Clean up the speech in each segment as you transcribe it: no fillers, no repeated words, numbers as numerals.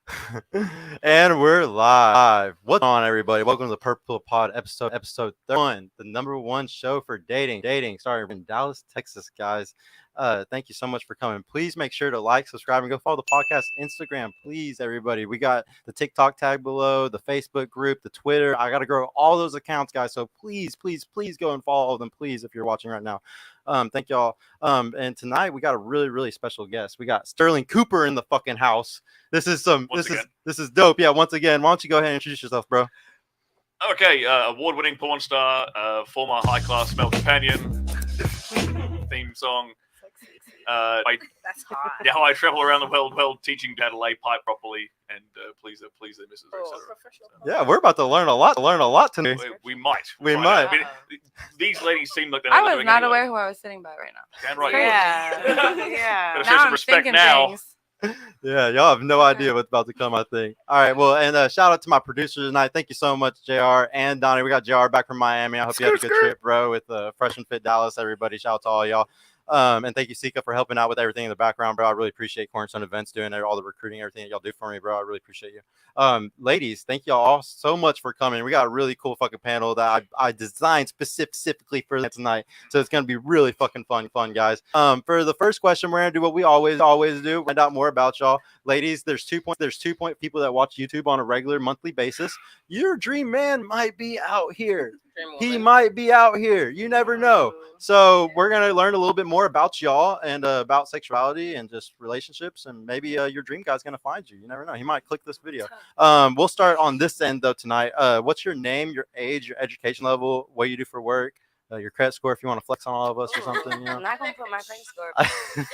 And we're live. What's going on, everybody? Welcome to the Purple Pod episode 31, the number one show for dating, starting in Dallas, Texas, guys. Thank you so much for coming. Please make sure to like, subscribe, and go follow the podcast Instagram, please, everybody. We got the TikTok tag below, the Facebook group, the Twitter. I got to grow all those accounts, guys. So please go and follow them, please, if you're watching right now. Thank y'all. And tonight we got a really special guest. We got Sterling Cooper in the fucking house. This is dope. Yeah, once again, why don't you go ahead and introduce yourself, bro? Okay, award-winning porn star, former high-class male companion, theme song. That's hot. Yeah, how I travel around the world teaching how to lay pipe properly and please the missus, etc. Yeah, we're about to learn a lot tonight. We might. We might. I mean, these ladies seem like they're I not was doing not anyway. aware who I was sitting by right now. Damn right. Yeah. Gotta show Now some I'm respect thinking now. things. Yeah, y'all have no idea what's about to come, I think. All right, well, and shout out to my producers tonight. Thank you so much, JR and Donnie. We got JR back from Miami. I hope you had a good trip, bro, with Fresh and Fit Dallas, everybody. Shout out to all y'all. And thank you, Sika, for helping out with everything in the background, bro. I really appreciate Cornerstone Events doing all the recruiting, everything that y'all do for me, bro. I really appreciate you. Ladies, thank y'all all so much for coming. We got a really cool fucking panel that I designed specifically for that tonight. So it's going to be really fucking fun, guys. For the first question, we're going to do what we always do. Find out more about y'all. Ladies, there's 2 point people that watch YouTube on a regular monthly basis. Your dream man might be out here. He might be out here. You never know. So we're going to learn a little bit more about y'all and about sexuality and just relationships. And maybe your dream guy's going to find you. You never know. He might click this video. We'll start on this end, though, tonight. What's your name, your age, your education level, what you do for work, your credit score if you want to flex on all of us or something? You know? I'm not going to put my credit score.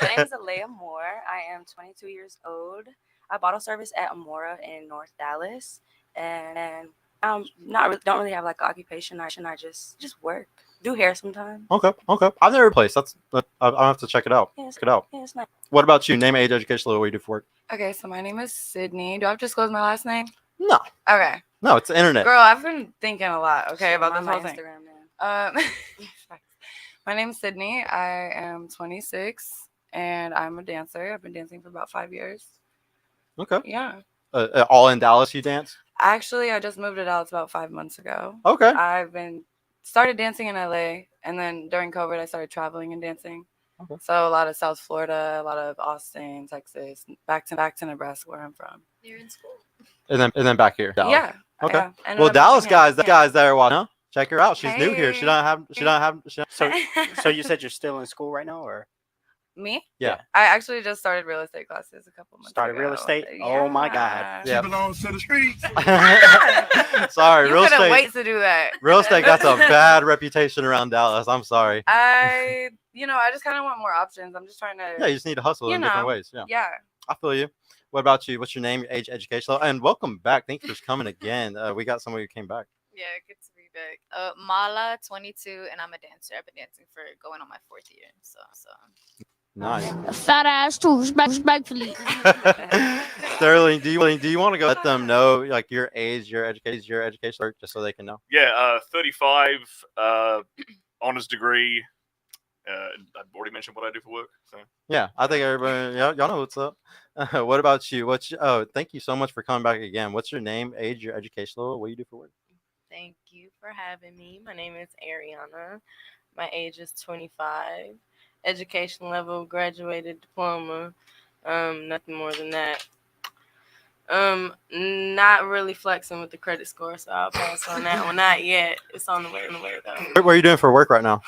My name is Alea Moore. I am 22 years old. I bottle service at Amora in North Dallas. And don't really have like an occupation. I just work. Do hair sometimes. Okay. I've never placed. I'll have to check it out. Yeah, Check it out. Yeah, it's nice. What about you? Name, age, education level, what you do for work? Okay, so my name is Sydney. Do I have to disclose my last name? No. Okay. No, it's the internet. Girl, I've been thinking a lot, okay, about this my whole thing. My name's Sydney. I am 26, and I'm a dancer. I've been dancing for about 5 years. Okay. Yeah. All in Dallas, you dance? Actually, I just moved to Dallas about 5 months ago. Okay. I've started dancing in LA, and then during COVID, I started traveling and dancing. Okay. So a lot of South Florida, a lot of Austin, Texas, back to Nebraska, where I'm from. You're in school. And then back here. Dallas. Yeah. Okay. Yeah. And Well, I've been Dallas dancing guys, here. that are watching. Check her out. She's new here. She don't have. So you said you're still in school right now, or Me? Yeah. I actually just started real estate classes a couple months started ago. real estate? Yeah. Oh my God. Yeah. belongs to the streets. Sorry, You real couldn't estate. wait to do that. Real estate got a bad reputation around Dallas. I'm sorry. I just kind of want more options. I'm just trying to. Yeah, you just need to hustle in different ways. Yeah. Yeah. I feel you. What about you? What's your name, your age, education level? And welcome back. Thank you for coming again. We got somebody who came back. Yeah, good to be back. Mala, 22, and I'm a dancer. I've been dancing for going on my 4th year. So. Nice. Fat ass too, respectfully. Sterling, do you want to go let them know like your age, your education work, just so they can know? Yeah, 35, honors degree. I've already mentioned what I do for work. So. Yeah, I think everybody, y'all know what's up. What about you? Thank you so much for coming back again. What's your name, age, your education level? What do you do for work? Thank you for having me. My name is Ariana. My age is 25. Education level, graduated diploma. Nothing more than that. Not really flexing with the credit score, so I'll pass on that one. Not yet. It's on the way though. What are you doing for work right now?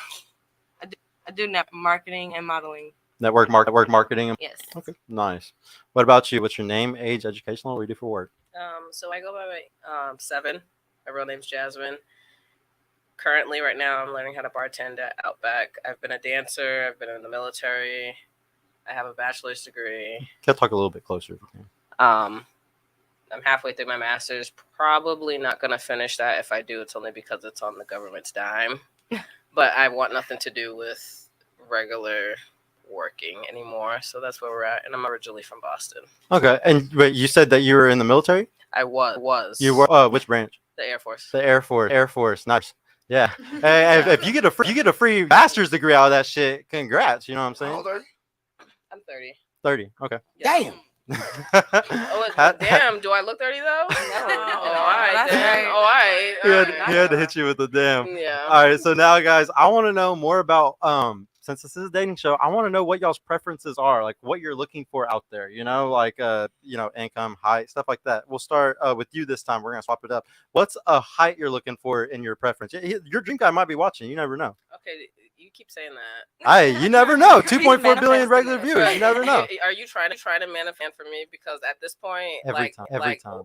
I do network marketing and modeling. Network marketing. Yes. Okay, nice. What about you? What's your name, age, education level? What do you do for work? So I go by Seven. My real name's Jasmine. Currently, right now, I'm learning how to bartend at Outback. I've been a dancer. I've been in the military. I have a bachelor's degree. Can I talk a little bit closer? I'm halfway through my master's. Probably not going to finish that. If I do, it's only because it's on the government's dime. But I want nothing to do with regular working anymore. So that's where we're at. And I'm originally from Boston. Okay. And but you said that you were in the military? I was. You were which branch? The Air Force. The Air Force. Air Force. Nice. Yeah. Hey, if you get a free master's degree out of that shit, congrats. You know what I'm saying? I'm 30. 30. Okay. Yeah. Damn. Oh, Damn, do I look 30 though? No. Oh, all right That's then. right. Oh, all right. He had, All he had to hit you with the damn. right. Yeah. All right, so now, guys, I want to know more about since this is a dating show, I want to know what y'all's preferences are, like what you're looking for out there. Like income, height, stuff like that. We'll start with you this time. We're gonna swap it up. What's a height you're looking for in your preference? Your dream guy might be watching. You never know. Okay, you keep saying that. Hey, you never know. He's 2.4 billion manifesting regular it. viewers. You never know. Are you trying to manifest for me? Because at this point, Every time.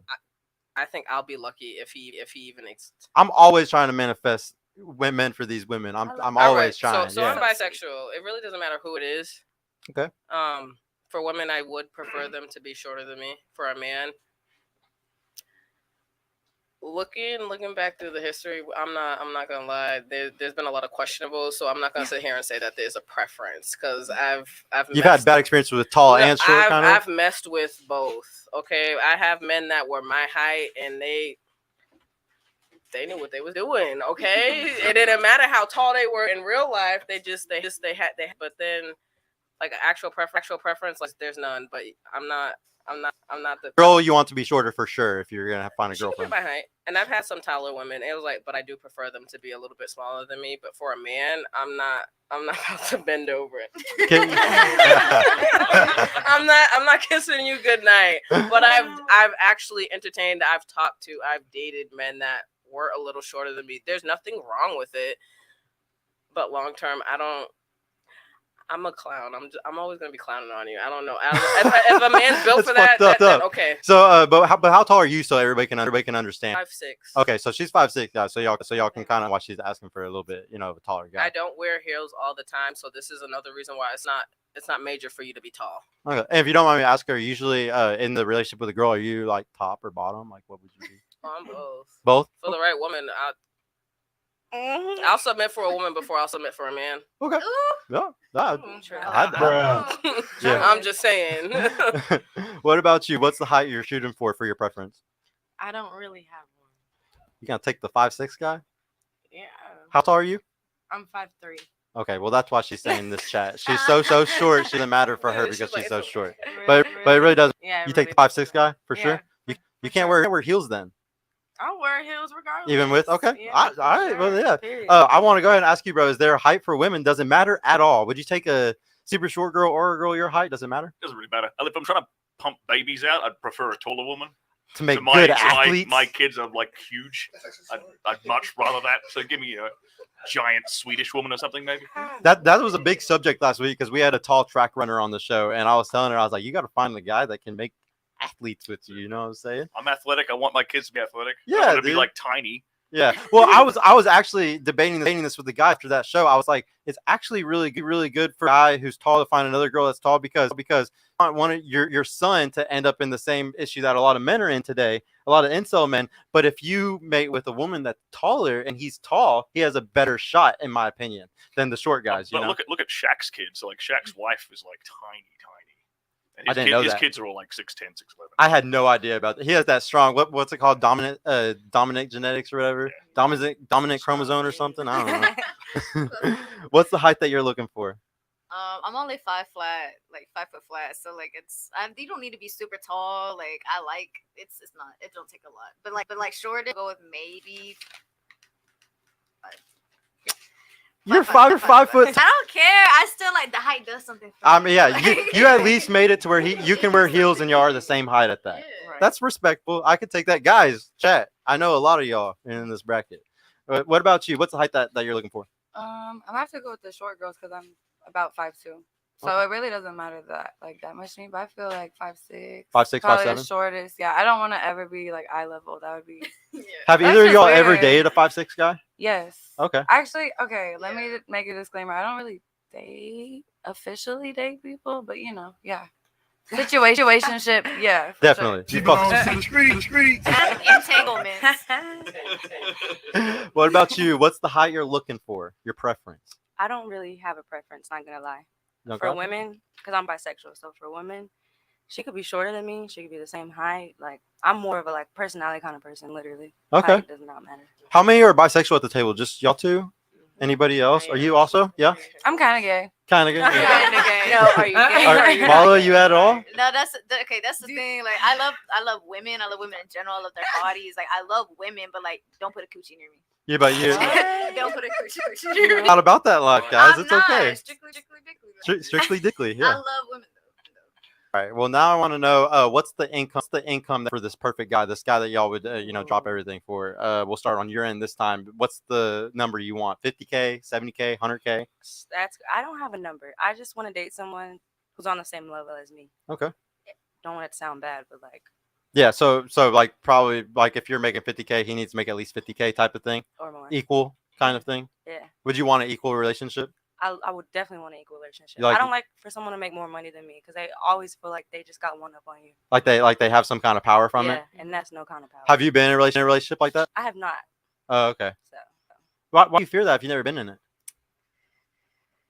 I think I'll be lucky if he even exists. I'm always trying to manifest women for these women. I'm All always right, trying. So yeah. I'm bisexual. It really doesn't matter who it is. Okay. For women, I would prefer them to be shorter than me. For a man, looking back through the history, I'm not gonna lie. There's been a lot of questionables, so I'm not gonna sit here and say that there's a preference because You've had bad experiences with tall and short, kind of. I've messed with both. Okay, I have men that were my height and they knew what they was doing. Okay, it didn't matter how tall they were in real life. They had. But then, like actual preference, like there's none. But I'm not the Girl, you want to be shorter for sure if you're gonna find a She could be girlfriend. my height, and I've had some taller women. It was like, but I do prefer them to be a little bit smaller than me. But for a man, I'm not about to bend over it. I'm not kissing you goodnight. But I've actually entertained. I've talked to. I've dated men that were a little shorter than me. There's nothing wrong with it. But long term, I'm a clown. I'm always gonna be clowning on you. I don't know. If a man's built for that, then okay. So, but how tall are you? So everybody can understand. 5'6". Okay, so she's 5'6", guys. So y'all can kind of watch. She's asking for a little bit, a taller guy. I don't wear heels all the time, so this is another reason why it's not major for you to be tall. Okay, and if you don't mind me asking, are you usually in the relationship with a girl? Are you like top or bottom? Like, what would you be? I'm both. Both. For the right woman, I'll submit for a woman before I'll submit for a man. Okay. Yeah. Yeah. I'm just saying. What about you? What's the height you're shooting for your preference? I don't really have one. You gonna take the 5'6" guy? Yeah. How tall are you? I'm 5'3". Okay, well that's why she's saying in this chat. She's so short. She doesn't matter for her She's because like, she's so it's short. Really? But it really does. Yeah. You take the 5'6" guy for sure. You can't wear heels then. I'll wear heels regardless. Even with okay. Yeah, All for right. sure. Well, yeah. Period. I want to go ahead and ask you, bro. Is there a height for women? Does it matter at all? Would you take a super short girl or a girl your height? Does it matter? Doesn't really matter. If I'm trying to pump babies out, I'd prefer a taller woman. To make my, good to athletes. my kids are like huge. I'd much rather that. So give me a giant Swedish woman or something, maybe. That was a big subject last week because we had a tall track runner on the show, and I was telling her, I was like, you got to find the guy that can make athletes with you. You know what I'm saying? I'm athletic. I want my kids to be athletic. Yeah, I want to be dude. like tiny. Yeah. Well, I was actually debating this with the guy after that show. I was like, it's actually really good for a guy who's tall to find another girl that's tall because you don't want your son to end up in the same issue that a lot of men are in today, a lot of incel men. But if you mate with a woman that's taller and he's tall, he has a better shot, in my opinion, than the short guys. But look at Shaq's kids. So like Shaq's wife is like tiny. And I didn't know his that. kids are all like 6'10", 6'11". I had no idea about that. He has that strong what's it called? Dominant genetics or whatever. Yeah. Dominant chromosome or something. I don't know. What's the height that you're looking for? I'm only 5 flat, like 5 foot flat. So like you don't need to be super tall. Like it's not. It don't take a lot. But like short, go with maybe. You're 5 foot. I don't care. I still like the height does something for I me. mean, yeah, you at least made it to where you can wear heels and you are the same height at that. Yeah. That's respectful. I could take that. Guys, chat. I know a lot of y'all in this bracket. What about you? What's the height that you're looking for? I have to go with the short girls because I'm about 5'2". So Okay. it really doesn't matter that much to me. But I feel like 5'6". 5'6", probably 5'7"? the shortest. Yeah, I don't want to ever be like eye level. That would be Have That's either of just y'all ever weird. dated a 5'6" guy? yes. Okay. Actually, okay. Let me make a disclaimer. I don't really officially date people, but yeah. Situationship, yeah. for Definitely. You fuck- Entanglements. sure. What about you? What's the height you're looking for? Your preference? I don't really have a preference. Not gonna lie. No For problem? women, because I'm bisexual, so for women, she could be shorter than me. She could be the same height. Like I'm more of a personality kind of person. Literally, Okay. height does not matter. How many are bisexual at the table? Just y'all two? Anybody else? Are you also? Yeah, I'm kind of gay. kind of good. Kinda Yeah. gay. No, are you gay? Are, Marlo, you at all? No, okay. That's the thing. Like, I love women. I love women in general. I love their bodies. Like, I love women, but like, don't put a coochie near me. Yeah, but you. Don't put a coochie near me. Not about that life, guys. I'm It's not. okay. Strictly dickly. Strictly dickly. I Yeah. love women though. All right. Well, now I want to know what's the income for this perfect guy, this guy that y'all would drop everything for. We'll start on your end this time. What's the number you want? 50K, 70K, 100K? I don't have a number. I just want to date someone who's on the same level as me. Okay. Don't want it to sound bad, but like. Yeah. So like probably like if you're making 50K, he needs to make at least 50K type of thing. Or more. Equal kind of thing. Yeah. Would you want an equal relationship? I would definitely want an equal relationship. Like- I don't like for someone to make more money than me because they always feel like they just got one up on you. Like they have some kind of power from yeah, it. and that's no kind of power. Have you been in a relationship like that? I have not. Oh, okay. So. Why do you fear that if you've never been in it?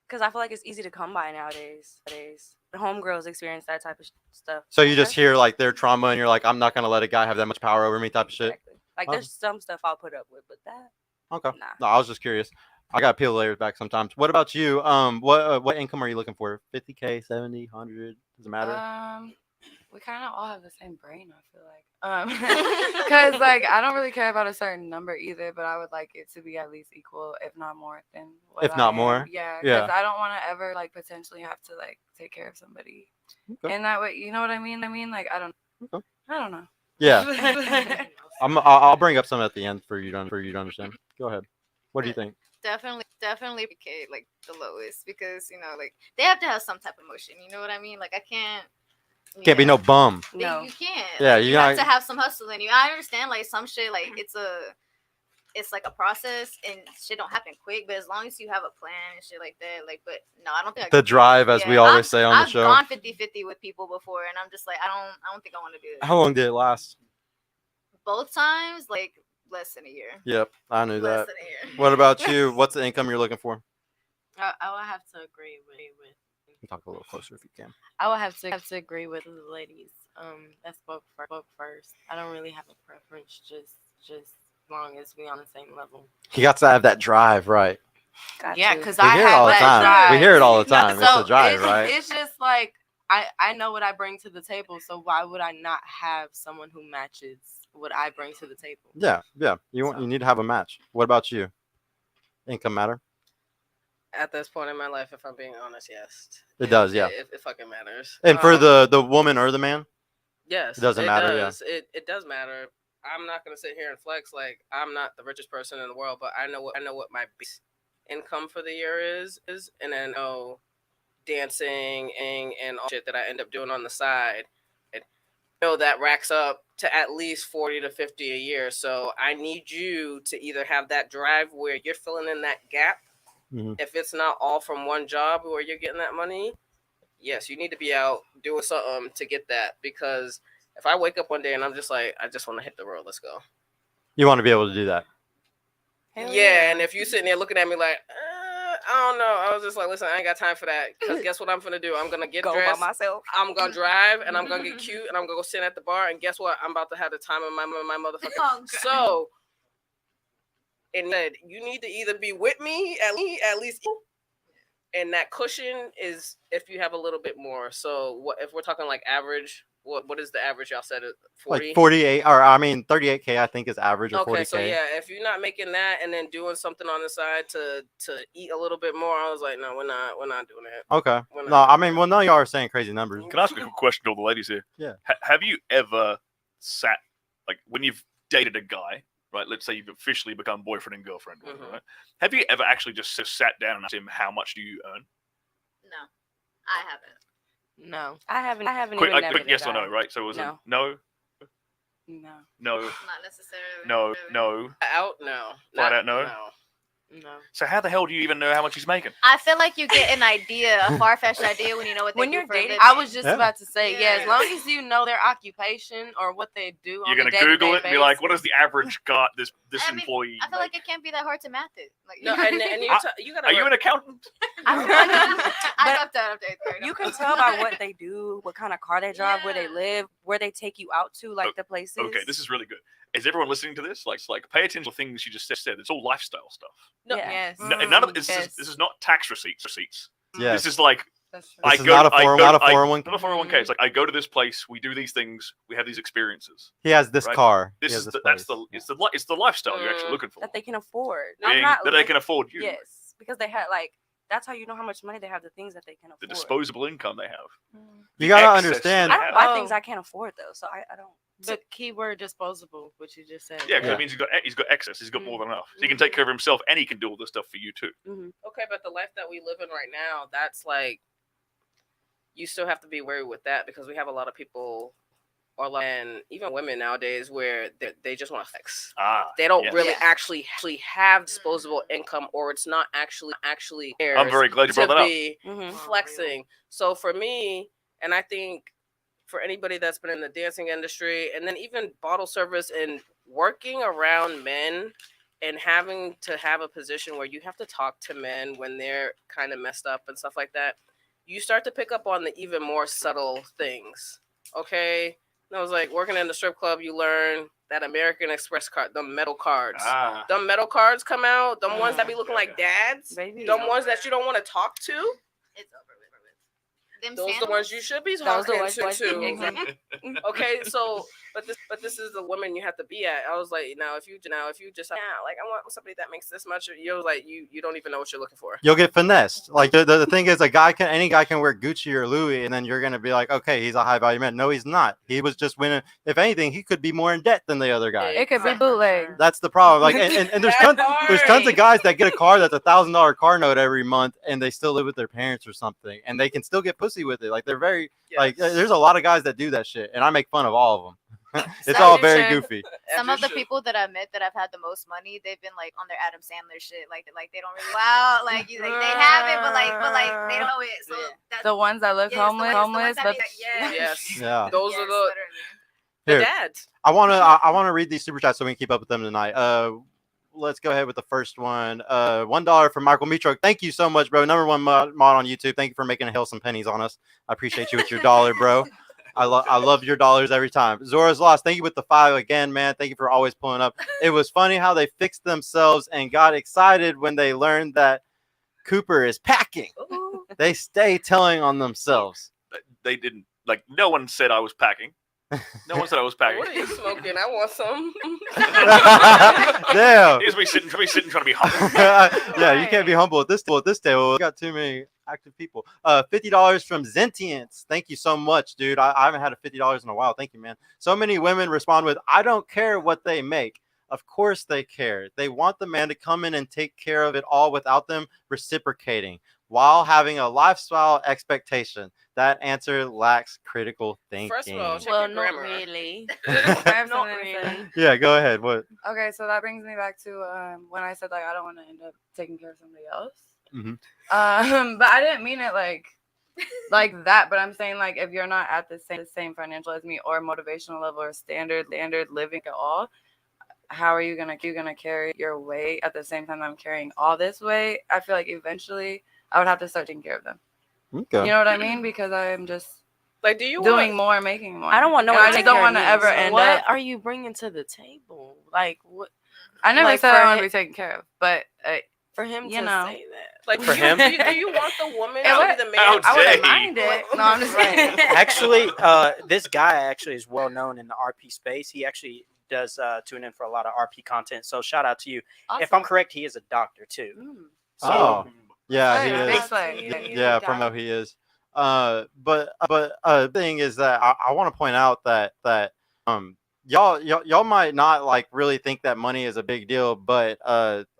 Because I feel like it's easy to come by nowadays. The homegirls experience that type of stuff. So you just hear like their trauma and you're like, I'm not gonna let a guy have that much power over me type of shit. Exactly. Like Oh. there's some stuff I'll put up with, but that Okay. nah. No, I was just curious. I gotta peel the layers back sometimes. What about you? What income are you looking for? 50K, 70, 100? Does it matter? We kind of all have the same brain, I feel like. Because like I don't really care about a certain number either, but I would like it to be at least equal, if not more than what If not I am. more? Yeah, Yeah. because I don't want to ever like potentially have to like take care of somebody. Okay. And that way, you know what I mean? Like I don't know. Yeah. I'll bring up some at the end for you to understand. Go ahead. What do you think? Definitely okay, like the lowest, because like they have to have some type of emotion. You know what I mean? Like I can't. Can't be no bum. No. You can't. Yeah, Like, you you have not- to have some hustle in you. I understand like some shit like it's like a process and shit don't happen quick, but as long as you have a plan and shit like that, like, but no, I don't think I The could do drive, it. as we always say on the I've show. gone 50-50 with people before, and I'm just like, I don't think I want to do it. How long did it last? Both times, like less than a year. Yep, I knew Less that. than a year. What about you? What's the income you're looking for? I would have to agree with. You talk a little closer if you can. I would have to agree with the ladies. That spoke first. I don't really have a preference. Just as long as we on the same level. He got to have that drive, right? Got Yeah, to. because We I hear it have all the that time. drive. We hear it all the No, time. It's so a drive, right? It's just like I know what I bring to the table, so why would I not have someone who matches what I bring to the table? Yeah. You need to have a match. What about you? Income matter? At this point in my life, if I'm being honest, yes. It does, yeah. It fucking matters. And for the woman or the man? Yes, It doesn't matter, yeah. Does. It does matter. I'm not gonna sit here and flex like I'm not the richest person in the world, but I know what my base income for the year is, and I know dancing and all shit that I end up doing on the side. That racks up to at least 40 to 50 a year. So I need you to either have that drive where you're filling in that gap. Mhm. If it's not all from one job where you're getting that money, yes, you need to be out doing something to get that. Because if I wake up one day and I'm just like, I just want to hit the road, let's go. You want to be able to do that. Hell Yeah, and if you sitting there looking at me like, I don't know, I was just like, listen, I ain't got time for that. Because guess what I'm gonna do? I'm gonna get Go dressed. by myself. I'm gonna drive and I'm gonna get cute and I'm gonna go sit at the bar and guess what? I'm about to have the time of my motherfucking. Oh, God. So, and then you need to either be with me at least, and that cushion is if you have a little bit more. So, what if we're talking like average? What is the average? Y'all said it 40. Like 48, or I mean 38K, I think is average, or Okay, 40K. so yeah, if you're not making that and then doing something on the side to eat a little bit more, I was like, no, we're not doing that. Okay. We're not No, I doing mean, that. well, none of y'all are saying crazy numbers. Can I ask a quick question to all the ladies here? Yeah. Have you ever sat, like, when you've dated a guy, right? Let's say you've officially become boyfriend and girlfriend, whatever, Mhm. right? Have you ever actually just sat down and asked him how much do you earn? No, I haven't. No. I haven't Quick, even like, never quick did yes or that. no, right? So it was No. no, No. no, Not necessarily. no, no. Out? No. Flat out no? No. So how the hell do you even know how much he's making? I feel like you get an idea, a far-fetched idea, when you know what they When do you're for a dating- living. I was just Yeah. about to say, yeah, Yeah. as long as you know their occupation or what they do You're on gonna a day-to-day Google it and be like, what is basis. the average got this I mean, employee? I feel like it can't be that hard to math it. Like, No, and you gotta. Are you an accountant? I got that up there. You can tell by what they do, what kind of car they drive, where they live, where they take you out to, like the places. Okay, this is really good. Is everyone listening to this? Like, pay attention to things you just said. It's all lifestyle stuff. No, Yeah. Yes. None of this. Yes. This is not tax receipts. Yes. This is like That's true. This is not a 401k. Not a 401k. It's like I go to this place, we do these things, we have these experiences. He has this Right. car. This He is has that's place. the it's the lifestyle you're actually looking for. that they can afford. Being Not that they can afford you. Yes, because they had like that's how you know how much money they have. The things that they can The afford. disposable income they have. You gotta access understand. I they don't have. buy things I can't afford though, so I don't. The keyword disposable, which you just said. Yeah, because Yeah. it means he's got excess. He's got more than enough. So he can take care of himself, and he can do all this stuff for you too. Okay, but the life that we live in right now, that's like, you still have to be wary with that because we have a lot of people, and even women nowadays, where they just want to flex. They don't yes. really actually have disposable income, or it's not actually I'm very glad you brought that up. be flexing. So for me, and I think for anybody that's been in the dancing industry, and then even bottle service and working around men and having to have a position where you have to talk to men when they're kind of messed up and stuff like that, you start to pick up on the even more subtle things. Okay? And I was like, working in the strip club, you learn that American Express card, the metal cards. Them metal cards come out, them ones that be looking like dads, Baby. them ones that you don't want to talk to. It's over with. Them Those are the sandals? ones you should be Those are the talking ones- to. exactly. Okay, so but this is the woman you have to be at. I was like, now if you just like I want somebody that makes this much, you're like you don't even know what you're looking for. You'll get finessed. Like the thing is, any guy can wear Gucci or Louis, and then you're gonna be like, okay, he's a high value man. No, he's not. He was just winning. If anything, he could be more in debt than the other guy. It could be bootleg. That's the problem. Like, and there's tons of guys that get a car that's $1,000 car note every month, and they still live with their parents or something, and they can still get pussy with it. Like they're very like. There's a lot of guys that do that shit, and I make fun of all of them. It's all very goofy. Some of the people that I've met that have had the most money, they've been like on their Adam Sandler shit. Like they don't really wow. Like they have it, but like they don't know it. So that's The ones that look yes, the homeless, ones that but be like, Yes. Yeah. Those are the Here, dads. I wanna read these super chats so we can keep up with them tonight. Let's go ahead with the first one. $1 from Michael Mitro. Thank you so much, bro. Number one mod on YouTube. Thank you for making a hill some pennies on us. I appreciate you with your dollar, bro. I love your dollars every time. Zora's Lost. Thank you with the 5 again, man. Thank you for always pulling up. It was funny how they fixed themselves and got excited when they learned that Cooper is packing. They stay telling on themselves. They didn't like. No one said I was packing. No one said I was packing. What are you smoking? I want some. Damn. Here's me sitting, trying to be humble. Yeah, you can't be humble at this table. We got too many active people. $50 from Zentience. Thank you so much, dude. I haven't had a $50 in a while. Thank you, man. So many women respond with, I don't care what they make. Of course they care. They want the man to come in and take care of it all without them reciprocating while having a lifestyle expectation. That answer lacks critical thinking. First of all, check Well, your not grammar. really. I have Not something to say. really. Yeah, go ahead. What? Okay, so that brings me back to when I said like I don't want to end up taking care of somebody else. But I didn't mean it like that. But I'm saying like if you're not at the same financial as me or motivational level or standard living at all, how are you gonna carry your weight at the same time I'm carrying all this weight? I feel like eventually I would have to start taking care of them. Okay. You know what I mean? Because I'm just Like, do you doing want, more, making more. I don't want no And one I to just take don't care of want to me, ever so end What up. are you bringing to the table? Like what? I never like said for I want to him- be taken care of, but For him You to know. say that. like For him? Do you want the woman It to would- be the man? How I wouldn't dare mind it. you. No, I'm just saying. Actually, this guy actually is well known in the RP space. He actually does tune in for a lot of RP content. So shout out to you. If I'm correct, he is a doctor too. So Oh. Yeah, Right, he big is. flag. Yeah, from how he is. But thing is that I want to point out that y'all might not like really think that money is a big deal, but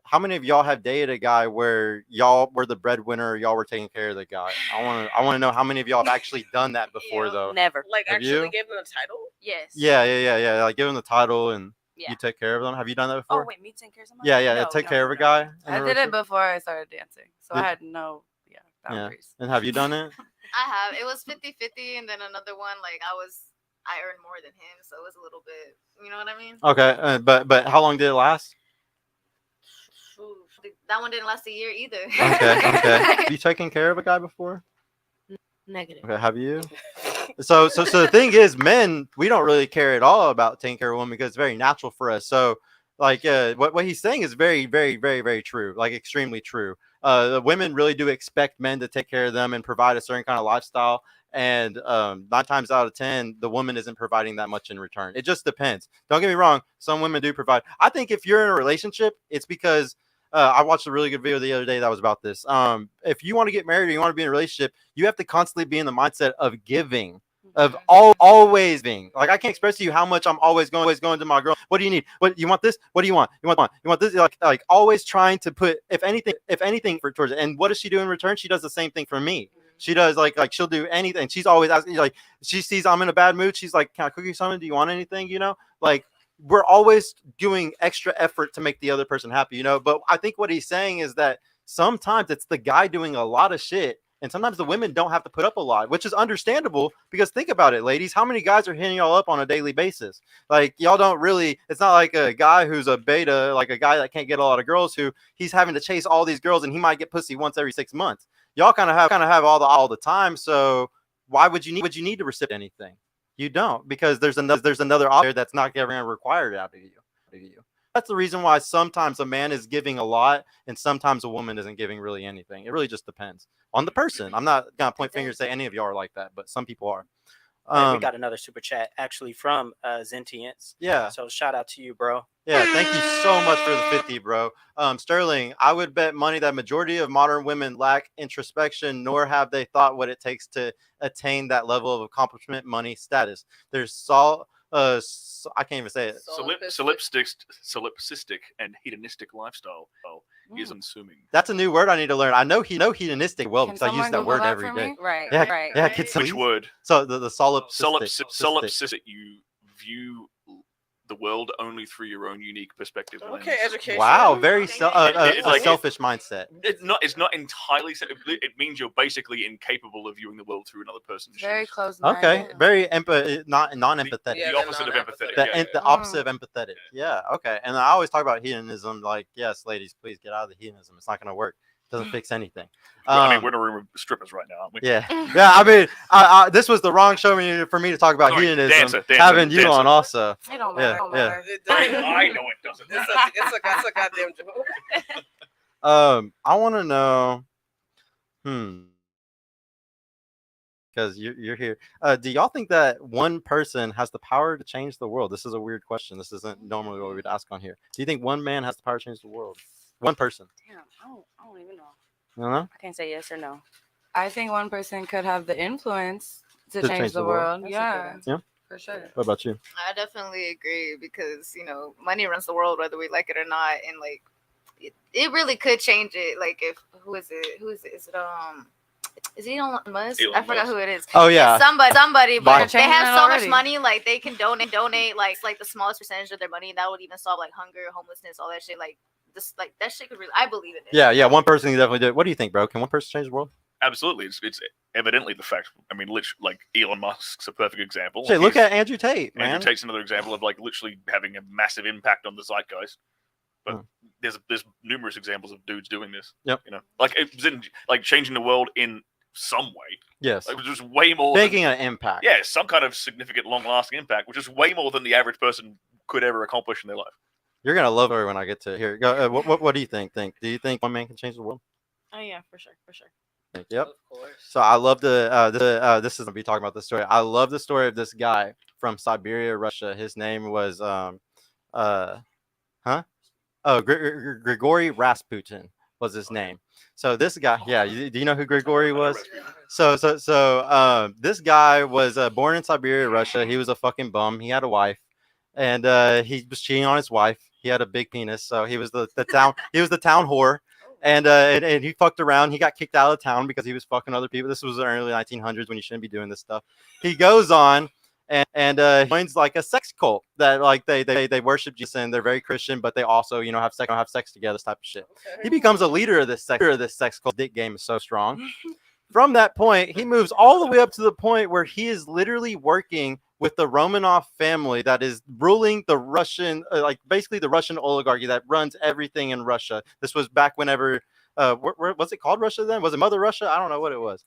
how many of y'all have dated a guy where y'all were the breadwinner, or y'all were taking care of the guy? I want to know how many of y'all have actually done that before Ew. though. Never. Like, Have actually you? give them the title? Yes. Yeah. Like give them the title and Yeah. you take care of them. Have you done that Oh before? wait, me taking care of somebody? Yeah. No, Take no, care of no, a no. guy. in I a did it relationship? before I started dancing, so Did- I had no boundaries. And have you done it? I have. It was 50-50, and then another one, like I earned more than him, so it was a little bit, you know what I mean? Okay, but how long did it last? That one didn't last a year either. Okay. Have you taken care of a guy before? Negative. Okay, have you? So the thing is, men, we don't really care at all about taking care of women because it's very natural for us. So like what he's saying is very, very, very, very true, like extremely true. The women really do expect men to take care of them and provide a certain kind of lifestyle. And 9 times out of 10, the woman isn't providing that much in return. It just depends. Don't get me wrong. Some women do provide. I think if you're in a relationship, it's because I watched a really good video the other day that was about this. If you want to get married or you want to be in a relationship, you have to constantly be in the mindset of giving, of always being. Like I can't express to you how much I'm always going to my girl. What do you need? What you want? This? What do you want? You want this? Like always trying to put if anything for towards it. And what does she do in return? She does the same thing for me. She does like she'll do anything. She's always asking, like she sees I'm in a bad mood. She's like, "Can I cook you something? Do you want anything?" You know, like we're always doing extra effort to make the other person happy. You know, but I think what he's saying is that sometimes it's the guy doing a lot of shit, and sometimes the women don't have to put up a lot, which is understandable because think about it, ladies. How many guys are hitting y'all up on a daily basis? Like y'all don't really. It's not like a guy who's a beta, like a guy that can't get a lot of girls who he's having to chase all these girls, and he might get pussy once every 6 months. Y'all kind of have all the time. So why would you need to reciprocate anything? You don't, because there's another out there that's not going to require it out of you. That's the reason why sometimes a man is giving a lot and sometimes a woman isn't giving really anything. It really just depends on the person. I'm not gonna point fingers and say any of y'all are like that, but some people are. We got another super chat actually from Zentience. Yeah. So shout out to you, bro. Yeah, thank you so much for the 50, bro. Sterling, I would bet money that majority of modern women lack introspection, nor have they thought what it takes to attain that level of accomplishment, money, status. There's I can't even say it. Solipsistic and hedonistic lifestyle is unassuming. That's a new word I need to learn. I know hedonistic well Can because I use someone that Google word that every for day. me? Right. Yeah, Right. yeah. Right. Can Which word? So the solipsistic. Solipsistic. You view the world only through your own unique perspective. Okay, education. Wow, very It's like selfish mindset. It's not entirely. It means you're basically incapable of viewing the world through another person's Very shoes. close. Okay, very non-empathetic. Yeah, The opposite of empathetic. The opposite of empathetic. Yeah, okay. And I always talk about hedonism. Like, yes, ladies, please get out of the hedonism. It's not going to work. It doesn't fix anything. I mean, we're in a room of strippers right now, aren't we? Yeah, yeah. I mean, this was the wrong show for me to talk about Sorry, hedonism. dancer, having you dancer. on also. It don't Yeah, matter. It don't yeah. matter. I know it doesn't. It's a goddamn joke. I want to know. Because you're here. Do y'all think that one person has the power to change the world? This is a weird question. This isn't normally what we'd ask on here. Do you think one man has the power to change the world? One person. Damn, I don't even know. You don't know? I can't say yes or no. I think one person could have the influence to change the world. That's a Yeah, good answer. Yeah. for sure. What about you? I definitely agree because money runs the world whether we like it or not, and like it really could change it. Like if who is it? Is it Is he Elon Musk? Elon I forgot Musk. who it is. Oh yeah. It's somebody, Biden. but they Changing have it so already. much money, like they can donate like the smallest percentage of their money, and that would even solve like hunger, homelessness, all that shit. Like this, like that shit could really. I believe in it. Yeah. One person can definitely do it. What do you think, bro? Can one person change the world? Absolutely, it's evidently the fact. I mean, literally, like Elon Musk's a perfect example. Say, look He's- at Andrew Tate, man. Andrew Tate's another example of like literally having a massive impact on the zeitgeist. But there's numerous examples of dudes doing this. Yep. Like it's in like changing the world in some way. Yes. Like there's way more. Making an impact. Yeah, some kind of significant, long-lasting impact, which is way more than the average person could ever accomplish in their life. You're gonna love her when I get to here. Go. What do you think? Do you think one man can change the world? Oh yeah, for sure. Yep. Of course. So I love this is gonna be talking about the story. I love the story of this guy from Siberia, Russia. His name was Grigory Rasputin was his name. So this guy, yeah, do you know who Grigory was? So this guy was born in Siberia, Russia. He was a fucking bum. He had a wife, and he was cheating on his wife. He had a big penis, so he was the town. He was the town whore. And he fucked around. He got kicked out of town because he was fucking other people. This was the early 1900s when you shouldn't be doing this stuff. He goes on and joins like a sex cult that like they worship Jesus and they're very Christian, but they also have sex together, this type of shit. Okay. He becomes a leader of this sex cult. Dick game is so strong. From that point, he moves all the way up to the point where he is literally working with the Romanov family that is ruling the Russian, basically the Russian oligarchy that runs everything in Russia. This was back whenever where was it called Russia then? Was it Mother Russia? I don't know what it was.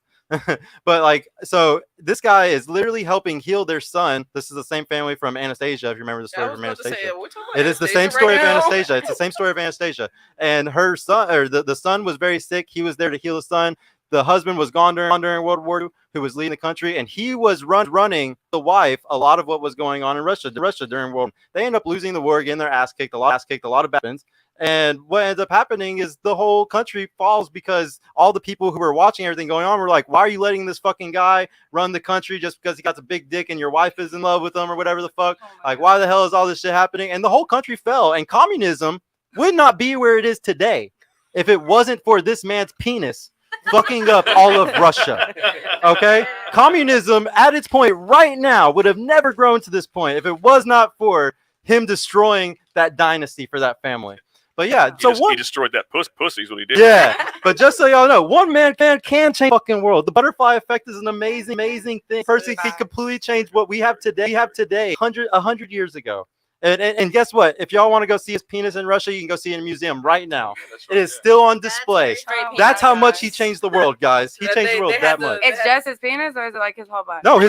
But like, so this guy is literally helping heal their son. This is the same family from Anastasia, if you remember the story from Anastasia. It is the same story of Anastasia. It's the same story of Anastasia. And her son, or the son, was very sick. He was there to heal the son. The husband was gone during World War II, who was leading the country, and he was running the wife a lot of what was going on in Russia during World War. They end up losing the war, getting their ass kicked, a lot of weapons. And what ends up happening is the whole country falls because all the people who were watching everything going on were like, why are you letting this fucking guy run the country just because he got a big dick and your wife is in love with him or whatever the fuck? Like, why the hell is all this shit happening? And the whole country fell, and communism would not be where it is today if it wasn't for this man's penis fucking up all of Russia. Okay? Communism at its point right now would have never grown to this point if it was not for him destroying that dynasty for that family. But yeah, he destroyed that pussy is what he did. Yeah, but just so y'all know, one man can change the fucking world. The butterfly effect is an amazing thing. Person can completely change what we have today. 100 years ago. And guess what? If y'all want to go see his penis in Russia, you can go see it in a museum right now. It is still on display. That's how much he changed the world, guys. He changed the world that much. It's just his penis, or is it like his whole body? No,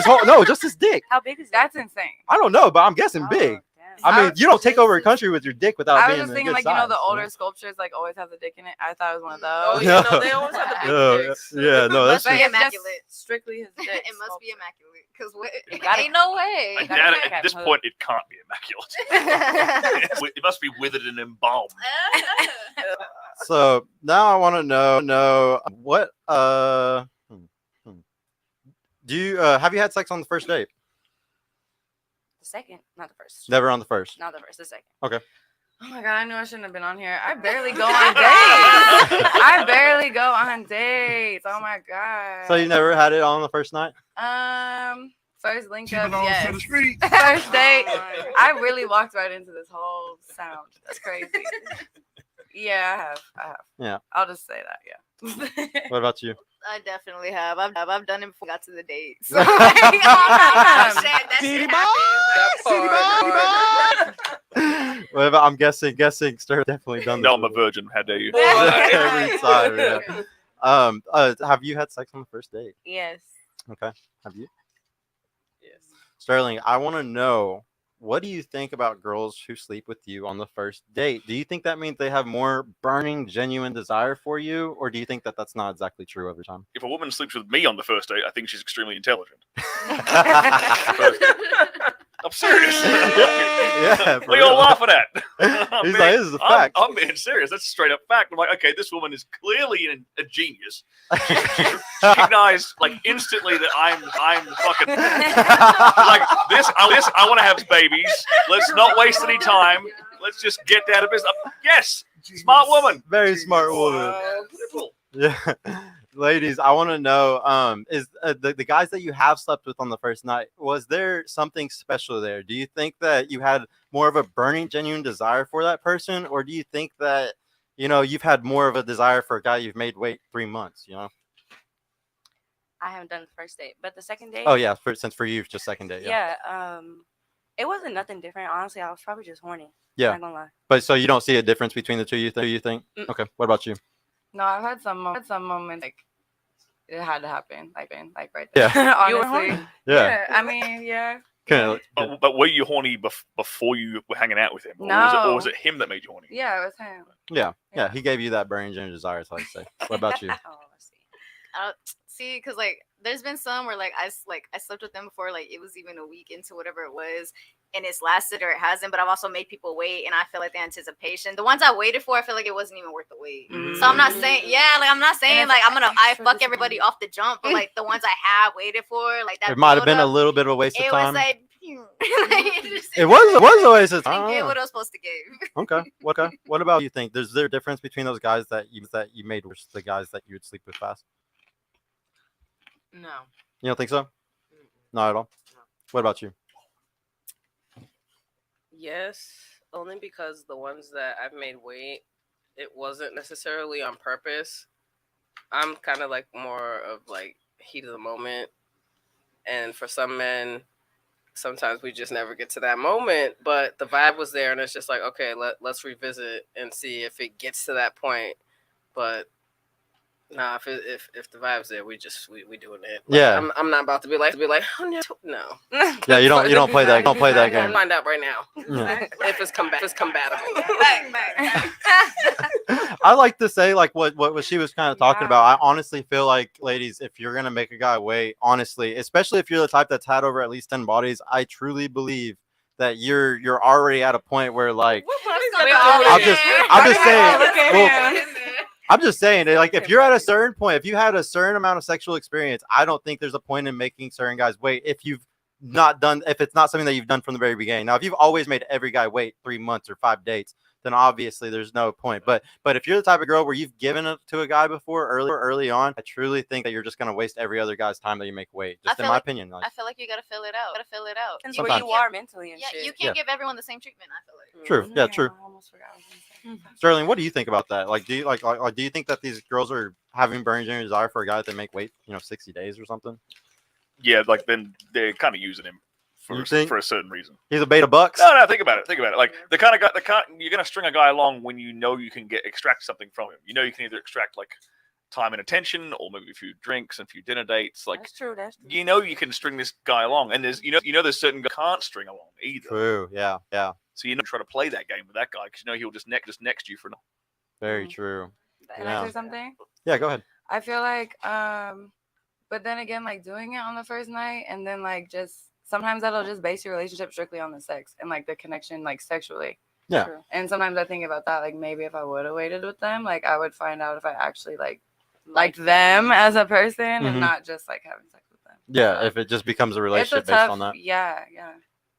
just his dick. How big is That's insane. I don't know, but I'm guessing big. I mean, you don't take over a country with your dick without I being was just thinking, a like, good you know, size, the older sculptures like always have the dick in it. I thought it was one of those. Oh yeah, no, they always have the big dicks. Yeah, no, that's But just, it's immaculate. Strictly his dick. It must be immaculate because gotta- ain't no way. I doubt it. At this point, it can't be immaculate. It must be withered and embalmed. so now I want to know what do you have you had sex on the first date? The second, not the first. Never on the first. Not the first, the second. Okay. Oh my god, I knew I shouldn't have been on here. I barely go on dates. I barely go on dates. Oh my god. So you never had it on the first night? First link up, yes. First date. I really walked right into this whole sound. That's crazy. Yeah, I have. Yeah. I'll just say that, yeah. What about you? I definitely have. I've done it before I got to the date. So What about, I'm guessing Stir definitely done that. No, I'm a virgin. How dare you? Every time, yeah. Have you had sex on the first date? Yes. Okay. Have you? Yes. Sterling, I want to know, what do you think about girls who sleep with you on the first date? Do you think that means they have more burning, genuine desire for you, or do you think that that's not exactly true every time? If a woman sleeps with me on the first date, I think she's extremely intelligent. I'm serious. Yeah, What are you all laughing at? He's like, this is a fact. I'm being serious. That's a straight up fact. I'm like, okay, this woman is clearly a genius. She recognized like instantly that I'm fucking like this. I want to have babies. Let's not waste any time. Let's just get down to business. Yes, smart woman. Very smart woman. Yeah. Ladies, I want to know, is the guys that you have slept with on the first night, was there something special there? Do you think that you had more of a burning, genuine desire for that person? Or do you think that, you know, you've had more of a desire for a guy you've made wait 3 months, you know? I haven't done the first date, but the second date. Oh, yeah. Since for you, it's just second date. Yeah. Yeah. It wasn't nothing different. Honestly, I was probably just horny. Yeah. Not gonna lie. But so you don't see a difference between the two, you think? Mm. Okay. What about you? No, I've had some moments like it had to happen, like right there. Yeah. You were Honestly. horny? Yeah. I mean, yeah. Kind But were you horny before you were hanging out with him? Or No. was it him that made you horny? Yeah, it was him. Yeah. He gave you that burning, genuine desire, is how you say. What about you? Oh, let's see. See, because like there's been some where like I slept with them before, like it was even a week into whatever it was, and it's lasted or it hasn't. But I've also made people wait, and I feel like the anticipation, the ones I waited for, I feel like it wasn't even worth the wait. So I'm not saying, I'm not saying like I fuck everybody off the jump, but like the ones I have waited for, like that. It might have been a little bit of a waste of It time. was like. It was a waste of I time. didn't get what I was supposed to give. Okay. What about you think? Is there a difference between those guys that you made versus the guys that you would sleep with fast? No. You don't think so? Not at all. No. What about you? Yes, only because the ones that I've made wait, it wasn't necessarily on purpose. I'm kind of like more of like heat of the moment. And for some men, sometimes we just never get to that moment, but the vibe was there and it's just like, okay, let's revisit and see if it gets to that point. But Nah, if the vibe's there, we doing it. Yeah. I'm not about to be like oh no. Yeah, you don't play that game. Find out right now Yeah. if it's compatible. I like to say like what she was kind of talking about. I Yeah. honestly feel like, ladies, if you're gonna make a guy wait, honestly, especially if you're the type that's had over at least 10 bodies, I truly believe that you're already at a point where like I'm just saying. Well, I'm just saying, like, if you're at a certain point, if you had a certain amount of sexual experience, I don't think there's a point in making certain guys wait if it's not something that you've done from the very beginning. Now, if you've always made every guy wait 3 months or 5 dates, then obviously there's no point. But if you're the type of girl where you've given it to a guy before early on, I truly think that you're just gonna waste every other guy's time that you make wait. Just in my opinion. Like, I feel like you gotta fill it out. Depends Sometimes. where you are mentally and Yeah, shit. you can't give everyone the same treatment. I feel like. true. Yeah, true. I almost forgot what I was gonna say. Sterling, what do you think about that? Like, do you do you think that these girls are having burning desire for a guy that they make wait, 60 days or something? Yeah, like then they're kind of using him You think? for a certain reason. He's a beta bucks. No, think about it. Like the kind of guy, you're gonna string a guy along when you know you can extract something from him. You know you can either extract like time and attention, or maybe a few drinks and a few dinner dates. Like That's true. you know you can string this guy along, and there's there's certain guys can't string along either. True. Yeah. So you try to play that game with that guy because he'll just next you for no. Very true. Can Yeah. I say something? Yeah, go ahead. I feel like, but then again, like doing it on the first night, and then like just sometimes that'll just base your relationship strictly on the sex and like the connection, like sexually. Yeah. True. And sometimes I think about that, like maybe if I would have waited with them, like I would find out if I actually liked them as a person Mhm. and not just like having sex with them. Yeah, if it just becomes a It's a relationship tough, based on that. yeah.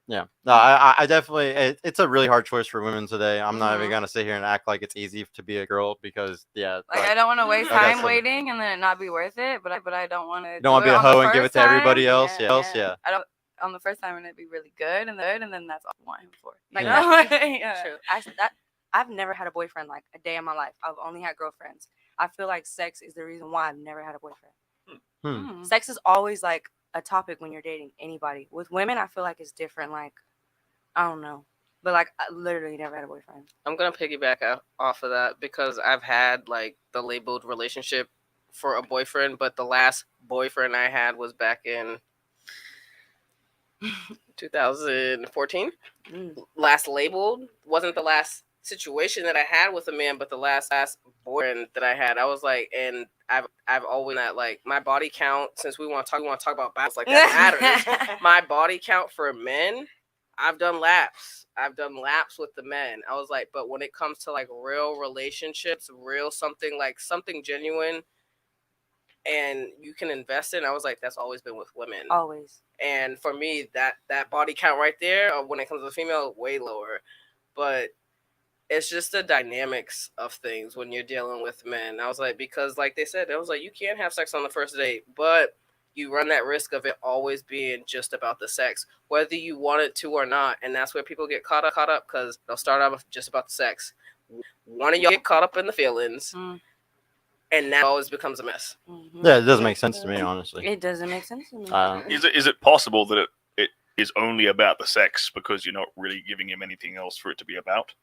Yeah. No, I definitely, it's a really hard choice for women today. I'm not even Mhm. gonna sit here and act like it's easy to be a girl because, yeah. Like I don't want to waste I got time some- waiting and then it not be worth it, but I don't want to. You don't want to be a hoe and give it to everybody else. Yeah. I don't on the first time and it'd be really good and then that's all I want him for. Like Yeah. True. Actually, I've never had a boyfriend like a day in my life. I've only had girlfriends. I feel like sex is the reason why I've never had a boyfriend. Hmm. Sex is always like a topic when you're dating anybody. With women, I feel like it's different. Like, I don't know. But like, I literally never had a boyfriend. I'm gonna piggyback off of that because I've had like the labeled relationship for a boyfriend, but the last boyfriend I had was back in 2014. Last labeled wasn't the last situation that I had with a man, but the last boyfriend that I had. I was like, and I've always that like my body count. Since we want to talk about balance, like that matters. My body count for men. I've done laps with the men. I was like, but when it comes to like real relationships, real something genuine and you can invest in, I was like, that's always been with women. Always. And for me, that body count right there, when it comes to the female, way lower. But it's just the dynamics of things when you're dealing with men. I was like, because like they said, I was like, you can't have sex on the first date, but you run that risk of it always being just about the sex, whether you want it to or not. And that's where people get caught up because they'll start out with just about the sex. One of y'all get caught up in the feelings, and that always becomes a mess. Yeah, it doesn't make sense to me, honestly. It doesn't make sense to me. Is it possible that it is only about the sex because you're not really giving him anything else for it to be about?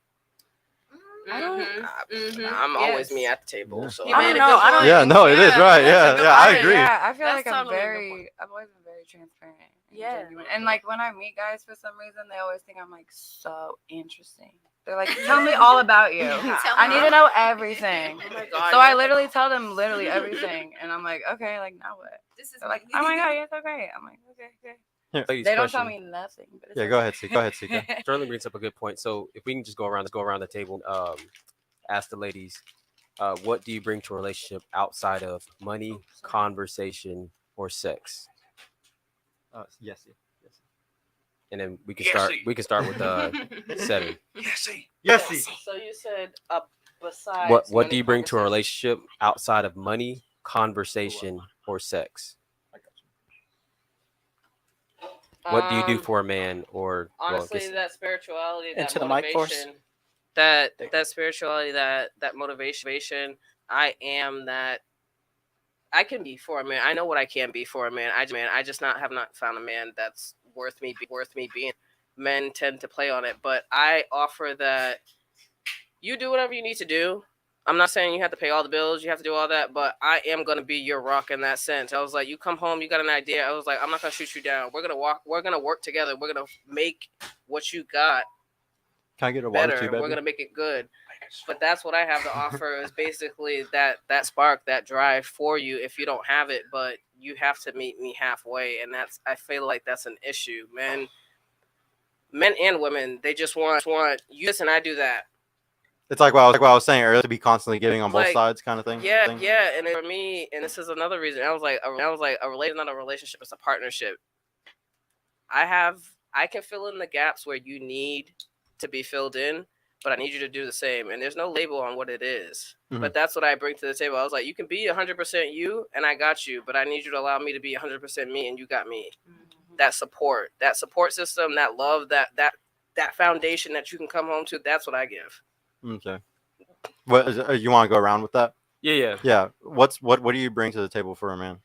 I'm always me at the table, so I don't know. I don't. Yeah, no, it is right. Yeah, I agree. Yeah, I feel That's like totally a good point. I've always been very transparent. and Yeah. genuine. And like when I meet guys for some reason, they always think I'm like so interesting. They're like, tell me all about you. I need to know everything. Oh my God, So I literally tell them literally everything. And I'm like, okay, like now what? They're like, oh my God, you're so great. I'm like, okay. Ladies, They don't tell question. me nothing. But it's Yeah, okay. go ahead, Sika. Go ahead, Sika. Sterling brings up a good point. So if we can just go around the table, ask the ladies, what do you bring to a relationship outside of money, conversation, or sex? Yes. And then we can Yes, start. see. We can start with 7. Yes. So you said besides. What do you bring to a relationship outside of money, conversation, or sex? What do you do for a man, or Honestly, that spirituality, that Into the mic for us. motivation, that spirituality, that motivation. I am that. I can be for a man. I know what I can be for a man. I just have not found a man that's worth me being. Men tend to play on it, but I offer that you do whatever you need to do, I'm not saying you have to pay all the bills, you have to do all that, but I am gonna be your rock in that sense. I was like, you come home, you got an idea. I was like, I'm not gonna shoot you down. We're gonna work together. We're gonna make what you got Can I get a water better. too, baby? We're gonna make it good. But that's what I have to offer is basically that spark, that drive for you if you don't have it, but you have to meet me halfway. And I feel like that's an issue. Men and women, they just want you this and I do that. It's like what I was saying earlier, to be constantly giving on both Like, sides, kind of thing. Yeah. And for me, and this is another reason, I was like, a relationship, not a relationship, it's a partnership. I can fill in the gaps where you need to be filled in, but I need you to do the same. And there's no label on what it is. But that's what I bring to the table. I was like, you can be 100% you, and I got you, but I need you to allow me to be 100% me, and you got me. That support system, that love, that foundation that you can come home to, that's what I give. Okay. What is it, you want to go around with that? Yeah. What do you bring to the table for a man?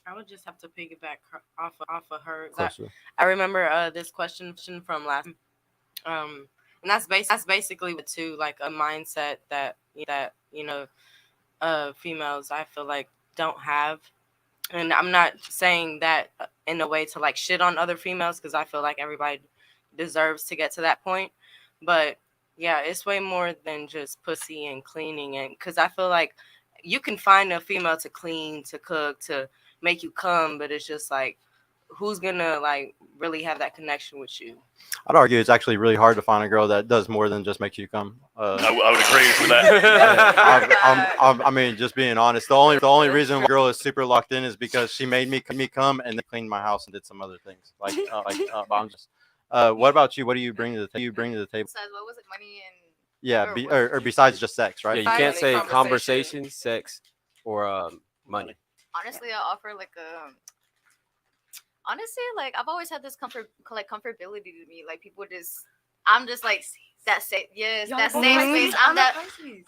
I would just have to piggyback off of her. Closer. I remember this question from last, and that's basically too, like a mindset that females, I feel like, don't have. And I'm not saying that in a way to like shit on other females, because I feel like everybody deserves to get to that point. But yeah, it's way more than just pussy and cleaning. And because I feel like you can find a female to clean, to cook, to make you come, but it's just like, who's gonna like really have that connection with you? I'd argue it's actually really hard to find a girl that does more than just makes you come. I would agree with that. I mean, just being honest, the only reason a girl is super locked in is because she made me come and then cleaned my house and did some other things. I'm just. What about you? What do you bring to the table? Besides, what was it? Money and Yeah, or besides just sex, right? Yeah, you can't say conversation, sex, or money. Honestly, I offer like honestly, like I've always had this comfortability to me. Like people I'm just like that safe, that safe space. I'm that's crazy.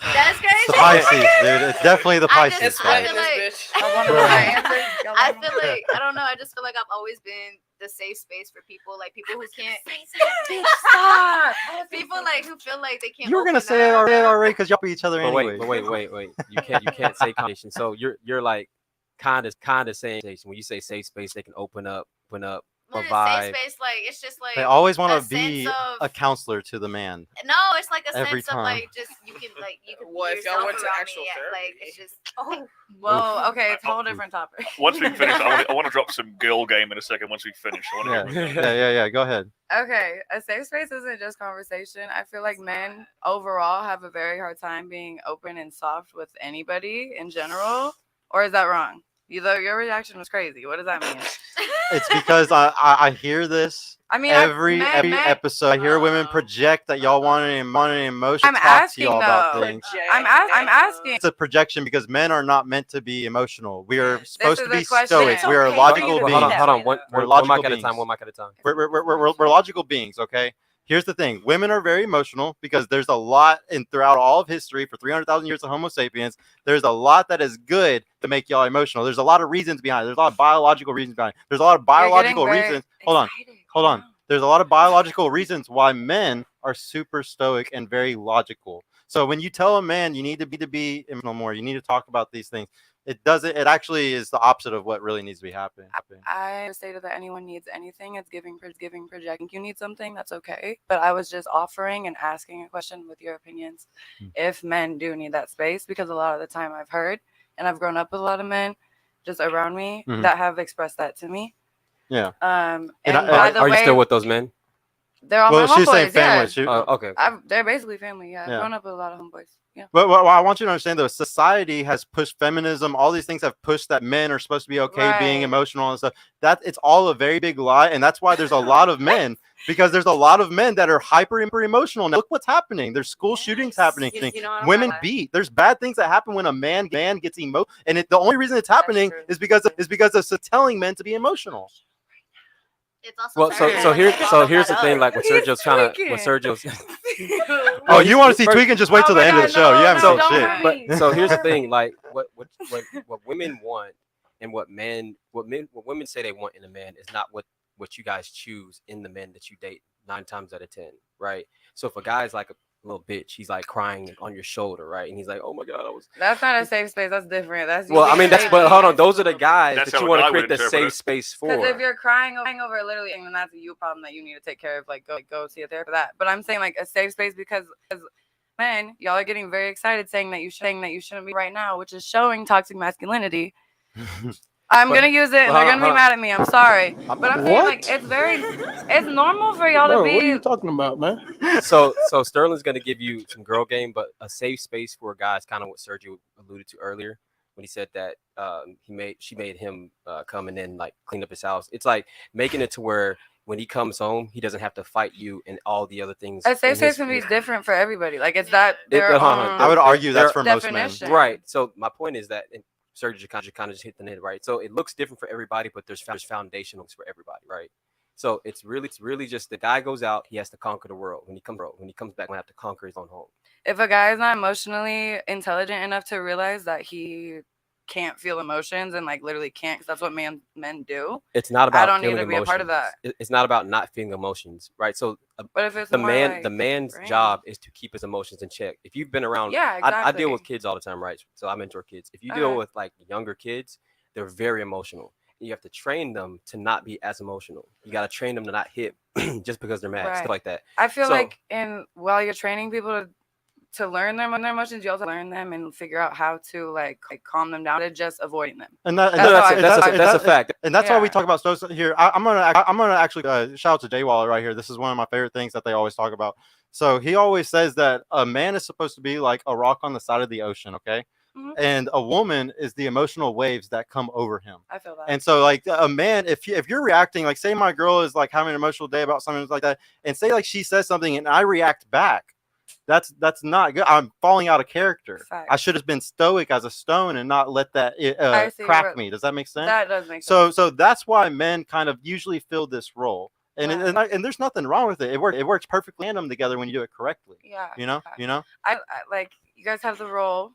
The Pisces, dude. It's definitely the Pisces. I feel like I don't know. I just feel like I've always been the safe space for people, like people who can't. Stop. People like who feel like they can't. You were gonna say it already because y'all be each other anyway. Wait. You can't say conversation. So you're like kind of saying when you say safe space, they can open up, provide. Safe space, like it's just like They always want to be of a counselor to the man. No, it's like a Every sense time. of like just you can What if y'all went to actual therapy? Like therapy? it's just Well, okay, it's a whole different topic. Once we finish, I want to drop some girl game in a second. Once we finish, I want to Yeah. Go ahead. Okay, a safe space isn't just conversation. I feel like men overall have a very hard time being open and soft with anybody in general. Or is that wrong? Your reaction was crazy. What does that mean? It's because I hear this. I mean, every episode, I hear women project that y'all want an emotion. I'm talk asking to y'all about though. things. I'm asking. It's a projection because men are not meant to be emotional. We are supposed to be question. stoic. It's We are okay logical for you to beings. be Hold on. We're One logical mic at a beings. time. One mic at a time. We're logical beings, okay? Here's the thing. Women are very emotional because there's a lot throughout all of history for 300,000 years of Homo sapiens. There's a lot that is good to make y'all emotional. There's a lot of reasons behind it. There's a lot of biological reasons behind it. There's a lot of biological reasons. Hold on. There's a lot of biological reasons why men are super stoic and very logical. So when you tell a man you need to be emotional more, you need to talk about these things. It actually is the opposite of what really needs to be happening. I stated that anyone needs anything. It's giving projecting. You need something, that's okay. But I was just offering and asking a question with your opinions. If men do need that space, because a lot of the time I've heard, and I've grown up with a lot of men just around me that have expressed that to me. Yeah. And are you still with those men? They're all my she's saying homeboys. family. Yeah. Okay. They're basically family. Yeah. I've grown up with a lot of homeboys. Yeah. But I want you to understand, though, society has pushed feminism. All these things have pushed that men are supposed to be okay being emotional and stuff. That it's all a very big lie, and that's why there's a lot of men, because there's a lot of men that are hyper emotional. Now look what's happening. There's school shootings happening. Women beat. There's bad things that happen when a man gets emotional, and the only reason it's happening is because of telling men to be emotional. It's also so here's the thing. Like what Sergio's trying to, what Sergio's. Oh, you want to see tweaking? Just wait till the end of the show. You haven't seen shit. But so here's the thing. Like what women want and what women say they want in a man is not what you guys choose in the men that you date 9 times out of 10, right? So if a guy's like little bitch. He's like crying on your shoulder, right? And he's like, "Oh my god, I was." That's not a safe space. That's different. That's Well, I mean, that's but hold on. Those are the guys That's that how you a want guy to create would the interpret safe it. space for. Because if you're crying over literally, and that's a you problem that you need to take care of, like go see a therapist for that. But I'm saying like a safe space because men, y'all are getting very excited saying that you shouldn't be right now, which is showing toxic masculinity. I'm gonna use it, and they're gonna be mad at me. I'm sorry, but I'm saying like it's normal for y'all to be. What are you talking about, man? So Sterling's gonna give you some girl game, but a safe space for guys, kind of what Sergio alluded to earlier when he said that she made him come and then like clean up his house. It's like making it to where when he comes home, he doesn't have to fight you and all the other things. A safe space can be different for everybody. Like it's that I would argue that's for most men. Right. So my point is that. Sergio kind of just hit the net, right? So it looks different for everybody, but there's foundationals for everybody, right? So it's really just the guy goes out, he has to conquer the world. When he comes back, he have to conquer his own home. If a guy is not emotionally intelligent enough to realize that he can't feel emotions and like literally can't, because that's what men do. It's not about. I don't need to be a part of that. It's not about not feeling emotions, right? So, but if it's the man's job is to keep his emotions in check. If you've been around, exactly. I deal with kids all the time, right? So I mentor kids. If you deal with like younger kids, they're very emotional. You have to train them to not be as emotional. You got to train them to not hit just because they're mad, stuff like that. I feel like while you're training people to learn their emotions, you also learn them and figure out how to like calm them down to just avoiding them. And that's a fact. And that's why we talk about stoics here. I'm gonna actually shout out to Jay Waller right here. This is one of my favorite things that they always talk about. So he always says that a man is supposed to be like a rock on the side of the ocean, okay? Mm-hmm. And a woman is the emotional waves that come over him. I feel that. And so like a man, if you're reacting, like say my girl is like having an emotional day about something like that, and say like she says something and I react back. That's not good. I'm falling out of character. Fact. I should have been stoic as a stone and not let that crack me. Does that make sense? That does make sense. So that's why men kind of usually fill this role, and there's nothing wrong with it. It works perfectly in them together when you do it correctly. Yeah. You know. I like you guys have the role,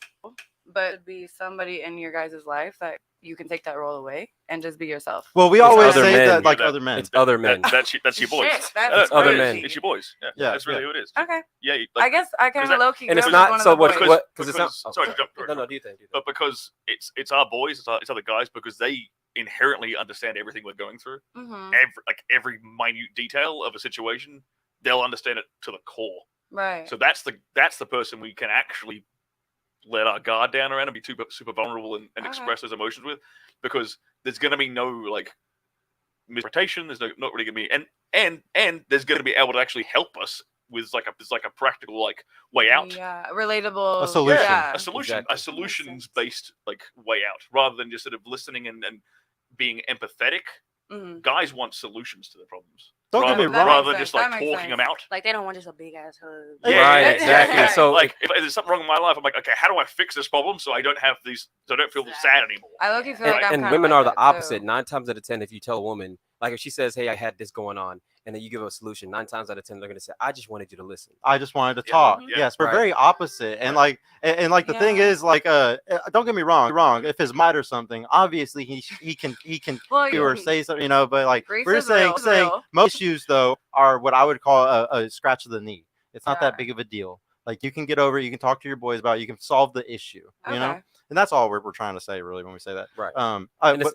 but it'd be somebody in your guys' life that you can take that role away and just be yourself. Well, we always say that like other men. It's other men. That's your boys. That's other men. It's your boys. Yeah. That's really who it is. Okay. Yeah. I guess I kind of low key. And it's not so what because it's not. Sorry to jump. No, do you think? But because it's our boys, it's other guys, because they inherently understand everything we're going through. Mm-hmm. Every minute detail of a situation, they'll understand it to the core. Right. So that's the person we can actually let our guard down around and be super vulnerable and express those emotions with, because there's going to be no like misinterpretation. There's not really going to be and there's going to be able to actually help us with like a practical like way out. Yeah, relatable. A solution. Yeah. A solution. Exactly. A solutions based like way out, rather than just sort of listening and being empathetic. Mm-hmm. Guys want solutions to their problems. Don't get me wrong. Rather than just like talking them out. Like they don't want just a big ass hug. Yeah, right, exactly. So like if there's something wrong in my life, I'm like, okay, how do I fix this problem so I don't have these, so I don't feel sad anymore? I look feel like and women are the opposite. 9 times out of 10, if you tell a woman, like if she says, "Hey, I had this going on," and then you give her a solution, 9 times out of 10, they're gonna say, "I just wanted you to listen. I just wanted to talk." Yeah. Yes, we're very opposite. And like the thing is like don't get me wrong. If his mad or something, obviously he can do or say something, but like we're just saying most issues though are what I would call a scratch of the knee. It's not that big of a deal. Like you can get over it, you can talk to your boys about it, you can solve the issue, you know? And that's all we're trying to say really when we say that. Right. And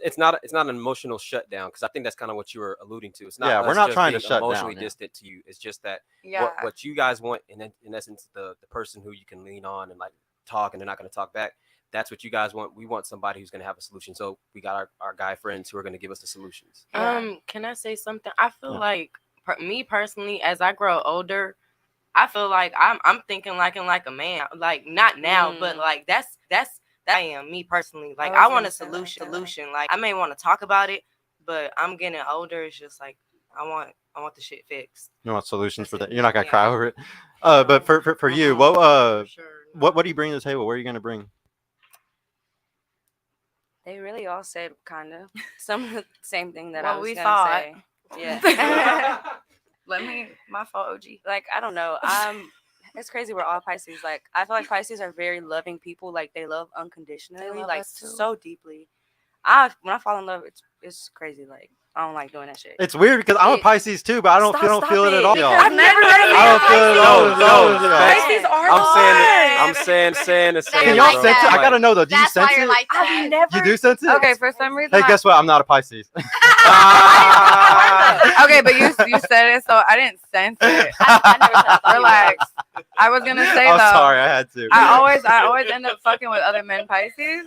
it's not an emotional shutdown, because I think that's kind of what you were alluding to. It's not we're not trying to shut emotionally down, distant to you. It's just that Yeah. what you guys want, in essence, the person who you can lean on and like talk and they're not going to talk back. That's what you guys want. We want somebody who's going to have a solution. So we got our guy friends who are going to give us the solutions. Can I say something? I feel like me personally, as I grow older, I feel like I'm thinking like a man. Like not now, but like that's I am me personally. Like I want a solution. Like I may want to talk about it, but I'm getting older. It's just like I want the shit fixed. You want solutions for that? You're not gonna cry over it. But for you, what do you bring to the table? What are you gonna bring? They really all said kind of some of the same thing that Well, I was we gonna thought. say. Yeah. My fault, OG. Like I don't know. It's crazy. We're all Pisces. Like I feel like Pisces are very loving people. Like they love unconditionally, They love like us too. so deeply. When I fall in love, it's crazy. Like I don't like doing that shit. It's weird because I'm a Pisces too, but I don't feel it at all. I've never heard of don't feel No, facts. Pisces are I'm saying the Can same. Can y'all like sense it? that. I gotta know though. Do you That's sense why you're it? like that. I've never. You do sense it? Okay, for some reason. Hey, guess what? I'm not a Pisces. Okay, but you said it, so I didn't sense it. I never said I thought you Relax. I was gonna say I'm though. sorry, I had to. I always end up fucking with other men Pisces,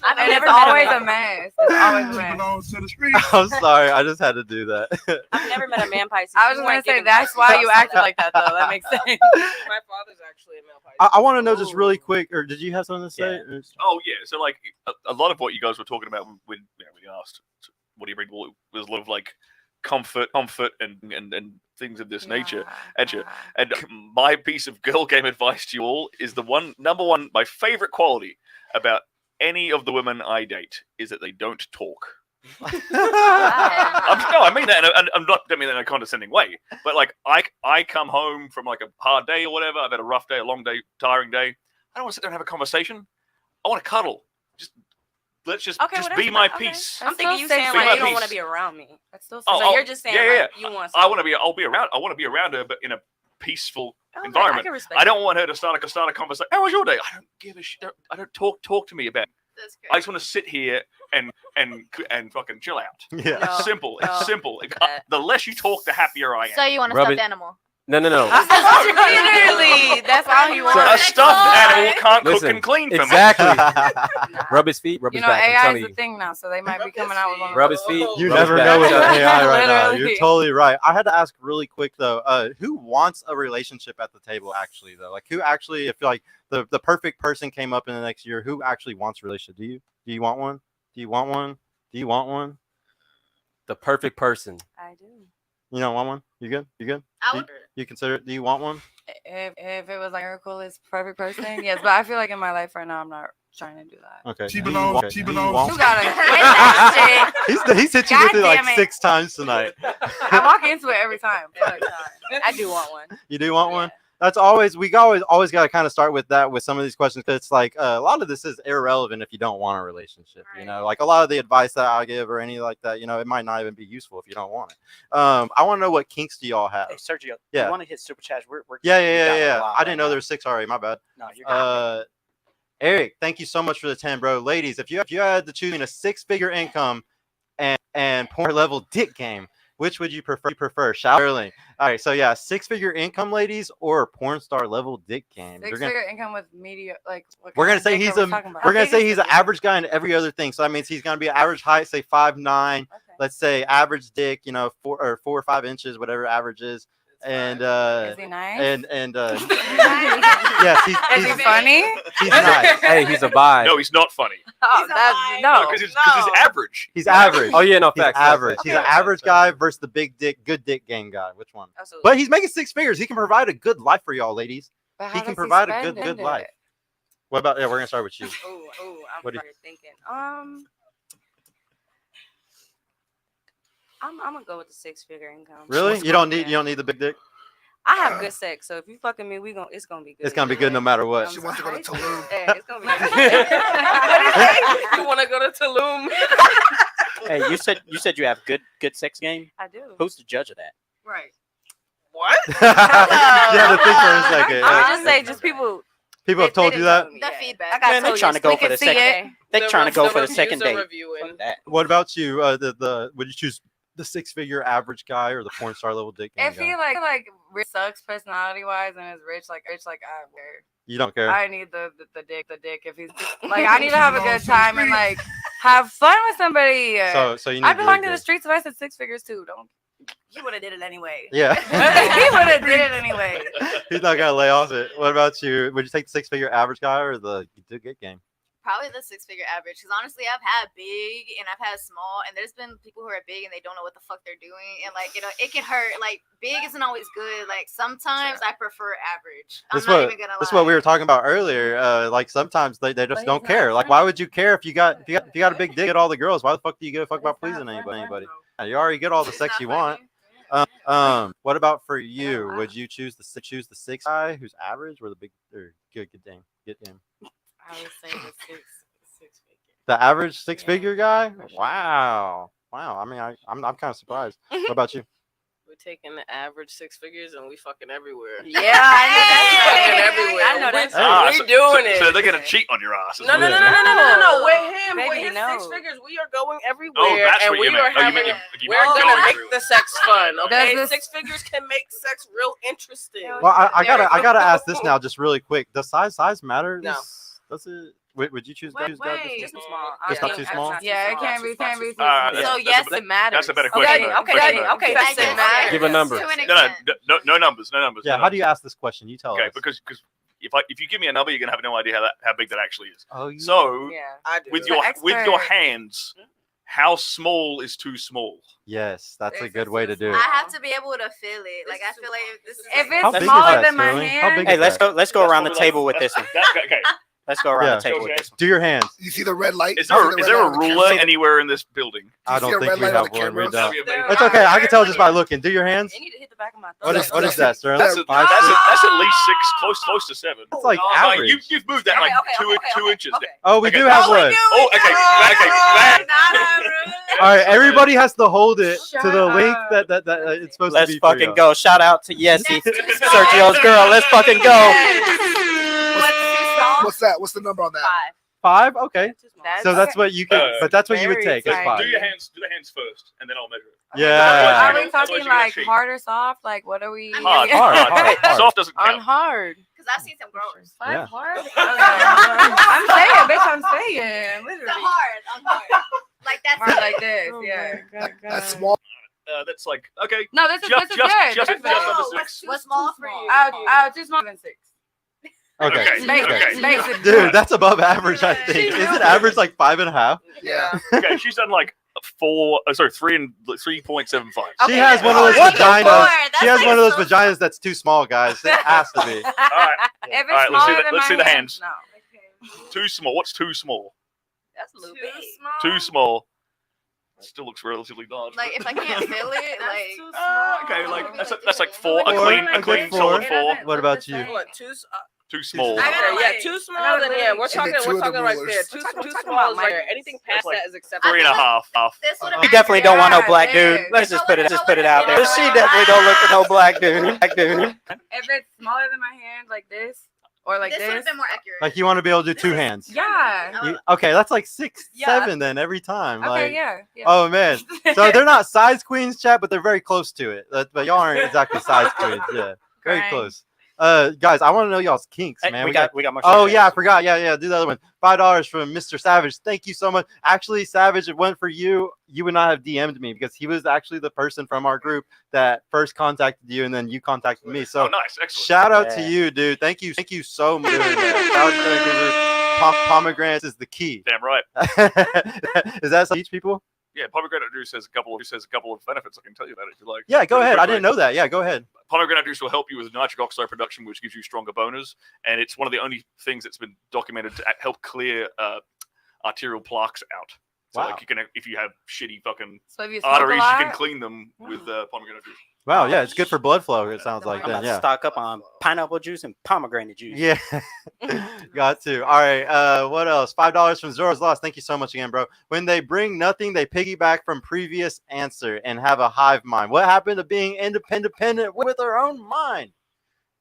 I've and never it's met always a a mess. It's always a mess. I'm sorry, I just had to do that. I've never met a man Pisces. I was just gonna say that's why you acted like that though. That makes sense. My father's actually a male Pisces. I want to know just really quick, or did you have something to say? Yeah. Oh yeah, so like a lot of what you guys were talking about when you asked, what do you bring? Well, it was a lot of like comfort, and things of this nature. And my piece of girl game advice to you all is number one, my favorite quality about any of the women I date is that they don't talk. I mean that, and I don't mean that in a condescending way. But like, I come home from like a hard day or whatever. I've had a rough day, a long day, tiring day. I don't want to sit there and have a conversation. I want to cuddle. Let's just be my peace. I'm thinking you Be saying my like you don't peace. want to be around me. That's still So you're just saying like you want. I'll be around. I want to be around her, but in a peaceful environment. I don't want her to start a conversation. How was your day? I don't give a shit. I don't talk to me about it. That's great. I just want to sit here and fucking chill out. Yeah. It's simple. It's simple. The less you talk, the happier I am. So you want a Rub stuffed it- animal? No. Literally, that's all he So wants. a stuffed animal can't cook Listen, and clean for me. exactly. Rub his feet, rub You his know, back. I'm AI telling is the you. thing now, so they might be coming out with one. Rub his feet. You rub his never back. know with I'm telling you. AI right now. Literally. You're totally right. I had to ask really quick though. Who wants a relationship at the table? Actually, though, like who actually, if like the perfect person came up in the next year, who actually wants a relationship? Do you want one? Do you want one? Do you want one? The perfect person. I do. You don't want one? You good? You good? I Do would. you consider it? Do you want one? If it was like Miracle is perfect person, yes. But I feel like in my life right now, I'm not trying to do that. Okay. She Do you belongs- want- she do you belongs- want- You gotta quit that shit. He's hit you with it God like damn it. 6 times tonight. I walk into it every time. I do want one. You do want one? That's always we always got to kind of start with that with some of these questions because it's like a lot of this is irrelevant if you don't want a relationship. You know, like a lot of the advice that I give or any like that, you know, it might not even be useful if you don't want it. I want to know what kinks do y'all have? Hey, Sergio, Yeah. you want to hit super chats? We're Yeah. I I didn't know there was 6 already. My bad. No, you're good. Eric, thank you so much for the 10, bro. Ladies, if you had to choose between a 6-figure income and porn level dick game, which would you prefer? Shout Sterling. All right, so yeah, 6-figure income, ladies, or porn star level dick game. Six-figure income with media, like what We're kind gonna of say dick he's are a we talking about? we're gonna How say big he's is an the average guy in every other thing. So that means he's gonna be average height, say 5'9". Okay. Let's say average dick, you know, 4 or 5 inches, whatever average is. And dick? Is he nice? and Is yes, he funny? he's nice. Hey, he's a vibe. No, he's not funny. Oh, that's no. Because he's average. He's average. Oh yeah, no He's facts. average. facts, He's an facts, average facts, guy facts. versus the big dick, good dick game guy. Which one? Absolutely. But he's making 6 figures. He can provide a good life for y'all, ladies. But He how can does provide a spend good it? life. What about? Yeah, we're gonna start with you. Oh, I'm What do you- probably thinking. I'm gonna go with the 6-figure income. Really? You don't need the big dick. I have good sex, so if you fucking me, it's gonna be good. It's gonna be good no matter what. She wants to go to Tulum. Yeah, it's gonna be good. You want to go to Tulum? Hey, you said you have good sex game. I do. Who's the judge of that? Right. What? You had to think for a second. I would just say, just people. People have told you that. The feedback. I got Man, they told trying to yes, go we for could the see second. it. They're trying to go for the reviews second are date. reviewing. Fuck that. What about you? Would you choose the 6-figure average guy or the porn star level dick game If he guy? like rich sucks personality wise and is rich, like I wear. You don't care. I need the dick. If he's like, I need to have a good time and like have fun with somebody. So you need. I belong to big the dick. streets if I said 6 figures too. Don't. He would have did it anyway. Yeah. He would have did it anyway. He's not gonna lay off it. What about you? Would you take the 6-figure average guy or the dick game? Probably the 6-figure average. Because honestly, I've had big and I've had small, and there's been people who are big and they don't know what the fuck they're doing, and like it can hurt. Like big isn't always good. Like sometimes I prefer average. I'm not even gonna lie. This is what we were talking about earlier. Like sometimes they just don't care. Like why would you care if you got a big dick at all the girls? Why the fuck do you give a fuck about pleasing anybody? You already get all the It's sex not you funny. want. What about for you? Would you choose the 6 guy who's average or the big or good game? Good game. I would say the six figure. The average 6-figure guy? for sure. Wow. I mean, I'm kind of surprised. What about you? Would taking the average 6 figures and we fucking everywhere. Yeah, I Fucking everywhere. I know that's we doing it. So they're gonna cheat on your ass. No. With him, Baby, with his no. 6 figures, we are going everywhere. Oh, that's and what we you meant. are having. We're gonna make the sex fun. Okay, Does this- 6 figures can make sex real interesting. Well, I gotta ask this now, just really quick. Does size matter? No. Does it? Would you choose? Wait. Just small. Just not too small? Yeah, it can't be. Can't be. So yes, it matters. That's a better question. Okay. Thank Does you. it matter? Give a number. To an No extent. numbers. Yeah. How do you ask this question? You tell Okay, us. because if you give me a number, you're gonna have no idea how big that actually is. Oh, yeah. So Yeah. I do. with The your expert. hands, how small is too small? Yes, that's a This good is way to too do it. I have to be able to feel it. Like I feel like if this is If How it's big is smaller that, than my Sterling? How hand, big Hey, is let's that? go around the table with this one. Okay. Let's go around Yeah. the table with this one. Do your hands. You see the red light? Is You see there the is red there a light on the ruler camera? anywhere in this building? I Do you don't see a think red we light on have the one. We camera? don't. That'd be amazing. It's okay. I can tell just by looking. Do your hands. You need to hit the back of my What throat. is that, Sterling? That's at least 6, close to 7. It's like Oh, average. You've moved that like two inches. Okay. Oh, we Okay. do have one. Oh, okay. All right, everybody has to hold it Shut to the link up. that it's supposed Let's to be. for fucking you. go. Shout out to Yessie, Sergio's girl. Let's fucking go. What's that? What's the number on that? 5. Okay. So that's what you can. Uh, But that's what you would very take. It's tiny. 5. Do the hands first, and then I'll measure it. Yeah. Are we Otherwise talking you're gonna like cheat. hard or soft? Like what are we? Hard. Hard. Soft doesn't On count. hard. because I've seen some growers. Yeah. Hard? Okay. I'm saying, bitch. I'm saying. The Literally. hard. Like that's Hard it. like this. Oh Yeah. That's small. That's like okay. No, this is Just good. just This is under good. 6. What's small for you? I'll just more than 6. Okay. Okay. Basic. Basic. Dude, that's above average, I think. Isn't average like 5.5? Yeah. Okay, she's done like 3.75. She has one of those What the vaginas. fuck? She That's has one of those so- vaginas that's too small, guys. It has to be. All right, If it's All right, let's see smaller the- than let's my see the hand, hands. No. too small. What's too small? That's a little Too big. small. Too small. Still looks relatively large. Like if I can't feel it, like okay, like that's like 4. Four, A a clean good solid 4. 4. What about you? What, Too small. I gotta, yeah, like- too I small. gotta Then yeah, we're literally- talking. two We're of the talking like rulers. there. Too talking small is about like anything past like that is acceptable. 3.5. This would have We definitely don't want no Yeah, black dude. big. Let's just put it out there. She definitely don't look for no black dude. Black dude. If it's smaller than my hand, like this, or like This would this. have been more accurate. Like you want to be able to do 2 hands. Yeah. Okay, that's like 6, Yeah. 7 then every time. Okay. Like, Yeah. oh man. So they're not size queens, chat, but they're very close to it. But y'all aren't exactly size queens. Yeah, very Right. close. Guys, I want to know y'all's kinks, Hey, man. we got more. Oh shit. yeah, I forgot. Yeah. Do the other one. $5 from Mr. Savage. Thank you so much. Actually, Savage, it went for you. You would not have DM'd me because he was actually the person from our group that first contacted you, and then you contacted me. So Oh, nice, excellent. shout out to Yeah. you, dude. Thank you so much. Shout out to pomegranates is the key. Damn right. Is that something to teach people? Yeah, pomegranate juice has a couple of benefits. I can tell you that if you like. Yeah, go Really ahead. I quickly. didn't know that. Yeah, go ahead. Pomegranate juice will help you with nitric oxide production, which gives you stronger boners, and it's one of the only things that's been documented to help clear arterial plaques out. So Wow. like you can, if you have shitty fucking So if you smoke arteries, a you lot, can clean them with pomegranate juice. Wow, yeah, it's good for blood flow. It sounds like I'm then. about to Yeah. stock up on pineapple juice and pomegranate juice. Yeah, got to. All right. What else? $5 from Zora's Lost. Thank you so much again, bro. When they bring nothing, they piggyback from previous answer and have a hive mind. What happened to being independent with our own mind?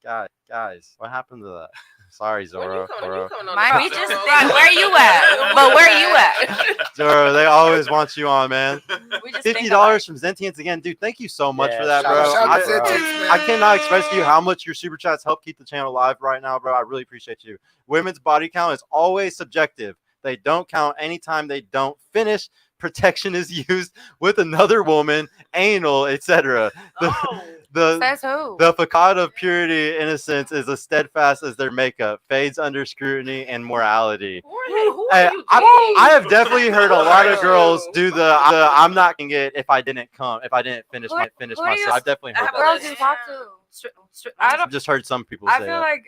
Guys, what happened to that? Sorry, Zora. We just think, where you at? But where you at? Zora, they always want you on, man. We just think $50 from Zentians again, dude. Thank you so much Yeah, for that, shout bro. out- Shout out to I- Zentians, man. I cannot express to you how much your super chats help keep the channel alive right now, bro. I really appreciate you. Women's body count is always subjective. They don't count anytime they don't finish. Protection is used with another woman, anal, etc. says who? The facade of purity, innocence is as steadfast as their makeup, fades under scrutiny and morality. Hey, I have definitely heard a lot of girls do the I'm not gonna get if I didn't finish Who do you- myself. I've definitely heard that. Girls you talk to. I don't. I've just heard some people I say feel that. like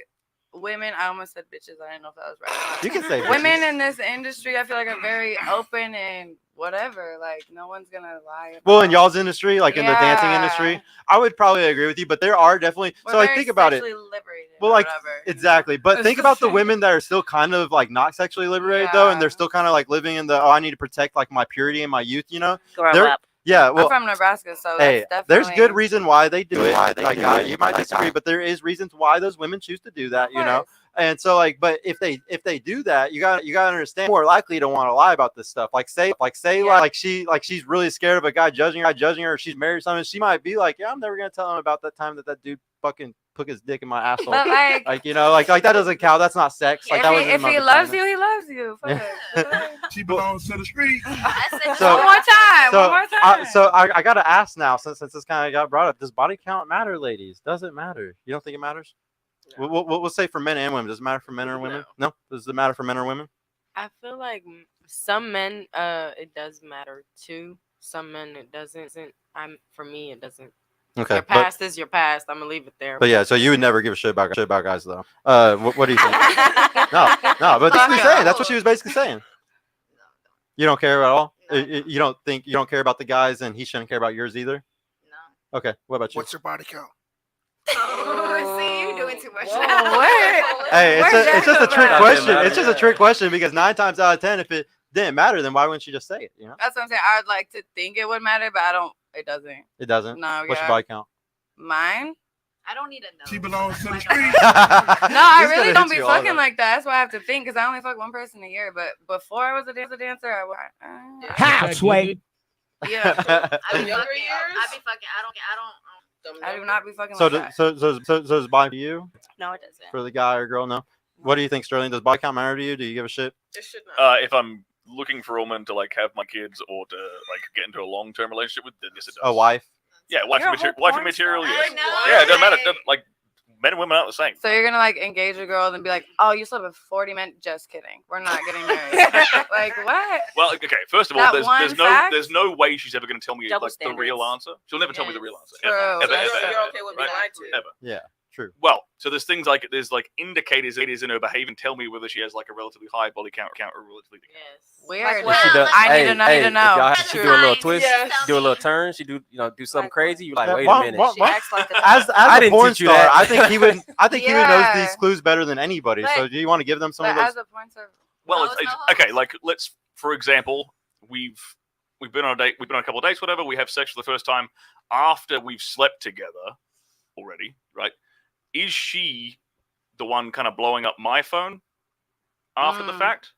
women. I almost said bitches. I didn't know if that was right. You can say Women bitches. in this industry, I feel like are very open and whatever. Like no one's gonna lie. Well, in y'all's industry, like in the dancing Yeah. industry, I would probably agree with you, but there are definitely. We're So like very think about it. sexually liberated Well, or like whatever. exactly, but think about the women that are still kind of like not sexually liberated though, and they're Yeah. still kind of like living in the I need to protect like my purity and my youth. You know, Grow they're up. Yeah, well, I'm from Nebraska, so hey, that's there's definitely good reason why they do it. Like, you might disagree, but there is reasons why those women choose to do that. Of You know, course. and so like, but if they do that, you got to understand, more likely to want to lie about this stuff. Like say Yeah. she's really scared of a guy judging her, or she's married or something. She might be like, yeah, I'm never gonna tell him about that time that dude fucking put his dick in my asshole. But like, You know, like that doesn't count. That's not sex. Like that wasn't if my he loves vagina. you, he loves you. Fuck. She belongs to the street. So- one more time. So, one more time. I gotta ask now, since this kind of got brought up, does body count matter, ladies? Does it matter? You don't think it matters? We'll say for men and women. Does it matter for men or women? No. Does it matter for men or women? I feel like some men, it does matter too. Some men, it doesn't. For me, it doesn't. Okay. Your past is your past. I'm gonna leave it there. But yeah, so you would never give a shit about guys though. What do you think? No, but that's what he's saying. That's what she was basically saying. You don't care at all. You don't care about the guys, and he shouldn't care about yours either. No. Okay. What about you? What's your body count? Oh, see, you're doing too much. What? Hey, it's just a trick That question. didn't It's just a matter. trick question because 9 times out of 10, if it didn't matter, then why wouldn't you just say it? You know, That's what I'm saying. I'd like to think it would matter, but I don't. It doesn't. it doesn't. No. What's Yeah. your body count? Mine? I don't need to know. She belongs to the street. No, I He's really gonna don't hit be you all fucking up. like that. That's why I have to think, because I only fuck one person a year. But before I was a dancer, How, Sway? yeah, I be Younger fucking. years? I be fucking. I don't. I do not be fucking so, like do, that. so does body to you No, it doesn't. for the guy or girl? No. What do you think, Sterling? Does body count matter to you? Do you give a shit? It should not. If I'm looking for a woman to like have my kids or to like get into a long-term relationship with, then yes, it does. A wife? Yeah, wifey You're a material. whole Wifey porn material. star. Yes. I know, Yeah, it doesn't matter. right? Like men and women aren't the same. So you're gonna like engage a girl and be like, "Oh, you slept with 40 men." Just kidding. We're not getting married. Like what? Well, okay. First of all, That there's one no fact? there's no way she's ever going to tell me Double like the real standards. answer. She'll never tell me the real answer. True. Ever, ever, That's ever, true. ever, okay with right? being lied to. Ever. Yeah. True. Well, so there's things like there's like indicators in her behavior and tell me whether she has like a relatively high body count or relatively low. Yes. Weird. Like, She well, does- I need hey, to know. hey, Need to if know. y'all- She do a little twist. Yes. She do a little turn. She do something Like crazy. You like, Yeah, wait why- a minute. why- She acts like a As I a didn't porn teach you star, that. I think he would he would know Yeah. these clues better than anybody. So But- do you want to give them some But of those? as a porn star, Well, No, it's, it's it's- no okay. hoes. Like let's for example, we've been on a date. We've been on a couple of dates, whatever. We have sex for the first time after we've slept together already, right? Is she the one kind of blowing up my phone after the Mm. fact,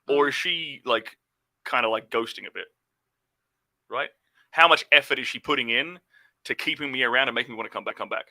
or is she like kind of like ghosting a bit? Right? How much effort is she putting in to keeping me around and making me want to come back?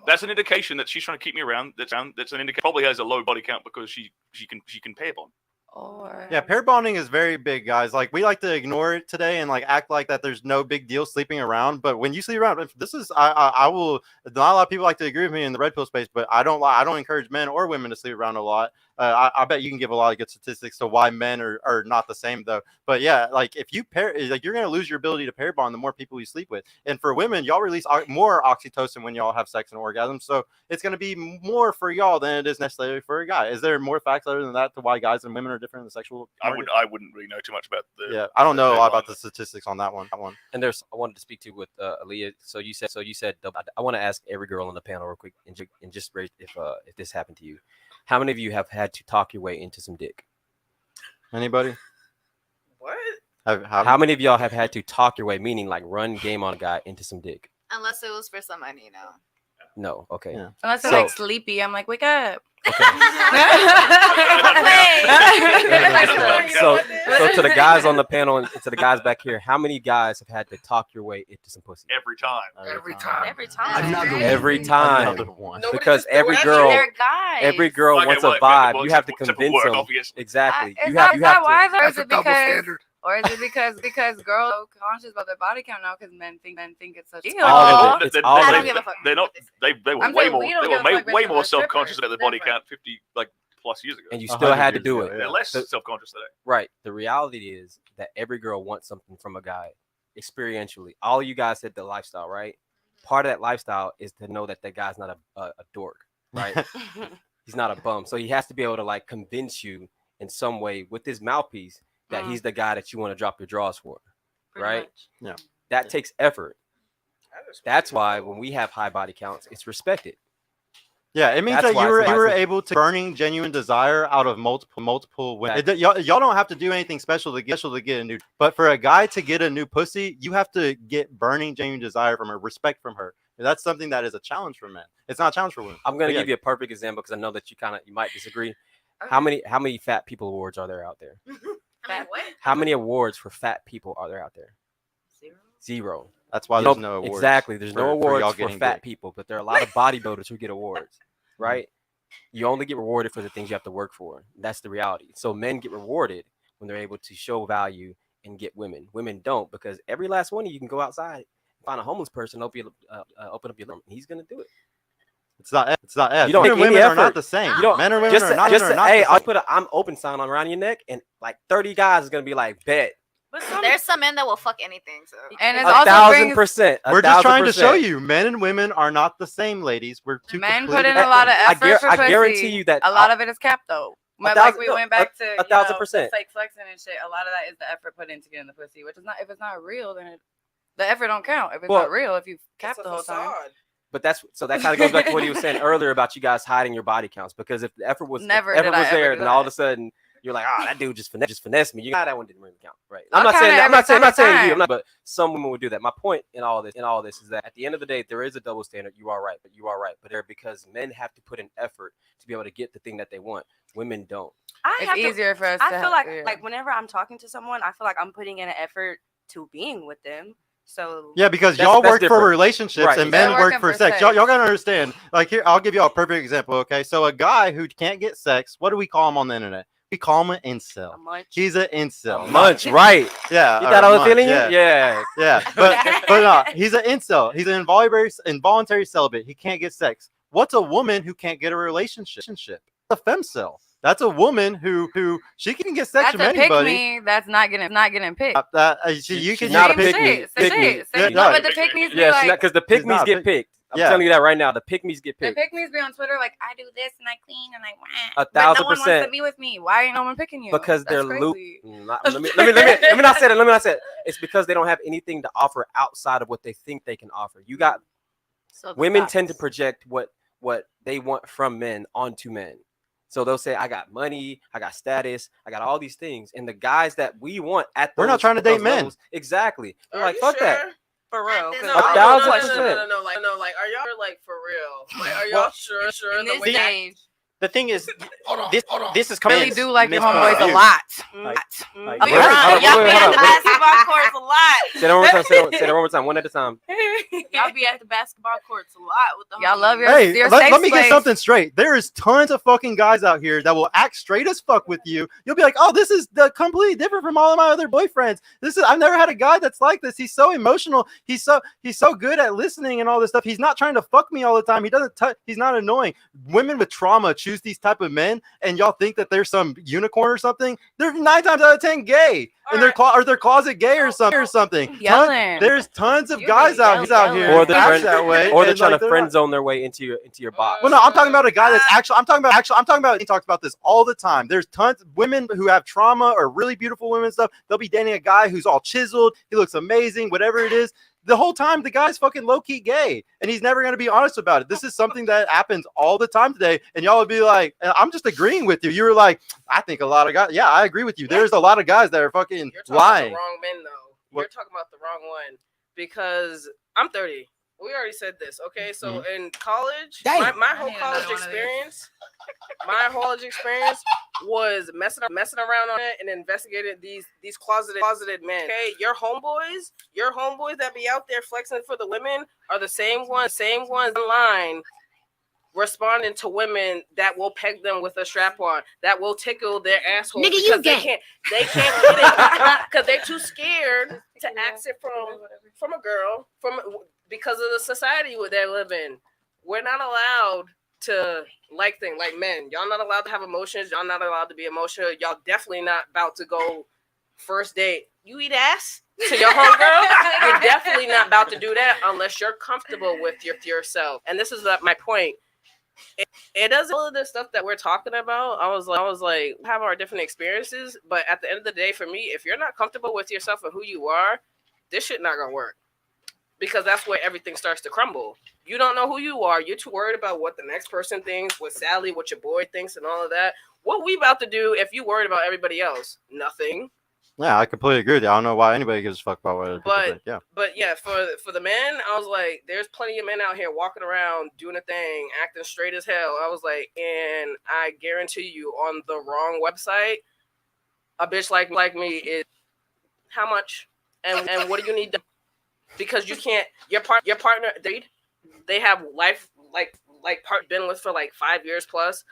That's an indication that she's trying to keep me around. That's an indication probably has a low body count because she can pair bond. or Yeah, pair bonding is very big, guys. Like we like to ignore it today and like act like that there's no big deal sleeping around. But when you sleep around, if this is I will. Not a lot of people like to agree with me in the red pill space, but I don't encourage men or women to sleep around a lot. I bet you can give a lot of good statistics to why men are not the same though. But yeah, like if you pair, like you're gonna lose your ability to pair bond the more people you sleep with. And for women, y'all release more oxytocin when y'all have sex and orgasm, so it's gonna be more for y'all than it is necessarily for a guy. Is there more facts other than that to why guys and women are different in the sexual market? I wouldn't really know too much about the. Yeah, I don't know a pair lot about bond. the statistics on that one. And there's I wanted to speak to with Aaliyah. So you said I want to ask every girl on the panel real quick and just rate if this happened to you. How many of you have had to talk your way into some dick? Anybody? What? How many of y'all have had to talk your way, meaning like run game on a guy into some dick? Unless it was for somebody, you know. No. Okay. Yeah. unless I'm So- like sleepy, I'm like, wake up. Okay. Wait. So to the guys on the panel and to the guys back here, how many guys have had to talk your way into some pussy? Every time. Every time. Every time. Another one. Every time. Another one. Nobody Because just do every it. girl, They're guys. every girl Okay, wants well, a vibe. well, You have to except for convince work, them. obviously. Exactly. Is You that have why though? Or That's is a it double because standard. or is it because girls are conscious about their body count now because men think it's such a deal? all of it. It's all I of don't it. give a fuck. They're not. They were I'm way saying more. we don't They give were a fuck way about more strippers. self-conscious about their body Different. count 50 like plus years ago. And you still had to 100 do years it. ago, They're less The- self-conscious today. Right. The reality is that every girl wants something from a guy experientially. All you guys said the lifestyle, right? Part of that lifestyle is to know that guy's not a dork, right? He's not a bum. So he has to be able to like convince you in some way with his mouthpiece that he's the guy that you want to drop your drawers for, Pretty right? much. That takes effort. That's why when we have high body counts, it's respected. Yeah, it means That's that why you it's were nice. able to burning genuine desire out of multiple women. Y'all don't have to do anything special to get a new. But for a guy to get a new pussy, you have to get burning genuine desire from her, respect from her. That's something that is a challenge for men. It's not a challenge for women. I'm gonna But give you a perfect example because I know that you might disagree. How many fat people awards are there out there? What? How many awards for fat people are there out there? Zero. That's why there's no awards. Exactly. There's no awards y'all for getting fat big. people, but there are a lot of bodybuilders who get awards, right? You only get rewarded for the things you have to work for. That's the reality. So men get rewarded when they're able to show value and get women. Women don't, because every last one of you can go outside and find a homeless person, open up your room. He's gonna do it. It's not. You don't Men and make any women are not effort. the same. You don't. Men and women Just are not. Just are not hey, the I'll same. put a "I'm open" sign on around your neck, and like 30 guys is gonna be like, bet. But there's some men that will fuck anything. So. And it's 1,000%. We're just trying to show you, men and women are not the same, ladies. We're two Men completely put in a lot of I effort for I pussy. guarantee you that a lot of it is capped though. But like we went back to 1,000%. the fake flexing and shit. A lot of that is the effort put into getting the pussy, which is not. If it's not real, then the effort don't count. If it's not real, if you cap the whole time. But that kind of goes back to what he was saying earlier about you guys hiding your body counts. Because if the effort was Never there, do then that. all of a sudden you're like, that dude just finessed me. That one didn't really count, right? I'll I'm not count saying it that. I'm every not saying time. you. But some women would do that. My point in all this is that at the end of the day, there is a double standard. You are right, but because men have to put in effort to be able to get the thing that they want. Women don't. It's easier for us. I feel like whenever I'm talking to someone, I feel like I'm putting in an effort to being with them. So yeah, because y'all work for relationships right, and men work for sex. Y'all gotta understand. Like here, I'll give y'all a perfect example. Okay, so a guy who can't get sex, what do we call him on the internet? We call him an incel. He's an incel. Munch, right? Yeah. You got all the feeling? Yeah. But no, he's an incel. He's an involuntary celibate. He can't get sex. What's a woman who can't get a relationship? A femcel. That's a woman who she can get sex from anybody. That's a pick me. That's not getting picked. You can not a pick me. No, but the pick me's be like, because the pick me's get picked. I'm telling you that right now. The pick me's get picked. The pick me's be on Twitter like, I do this and I clean and I wah. 1,000%. But no one wants to be with me. Why ain't no one picking you? Because they're loop. Let me not say that. It's because they don't have anything to offer outside of what they think they can offer. You got women tend to project what they want from men onto men. So they'll say, I got money, I got status, I got all these things. And the guys that we want we're not trying to date men. Exactly. They're like, fuck that. For real. 1,000%. No. Like, are y'all like for real? Like, are y'all sure? In this day, the thing is, Hold on. this is coming. Really do like your homeboys a lot. y'all be at the basketball courts a lot. Say that one more time. Say that one more time. One at a time. Y'all be at the basketball courts a lot with the Y'all love your let me get something straight. There is tons of fucking guys out here that will act straight as fuck with you. You'll be like, oh, this is completely different from all of my other boyfriends. I've never had a guy that's like this. He's so emotional. He's so good at listening and all this stuff. He's not trying to fuck me all the time. He's not annoying. Women with trauma choose these type of men, and y'all think that there's some unicorn or something. They're 9 times out of 10 gay, and they're closet gay or something. There's tons of guys out here, or they're trying to friend not zone their way into your box. Well, no, I'm talking about a guy that's actually. I'm talking about. He talks about this all the time. There's tons of women who have trauma or really beautiful women and stuff. They'll be dating a guy who's all chiseled. He looks amazing. Whatever it is. The whole time, the guy's fucking low-key gay, and he's never going to be honest about it. This is something that happens all the time today, and y'all would be like, I'm just agreeing with you. You were like, I think a lot of guys, yeah, I agree with you. There's a lot of guys that are fucking You're talking lying. about the wrong men, though. You're talking about the wrong one, because I'm 30. We already said this, okay? So in college, my whole college experience, was messing around on it and investigating these closeted men. Okay, your homeboys that be out there flexing for the women are the same ones online responding to women that will peg them with a strap-on, that will tickle their asshole. Nigga, because they can't get it because they're too scared to ask it from a girl because of the society they live in. We're not allowed to like things like men. Y'all not allowed to have emotions. Y'all not allowed to be emotional. Y'all definitely not about to go first date. You eat ass to your homegirl. You're definitely not about to do that unless you're comfortable with yourself. And this is my point. It does all of this stuff that we're talking about. I was like, have our different experiences, but at the end of the day, for me, if you're not comfortable with yourself and who you are, this shit not gonna work. because that's where everything starts to crumble. You don't know who you are. You're too worried about what the next person thinks, what Sally, what your boy thinks, and all of that. What we about to do if you worried about everybody else? Nothing. Yeah, I completely agree with you. I don't know why anybody gives a fuck about what other people think. Yeah. But yeah, for the men, I was like, there's plenty of men out here walking around doing a thing, acting straight as hell. I was like, and I guarantee you, on the wrong website, a bitch like me is how much, and what do you need to? Because you can't. Your partner, they have life been with for like 5 years plus.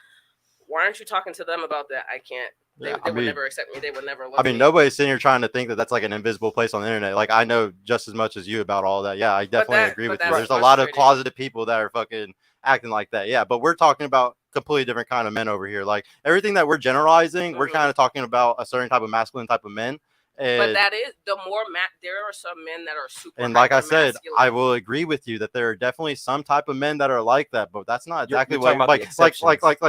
Why aren't you talking to them about that? I can't. They would never accept me. They would never love me. Nobody's sitting here trying to think that that's like an invisible place on the internet. Like, I know just as much as you about all that. Yeah, I definitely agree with you. There's a lot of closeted people that are fucking acting like that. Yeah, but we're talking about completely different kind of men over here. Like, everything that we're generalizing, we're kind of talking about a certain type of masculine type of men. But that is the more there are some men that are super. And like I said, I will agree with you that there are definitely some type of men that are like that, but that's not exactly what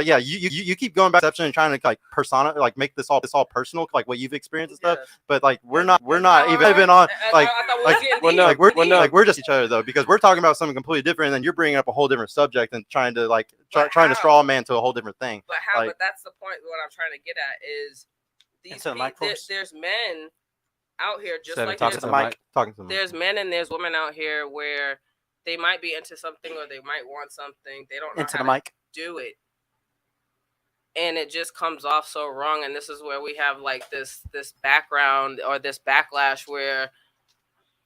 yeah. You keep going back to exception and trying to like persona, like make this all personal, like what you've experienced and stuff. But like we're not even on we're just each other though, because we're talking about something completely different, and then you're bringing up a whole different subject and trying to like trying to straw man to a whole different thing. But how? But that's the point. What I'm trying to get at is there's men out here just like there's men and there's women out here where they might be into something or they might want something, they don't know how to do it, and it just comes off so wrong. And this is where we have like this background or this backlash where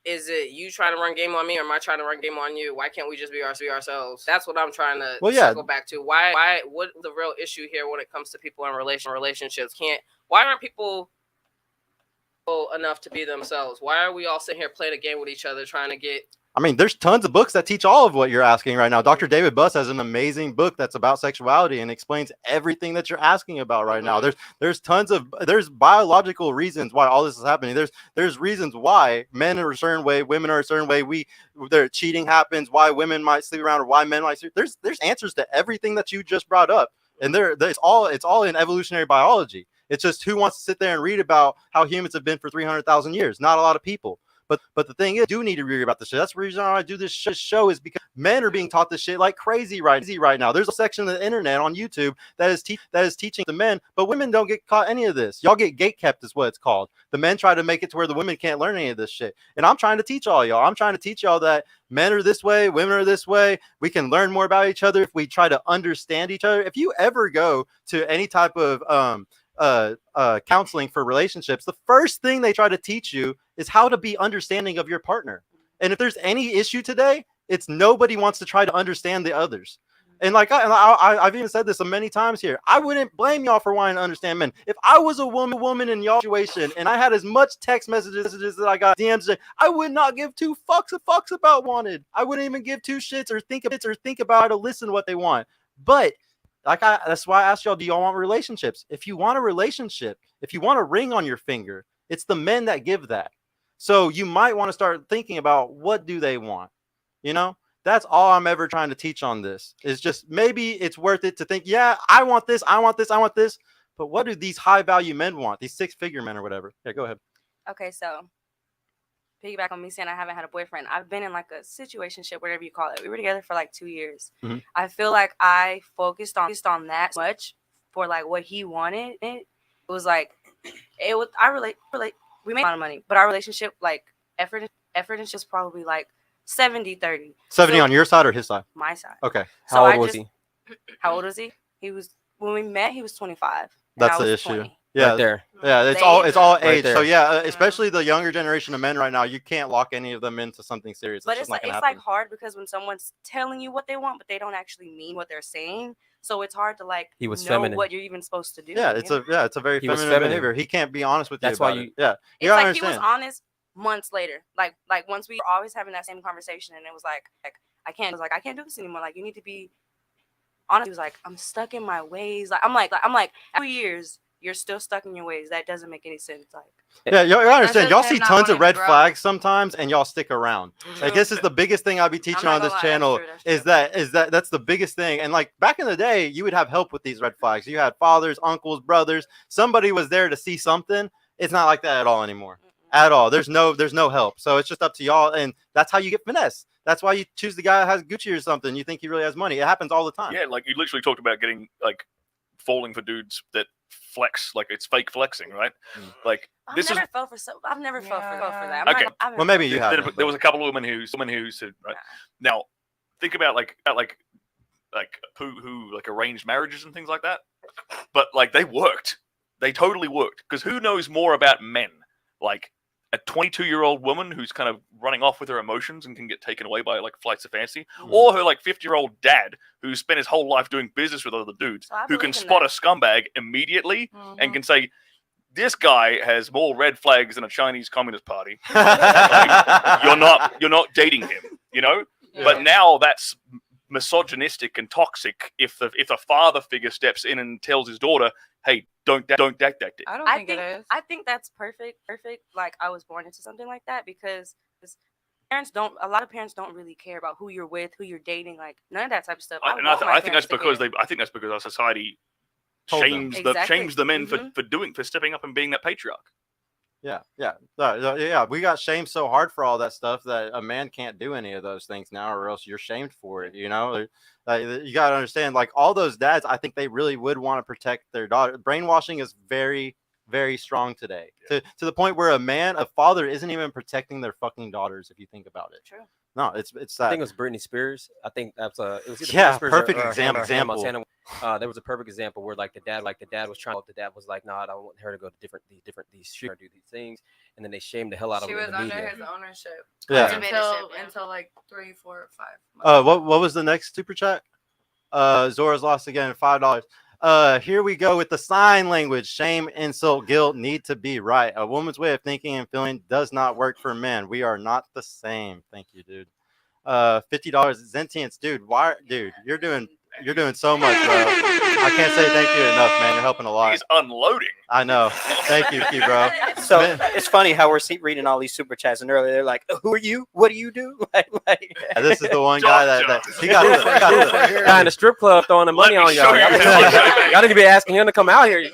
is it you trying to run game on me or am I trying to run game on you? Why can't we just be ourselves? That's what I'm trying to circle back to. Why what the real issue here when it comes to people in relationships? Why aren't people enough to be themselves? Why are we all sitting here playing a game with each other trying to get? I mean, there's tons of books that teach all of what you're asking right now. Dr. David Buss has an amazing book that's about sexuality and explains everything that you're asking about right now. There's biological reasons why all this is happening. There's reasons why men are a certain way, women are a certain way. Their cheating happens, why women might sleep around or why men might sleep. There's answers to everything that you just brought up, and it's all in evolutionary biology. It's just who wants to sit there and read about how humans have been for 300,000 years? Not a lot of people. But the thing is, you do need to read about this shit. That's the reason why I do this show is because men are being taught this shit like crazy right now. There's a section of the internet on YouTube that is teaching the men, but women don't get caught any of this. Y'all get gatekept is what it's called. The men try to make it to where the women can't learn any of this shit. And I'm trying to teach all y'all. I'm trying to teach y'all that men are this way, women are this way. We can learn more about each other if we try to understand each other. If you ever go to any type of counseling for relationships, the first thing they try to teach you is how to be understanding of your partner. And if there's any issue today, it's nobody wants to try to understand the others. And like I've even said this many times here, I wouldn't blame y'all for wanting to understand men. If I was a woman in y'all situation and I had as much text messages that I got DMs, I would not give two fucks about wanted. I wouldn't even give two shits or think about how to listen to what they want. But that's why I asked y'all, do y'all want relationships? If you want a relationship, if you want a ring on your finger, it's the men that give that. So you might want to start thinking about what do they want? You know, that's all I'm ever trying to teach on this is just maybe it's worth it to think, yeah, I want this. But what do these high value men want? These 6-figure men or whatever. Yeah, go ahead. Okay, so piggyback on me saying I haven't had a boyfriend. I've been in like a situationship, whatever you call it. We were together for like 2 years. Mm-hmm. I feel like I focused on that much for like what he wanted. It was like we made a lot of money, but our relationship, like effort is just probably like 70-30. 70 on your side or his side? My side. Okay. How old was he? How old was he? When we met, he was 25. That's the issue. 20. Yeah, right there. Yeah, it's all right age. There. So yeah, especially the younger generation of men right now, you can't lock any of them into something serious. But it's like hard because when someone's telling you what they want, but they don't actually mean what they're saying, so it's hard to like know feminine. What you're even supposed to do. Yeah, it's a very feminine behavior. He can't be honest with you. That's why you. Yeah, it's like he was honest months later. Like once we were always having that same conversation, and it was like I can't do this anymore. Like you need to be honest. He was like, I'm stuck in my ways. Like I'm like 2 years. You're still stuck in your ways. That doesn't make any sense. Like, yeah, y'all understand. Y'all see tons of red flags sometimes, and y'all stick around. Like this is the biggest thing I'll be teaching on this channel. That's the biggest thing. And like back in the day, you would have help with these red flags. You had fathers, uncles, brothers. Somebody was there to see something. It's not like that at all anymore. at all. There's no help. So it's just up to y'all, and that's how you get finesse. That's why you choose the guy that has Gucci or something. You think he really has money. It happens all the time. Yeah, like you literally talked about getting like falling for dudes that flex, like it's fake flexing, right? Like I've this never is fell for I've never fell for that. Okay. Well, maybe you have. there was a couple of women who said right now. Think about like who like arranged marriages and things like that. But like they worked. They totally worked. Because who knows more about men? Like a 22-year-old woman who's kind of running off with her emotions and can get taken away by like flights of fancy, or her like 50-year-old dad who spent his whole life doing business with other dudes who can spot a scumbag immediately and can say, this guy has more red flags than a Chinese Communist Party. Like, you're not dating him, you know? Yeah. But now that's misogynistic and toxic if the father figure steps in and tells his daughter, hey, don't date that dick. I think it is. I think that's perfect. Like I was born into something like that because a lot of parents don't really care about who you're with, who you're dating, like none of that type of stuff. I think that's because our society shames the men for stepping up and being that patriarch. Yeah. We got shamed so hard for all that stuff that a man can't do any of those things now, or else you're shamed for it. You know, you got to understand. Like all those dads, I think they really would want to protect their daughter. Brainwashing is very, very strong today, to the point where a father isn't even protecting their fucking daughters. If you think about it, true. No, it's. I think it was Britney Spears. I think that's it was perfect example. There was a perfect example where the dad was like, nah, I don't want her to go to these shoot or do these things, and then they shamed the hell out of him in the media. She was under his ownership. Yeah. Until like 3, 4, 5 months. What was the next super chat? Zora's lost again, $5. Here we go with the sign language. Shame, insult, guilt need to be right. A woman's way of thinking and feeling does not work for men. We are not the same. Thank you, dude. $50. Zentience, dude. You're doing so much, bro. I can't say thank you enough, man. You're helping a lot. He's unloading. I know. Thank you, bro. So it's funny how we're reading all these super chats, and earlier they're like, "Who are you? What do you do?" This is the one guy that he got the guy in the strip club throwing the money on y'all. Y'all need to be asking him to come out here.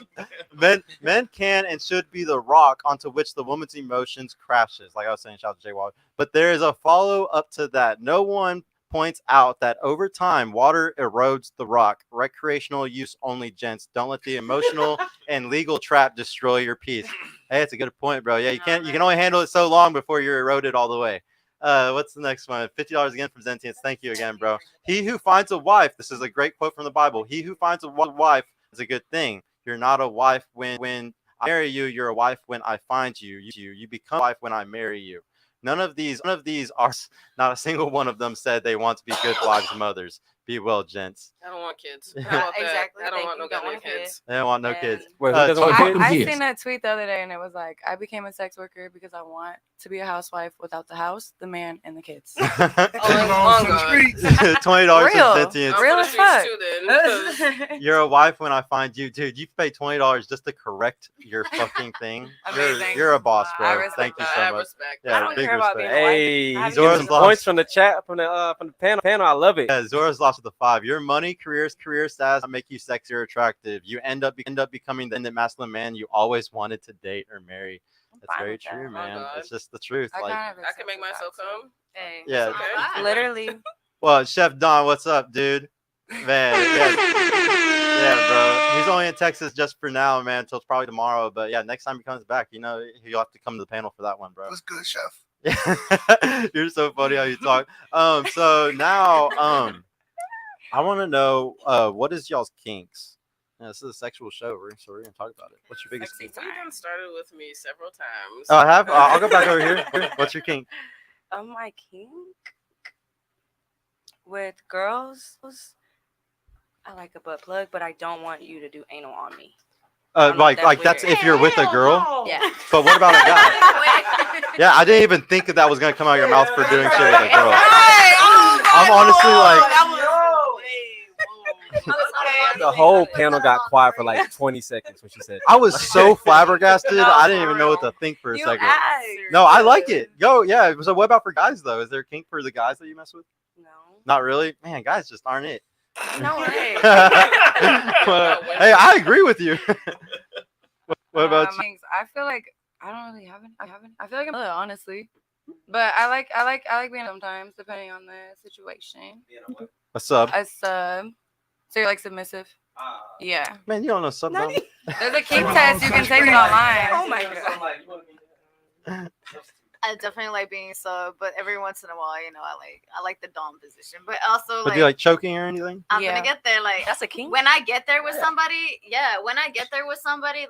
Men can and should be the rock onto which the woman's emotions crashes. Like I was saying, shout out to Jay Waller. But there is a follow up to that. No one points out that over time, water erodes the rock. Recreational use only, gents. Don't let the emotional and legal trap destroy your peace. Hey, it's a good point, bro. Yeah, you can only handle it so long before you're eroded all the way. What's the next one? $50 again from Zentience. Thank you again, bro. He who finds a wife, this is a great quote from the Bible. He who finds a wife is a good thing. You're not a wife when I marry you. You're a wife when I find you. You become a wife when I marry you. None of these are, not a single one of them said they want to be good wives and mothers. Be well, gents. I don't want kids. Exactly. I don't want no goddamn kids. They don't want no kids. Wait, who doesn't want kids? I seen that tweet the other day, and it was like, I became a sex worker because I want to be a housewife without the house, the man, and the kids. $20 from Zentience. Real as fuck. You're a wife when I find you, dude. You pay $20 just to correct your fucking thing. You're a boss, bro. Thank you so much. I don't care about being a wife. Hey, Zora's points from the chat from the panel. I love it. Yeah, Zora's lost with the 5. Your money, career status make you sexy or attractive. You end up becoming the masculine man you always wanted to date or marry. That's very true, man. It's just the truth. I can make myself come. Hey, yeah, okay. Literally. Well, Chef Don, what's up, dude? Man, yeah, bro. He's only in Texas just for now, man, until probably tomorrow. But yeah, next time he comes back, he'll have to come to the panel for that one, bro. What's good, Chef? You're so funny how you talk. So now, I want to know, what is y'all's kinks? Yeah, this is a sexual show, so we're gonna talk about it. What's your biggest kink? You've done started with me several times. Oh, I have. I'll go back over here. What's your kink? My kink with girls, I like a butt plug, but I don't want you to do anal on me. Like that's if you're with a girl. Yeah. But what about a guy? Yeah, I didn't even think that was gonna come out of your mouth for doing shit with a girl. I'm honestly like. The whole panel got quiet for like 20 seconds when she said. I was so flabbergasted. I didn't even know what to think for a second. No, I like it. Yo, yeah. So what about for guys though? Is there a kink for the guys that you mess with? No. Not really. Man, guys just aren't it. No way. Hey, I agree with you. What about you? I feel like I don't really have any. I feel like I'm honestly, but I like being sometimes depending on the situation. A sub. A sub. So you're like submissive. Yeah. Man, you don't know sub. Dom. There's a kink test. You can take it online. Oh my god. I definitely like being sub, but every once in a while, I like the dom position. But also, But do you like choking or anything? I'm Yeah. gonna get there. Like That's a kink. when I get there with somebody,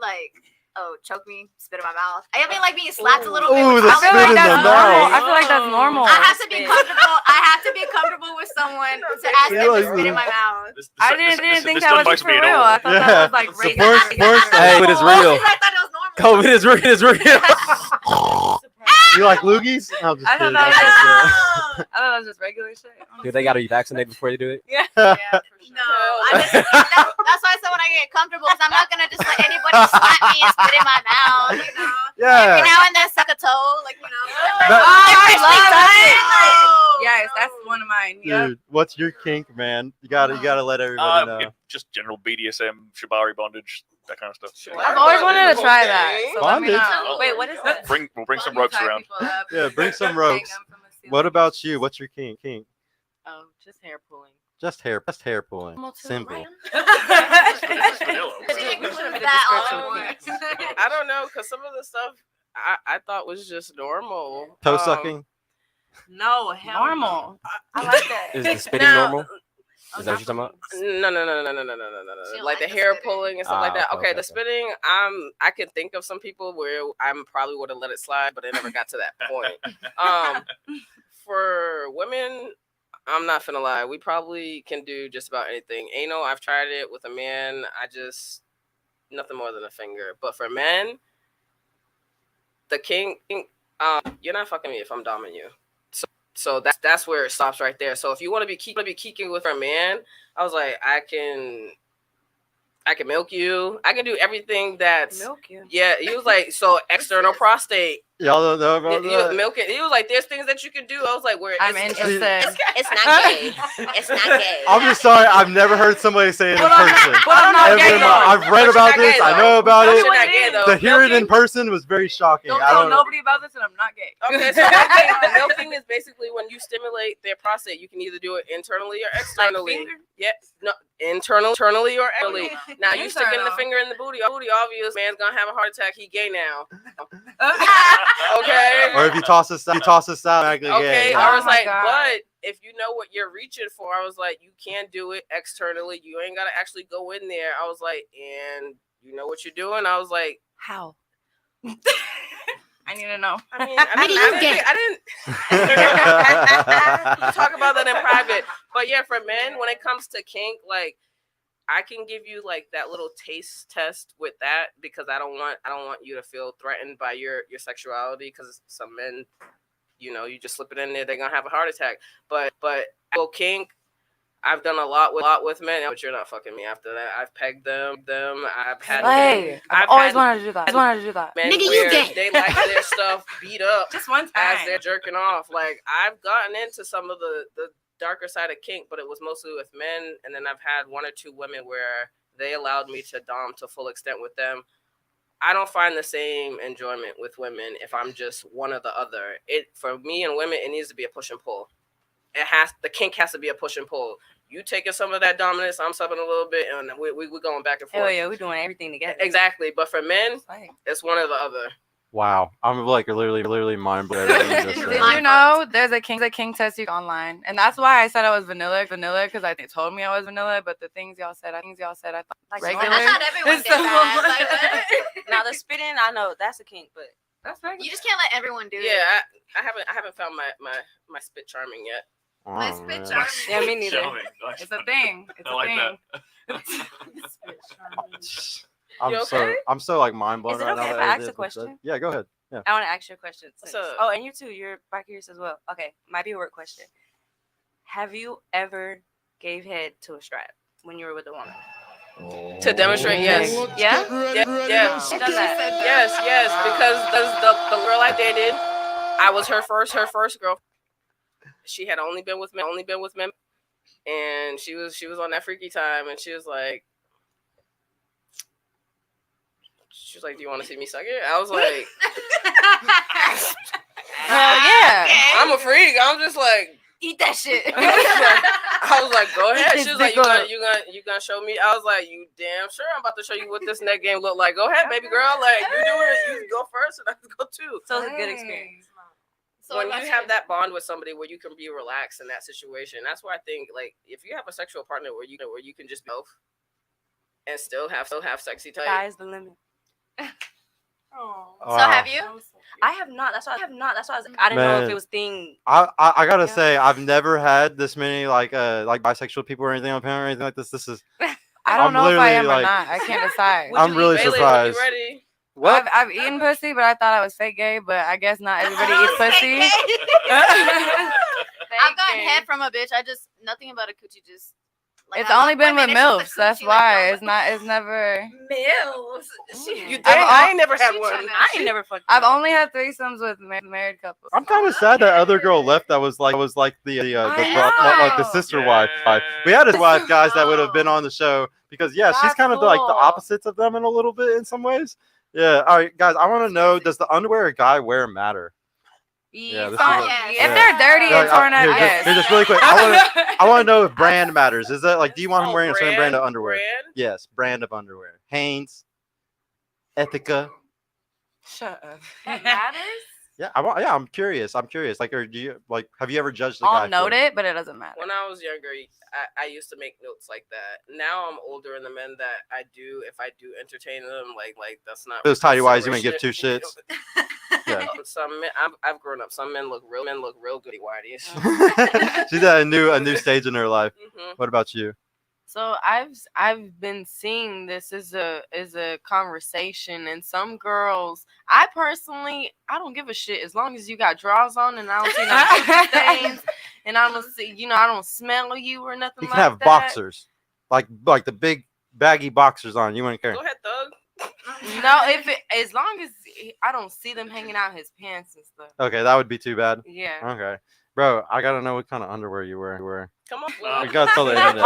like, oh, choke me, spit in my mouth. I mean, like being slapped a little bit. Ooh, with the I feel spit like in that's the normal. mouth. I feel like that's normal. I have to be comfortable. I have to be comfortable with someone to ask them to spit in my mouth. I didn't think this that done was bites for me real. at all. I thought that was like So regular. Hey, it is real. I thought it was normal. COVID is real. It's real. You like loogies? No, I'm just I thought kidding. that was I'm just- just- I thought that was just regular shit. Dude, they got to be vaccinated before they do it. Yeah. No, that's why I said when I get comfortable, because I'm not gonna just let anybody slap me and spit in my mouth. Yeah. Every now and then, suck a toe, like That- I Like, love oh. Yes, that's one of mine. Yep. Dude, what's your kink, man? You gotta let everybody know. Just general BDSM, shibari bondage, that kind of stuff. I've always wanted to try that. So let me Bondage? know. Wait, what is that? We'll bring some ropes around. Yeah, bring some ropes. What about you? What's your kink? Oh, just hair pulling. Just hair pulling. Simple. Vanilla. I don't know, because some of the stuff I thought was just normal. Toe sucking. No, hell Normal. I like that. Is the spitting Now- normal? Is that what you're talking about? No. don't Like the like the hair spitting. pulling and stuff like that. okay, Okay, okay, the okay. spitting, I can think of some people where I probably would have let it slide, but it never got to that point. For women, I'm not finna lie. We probably can do just about anything. Anal, I've tried it with a man. Nothing more than a finger. But for men, the king, you're not fucking me if I'm doming you. So that's where it stops right there. So if you want to be keeking with a man, I was like, I can milk you. I can do everything that's Milk you. Yeah, he was like, so external prostate. Y'all don't know about that? Milk it. He was like, there's things that you can do. I was like, where I'm it's interested. It's not gay. It's not gay. I'm just sorry. I've never heard somebody say it in person. But I'm not Ever gay in my- though. I've read But you're about not this. gay, I though. know about But it. you're not gay, though. To hear it in Milking- person was very shocking. Don't I tell don't. nobody about this, and I'm not gay. Okay, so milking is basically when you stimulate their prostate. You can either do it internally or externally. finger? Yeah, no, internally or externally. Now you sticking the Internal. finger in the booty. Obvious man's gonna have a heart attack. He gay now. Okay. Or if you toss us out, automatically Okay, gay. I Oh was my like, God. but if you know what you're reaching for, I was like, you can't do it externally. You ain't gotta actually go in there. I was like, and you know what you're doing? I was like, How? I need to know. I mean, I didn't talk about that in private. But yeah, for men, when it comes to kink, like I can give you like that little taste test with that because I don't want you to feel threatened by your sexuality because some men, you just slip it in there, they're gonna have a heart attack. But kink, I've done a lot with men, but you're not fucking me after that. I've pegged them. I've had Hey, I've always wanted to do that. men Nigga, you where gay. they like their stuff beat up Just one as time. they're jerking off. Like I've gotten into some of the darker side of kink, but it was mostly with men. And then I've had one or two women where they allowed me to dom to full extent with them. I don't find the same enjoyment with women if I'm just one or the other. For me and women, it needs to be a push and pull. The kink has to be a push and pull. You taking some of that dominance, I'm subbing a little bit, and we're going back and forth. Hell yeah, we're doing everything together. Exactly, but for men, it's one or the other. Wow, I'm like literally mind blown. Did you know there's a king test you online, and that's why I said I was vanilla because they told me I was vanilla, but the things y'all said, I thought Like regular. I thought everyone did So- that. Like, what? Now the spitting, I know that's a kink, but That's regular. You just can't let everyone do it. Yeah, I haven't found my spit charming yet. Oh, My spit man. charming. yeah, me neither. Charming. Nice. It's a thing. It's I a like thing. I'm You so okay? I'm so like mind blown Is it right okay now. if that I ask everything's a been question? said. Yeah, go ahead. Yeah. I want to ask you a question. What's up? Oh, and you too. You're back here as well. Okay, might be a work question. Have you ever gave head to a strap when you were with a woman? To demonstrate, yes. Yeah? Yes. She does that. Yes, because the girl I dated, I was her first girl. She had only been with men, and she was on that freaky time, and she was like, She was like, "Do you want to see me suck it?" I was like, Hell yeah. "I'm a freak." I'm just like, Eat that shit. I was like, "Go ahead." Eat She was this like, dick "You gonna show me?" I was like, "You damn sure? I'm about to show you what this neck game look like. Go ahead, baby girl. Like you do it. You go first, and I go too." So it's a good experience. So When that's you have that bond with somebody where you can be relaxed in that situation, that's why I think like if you have a sexual partner where you can just be both and still have sexy time. Sky's the limit. Wow. So have you? I have not. That's why I was. I didn't know if Man. it was thing. I gotta Yeah. say I've never had this many like bisexual people or anything on panel or anything like this. This is I don't I'm know if I am literally, or not. I can't decide. I'm really Bailey, surprised. Are you ready? What? I've eaten pussy, but I thought I was fake gay. But I guess not everybody eats pussy. I've gotten head from a bitch. I just nothing about a coochie. Just like, It's I only love been with women, it's just milfs. the That's coochie, like, why. y'all It's not. It's never. milfs. You think I ain't never had she one? tryna- I ain't never fucked. I've only had threesomes with married couples. I'm kind of sad that other girl left. That was like the sister wife. We had his wife guys that would have been on the show because she's That's kind of like the cool. opposites of them in a little bit in some ways. Yeah. All right, guys. I want to know: does the underwear a guy wear matter? Yeah, this is Fine. what- If yeah. they're dirty Yeah, and torn up, here, yes. just really quick. I want to know if brand matters. Is that like, do you want him wearing a certain brand of underwear? Brand? Yes, brand of underwear. Hanes, Ethica. Shut up. That matters. Yeah, I'm curious. Like, or do you like? Have you ever judged a guy? I'll note it, but it doesn't matter. When I was younger, I used to make notes like that. Now I'm older, and the men that I do, if I do entertain them, like that's not. Those tidy whities, you ain't give two shits. Yeah. Some men, I've grown up. Some men look real goody whities. She's at a new stage in her life. Mhm. What about you? So I've been seeing this as a conversation, and some girls, I personally, I don't give a shit as long as you got drawers on and I don't see no pussy stains and I don't see, I don't smell you or nothing You like can have that. boxers, like the big baggy boxers on. You wouldn't care. Go ahead, Thug. No, as long as I don't see them hanging out his pants and stuff. Okay, that would be too bad. Yeah. Okay, bro, I gotta know what kind of underwear you wear. Come on. I gotta tell the internet.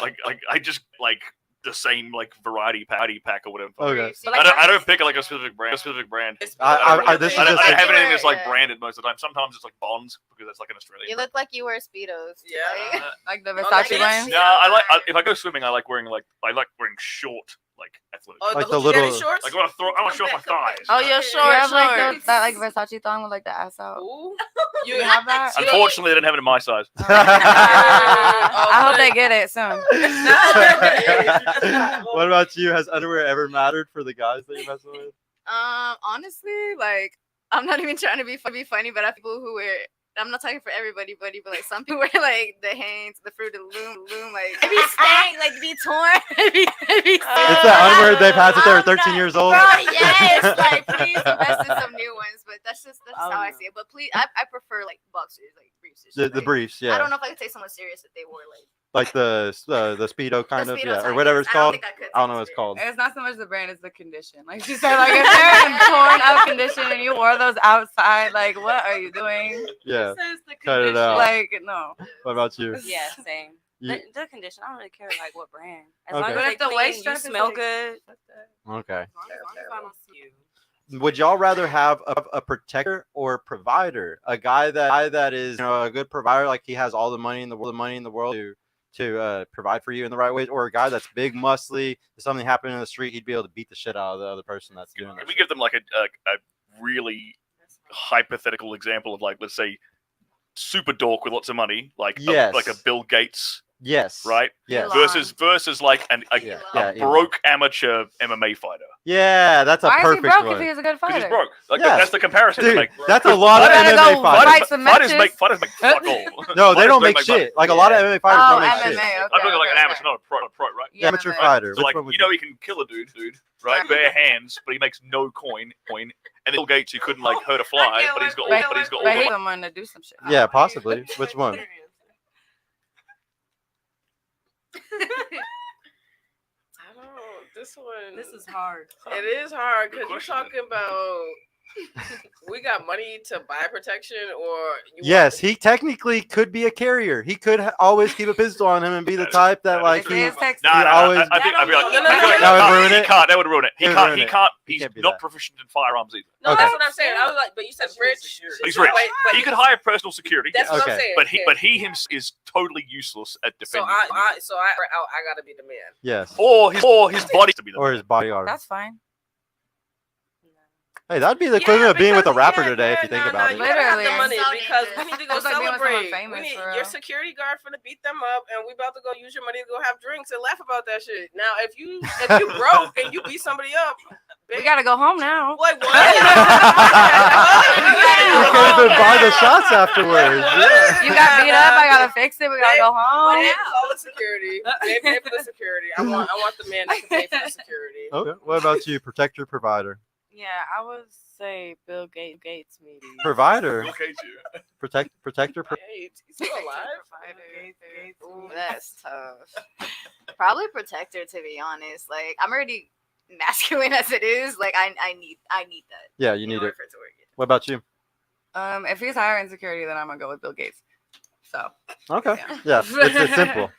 like I just like the same like variety pack or whatever. Okay. I don't pick like a specific brand. This is I don't just have anything that's like Yeah. branded most of the time. Sometimes it's like Bonds because that's like an Australian. You look like you wear Speedos. Yeah. Like the like Versace this? ones. Yeah, if I go swimming, I like wearing short athletic. Oh, Like the the little- hoochie shorts. Like I want to show off my thighs. Oh, your You short have like shorts. that like Versace thong with like the ass out. Ooh. You have that? Unfortunately, they didn't have it in my size. I hope they get it soon. What about you? Has underwear ever mattered for the guys that you're messing with? Honestly, like I'm not even trying to be funny, but I have people who wear. I'm not talking for everybody, but like some people wear like the Hanes, the Fruit of the Loom, like it be stank, like be torn. It's that underwear they've had since they were 13 years old. Bro, yes, like please invest in some new ones, but that's how I see it. But please, I prefer like boxers, like briefs. The briefs, yeah. I don't know if I could take someone serious if they wore Like the speedo kind of, Speedo yeah, or type, whatever yes. it's I don't called. think I could I don't know take what it's called. It's not so much the brand, it's the condition. Like she said, like if they're in torn up condition and you wore those outside, like what are you doing? Yeah, Says the cut it condition. out. Like no. What about you? Yeah, same. You- The condition, I don't really care like what brand. As Okay. long But as if they the clean, waist you strap is smell like- good. Okay. I don't see you. Would y'all rather have a protector or a provider? A guy that is a good provider, like he has all the money in the world to provide for you in the right ways, or a guy that's big, muscly. If something happened in the street, he'd be able to beat the shit out of the other person that's doing Can that. we give them like a really hypothetical example of like, let's say, super dork with lots of money, like Yes. like a Bill Gates, Yes. right? Yes. Elon. Versus like a Yeah. a Yeah, broke amateur MMA fighter. Yeah, that's a Why is he perfect broke one. if he's a good Because he's fighter? broke. Like Yeah. that's the comparison to Dude, make. that's a lot of You gotta MMA go fighters. fight some Fighters matches. make fuck all. No, they Fighters don't make money. shit. Like a lot of MMA fighters Oh, don't make MMA. shit. Okay, I'm talking like an okay, amateur, not a pro, right? Yeah, Amateur MMA. fighter. So Which like one would he can kill a dude, right? Bare hands, but he makes no coin. And Bill Gates, who couldn't like hurt a fly, but he's got all, but he's got all But the he's someone to do some shit. Yeah, possibly. Which one? I don't. This one. This is hard. It is hard Good because you're question. talking about We got money to buy protection, or Yes, he technically could be a carrier. He could always keep a pistol on him and be the type that like he. always. I think I'd be like, That would ruin it. That would ruin it. He It would can't. ruin He it. can't. He He's can't be not that. proficient in firearms either. No, Okay. that's what I'm saying. I was like, but you said rich. He's rich. But He could hire personal security. That's what I'm Okay. saying. But he himself is totally useless at So defending. I gotta be the man. Yes. or his body to be the Or his bodyguard. That's fine. Hey, that'd be the equivalent of being with a rapper today if you think about it. You gotta have the Literally. money So because we dangerous. need to go It's like being with someone celebrate. famous, We need for real. your security guard finna beat them up, and we about to go use your money to go have drinks and laugh about that shit. Now, if you broke and you beat somebody up, We gotta go home now. like what? You can't even buy the shots afterwards. Yeah. You got beat up. I gotta fix it. We gotta go home. They call it security. They pay for the security. I want the man to pay for the security. Okay. What about you, protector, provider? Yeah, I would say Bill Gates meeting. Provider, Okay, too. protector. Hey, he's still alive. Ooh, that's tough. Probably protector, to be honest. Like, I'm already masculine as it is. Like, I need that. Yeah, you in need order it. for it to work. What about you? If he's hiring security, then I'm gonna go with Bill Gates. So Okay. Yeah, it's simple.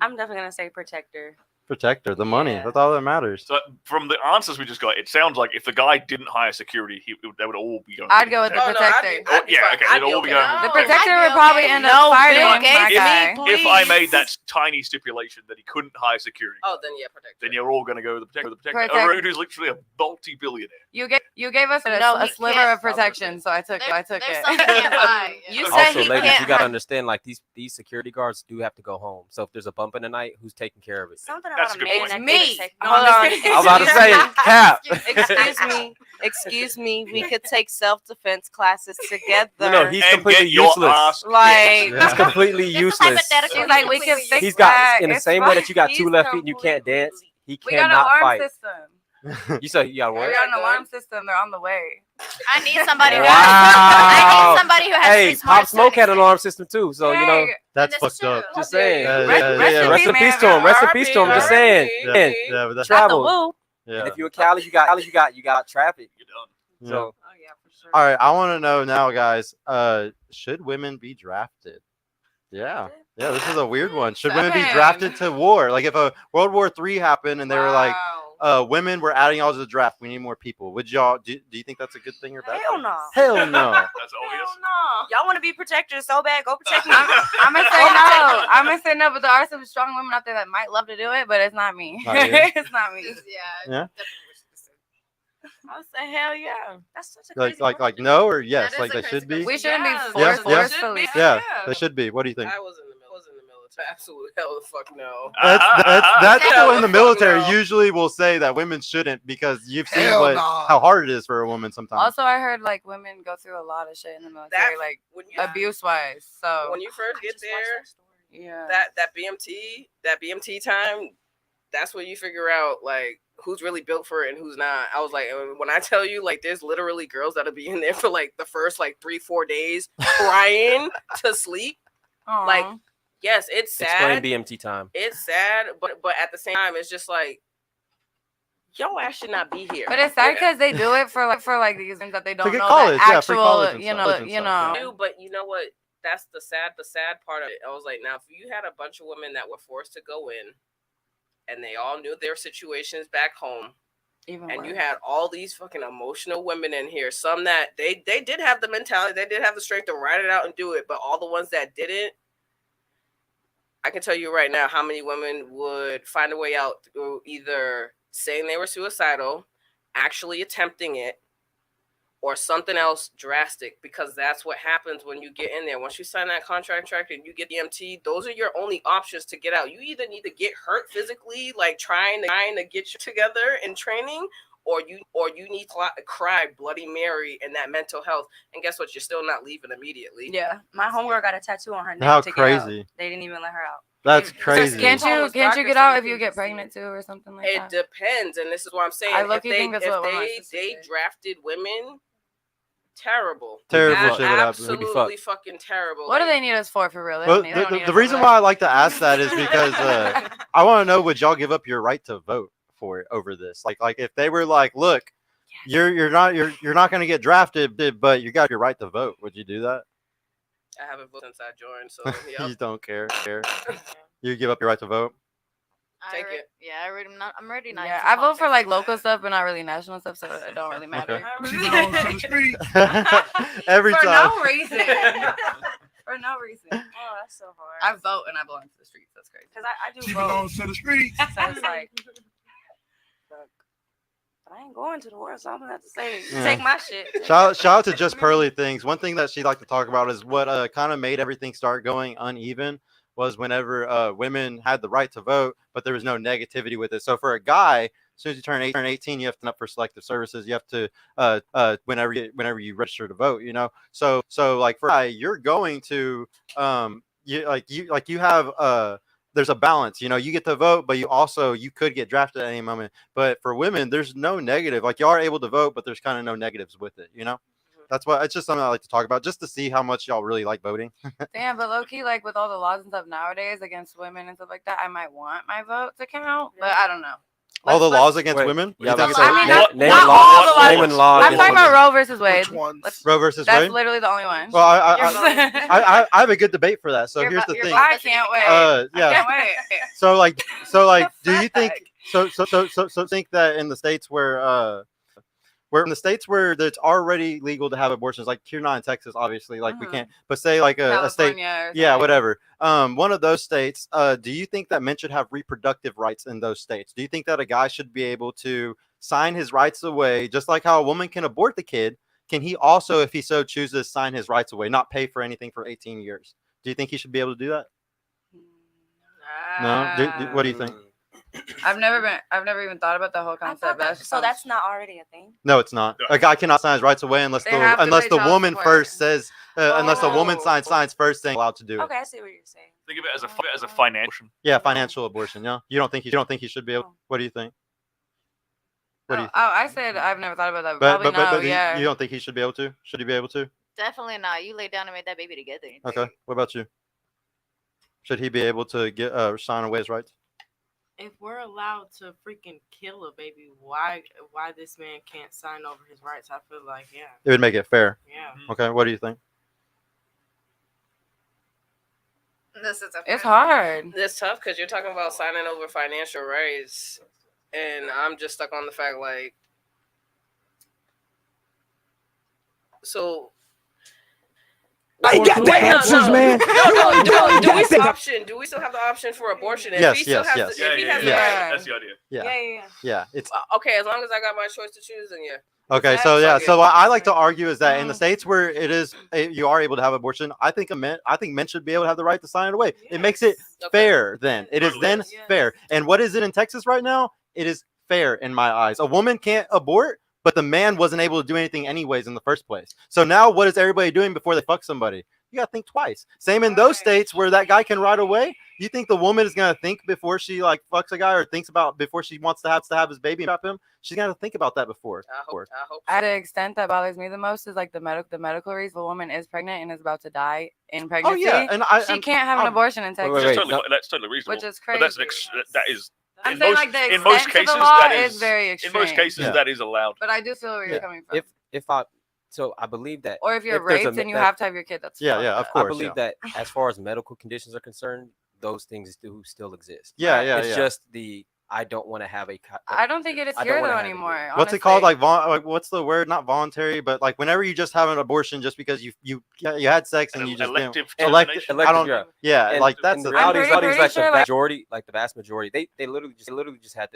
I'm definitely gonna say protector. Protector, the money. Yeah. That's all that matters. So from the answers we just got, it sounds like if the guy didn't hire security, they would all be going. I'd go with the Oh, no, protector. Oh, yeah, okay, they'd all be going. The No, protector I'd would be probably okay. end No, up fighting Bill my Gates, guy. If I made Please. that tiny stipulation that he couldn't hire security, Oh, then yeah, protector. then you're all going to go with the protector. Protect- A rude who's literally a multi-billionaire. You gave us No, a he sliver can't. of protection, so I took There's it. something you can't buy. You know? said Also, he ladies, can't you gotta hi- understand, like these security guards do have to go home. So if there's a bump in the night, who's taking care of it? Something That's about a a good maid point. neck Me. take- Hold No, on. I'm just I was about to say, Cap. Excuse me. We could take self-defense classes together. No, he's And completely get your useless. ass like He's completely This is useless. hypothetical. She's like, we can Completely fix He's got that. in the It's same way that you got He's two left feet and you can't completely- dance. He We got an cannot alarm fight. system. You said you got We what? got an alarm system. They're on the way. I need somebody who Wow. I need somebody who has Hey, street smarts Pop to Smoke had an understand. alarm system too. So you know, Hey, That's And this fucked up. too. just saying. Yeah, Rest in Rest in peace, peace to him. man. Rest in peace to him. Just saying. Yeah, Man, yeah, but that's Not the travel. woo. yeah. And if you a Cali, you got traffic. You're done. Yeah. So Oh yeah, for sure. All right, I want to know now, guys. Should women be drafted? Yeah, yeah. This is a weird one. Should women be Seven. drafted to war? Like if a World War III happened and they were like, women, we're adding y'all to the draft. We need more people. Would y'all? Do you think that's a good thing or bad? Hell thing? no. Hell no. That's obvious. Hell no. Y'all want to be protectors so bad? Go protect me. I'm gonna say no. I'm gonna say no, but there are some strong women out there that might love to do it, but it's not me. Not you? It's not me. Yeah. Yeah. definitely wish this is- I say hell yeah. That's such a crazy Like no or yes? That is Like a they crazy should be. We shouldn't Yeah. be Yeah, forcefully. Yeah, they should be. What do you think? I was in the military. Absolute hell the fuck no. That's Hell people in the the fuck military no. usually will say that women shouldn't because you've seen Hell no. how hard it is for a woman sometimes. Also, I heard like women go through a lot of shit in the military, like when you abuse wise. So when you first get there, yeah, that BMT time, that's when you figure out like who's really built for it and who's not. I was like, when I tell you, like, there's literally girls that'll be in there for like the first like 3-4 days crying to sleep. Aw. Like, yes, it's explain sad. BMT time. It's sad, but at the same time, it's just like, yo, ass should not be here. But it's sad because they do it for like these things that they don't get know college, the yeah, free actual, college and you stuff, know, and you stuff, know. But you know what? That's the sad part of it. I was like, now if you had a bunch of women that were forced to go in, and they all knew their situations back home, Even and you worse. had all these fucking emotional women in here, some that they did have the mentality, they did have the strength to ride it out and do it, but all the ones that didn't, I can tell you right now how many women would find a way out through either saying they were suicidal, actually attempting it, or something else drastic, because that's what happens when you get in there. Once you sign that contract and you get EMT, those are your only options to get out. You either need to get hurt physically, like trying to get you together in training, or you need to cry Bloody Mary and that mental health. And guess what? You're still not leaving immediately. Yeah. My homegirl got a tattoo on her neck How to get out. crazy. They didn't even let her out. That's So crazy. can't Homeless you doctors get out so if you you can get see pregnant too or something like It that? depends, and this is what I'm saying. I If low-key they, think that's if what one of my they sisters did. drafted women, terrible. Terrible shit would happen. We'd be Absolutely fucking terrible. What do Like, they need us for real? They Well, don't need- they don't need the us for reason that. why I like to ask that is because I want to know, would y'all give up your right to vote for it over this? Like if they were like, look, you're not going to get drafted, but you got your right to vote. Would you do that? I haven't voted since I joined, so You yeah. just don't care. You give up your right to vote. Take it. Yeah, I'm ready now. Yeah, I vote for like local stuff, but not really national stuff, so it don't really matter. She belongs to the streets. Every For time. no reason. For no reason. Oh, that's so hard. I vote and I belong to the streets. That's crazy. Because I do She vote. belongs to the streets. So it's like, look, but I ain't going to the war, so I'm gonna have to say, Yeah. take my shit. Shout out to Just Pearly Things. One thing that she'd like to talk about is what kind of made everything start going uneven was whenever women had the right to vote, but there was no negativity with it. So for a guy, as soon as you turn 18, you have to sign up for selective services. You have to whenever you register to vote, you know. So like for a guy, you're going to you have there's a balance, you know. You get to vote, but you could get drafted at any moment. But for women, there's no negative. Like, you are able to vote, but there's kind of no negatives with it, you know. That's why it's just something I like to talk about, just to see how much y'all really like voting. Damn, but low key, like with all the laws and stuff nowadays against women and stuff like that, I might want my vote to count, but I don't know. All the Let's- laws against Wait, women. yeah, You think I was it's I mean, okay? that's name not a law. all the laws. Name a law I'm against talking about women. Roe versus Wade. Which ones? Roe versus That's Wade. literally the only one. Well, You're- I have a good debate for that. So You're here's about- the you're thing. about- I can't wait. Yeah. I can't wait. So like, The do you think fuck? so think that in the states where it's already legal to have abortions, like here not in Texas, obviously, like we can't, but say like a state, California or yeah, something. whatever. One of those states. Do you think that men should have reproductive rights in those states? Do you think that a guy should be able to sign his rights away, just like how a woman can abort the kid? Can he also, if he so chooses, sign his rights away, not pay for anything for 18 years? Do you think he should be able to do that? No. What do you think? I've never even thought about the whole I concept. thought But so that's not already a thing. No, it's not. A guy cannot sign his rights away unless They have to unless pay the child woman support. first says unless the woman Oh. signs first saying allowed to do it. Okay, I see what you're saying. Think of it as a financial. Yeah, financial abortion. Yeah, you don't think he should be able? What do you think? What do you think? I said I've never thought about that. But Probably no. you Yeah. don't think he should be able to? Should he be able to? Definitely not. You lay down and made that baby together. Okay. What about you? Should he be able to get sign away his rights? If we're allowed to freaking kill a baby, why this man can't sign over his rights? I feel like, yeah. It would make it fair. Yeah. Okay. What do you think? This is It's hard. It's tough because you're talking about signing over financial rights, and I'm just stuck on the fact like, so. I ain't got the answers, man. Do we still have the option for abortion? If Yes, he still yes, has yes. The, if he has yeah. the right, That's the idea. Yeah. It's okay. As long as I got my choice to choose, then yeah. okay. So yeah. So what I like to argue is that in the states where you are able to have abortion, I think men should be able to have the right to sign it away. It makes it fair. Then it is then fair. And what is it in Texas right now? It is fair in my eyes. A woman can't abort, but the man wasn't able to do anything anyways in the first place. So now what is everybody doing before they fuck somebody? You gotta think twice. Same in those states where that guy can right away. You think the woman is gonna think before she like fucks a guy or thinks about before she wants to have his baby and trap him? She's gonna think about that before. I hope At an extent that bothers me the most is like the medical reason. The woman is pregnant and is about to die in pregnancy. Oh yeah, and she can't have an abortion in Texas, That's totally reasonable. which is But crazy. that is. I'm in saying most, like the in most extent of cases, the law that is very extreme. In most cases, Yeah. that is allowed. But I do feel where you're coming from. So I believe that, or if you're there's raped a- and you that- have to have your kid, that's Yeah, fucked yeah, of up. course. I believe that as far as medical conditions are concerned, those things do still exist. Yeah, It's just I don't want to have a. I don't think it is I don't here wanna though have it anymore. here. What's it called? Like what's the word? Not voluntary, but like whenever you just have an abortion just because you had sex and you just elective didn't, elective. I don't. yeah. Yeah, And- like that's and the the reality is pretty like the sure, like- majority, like the vast majority, they literally just had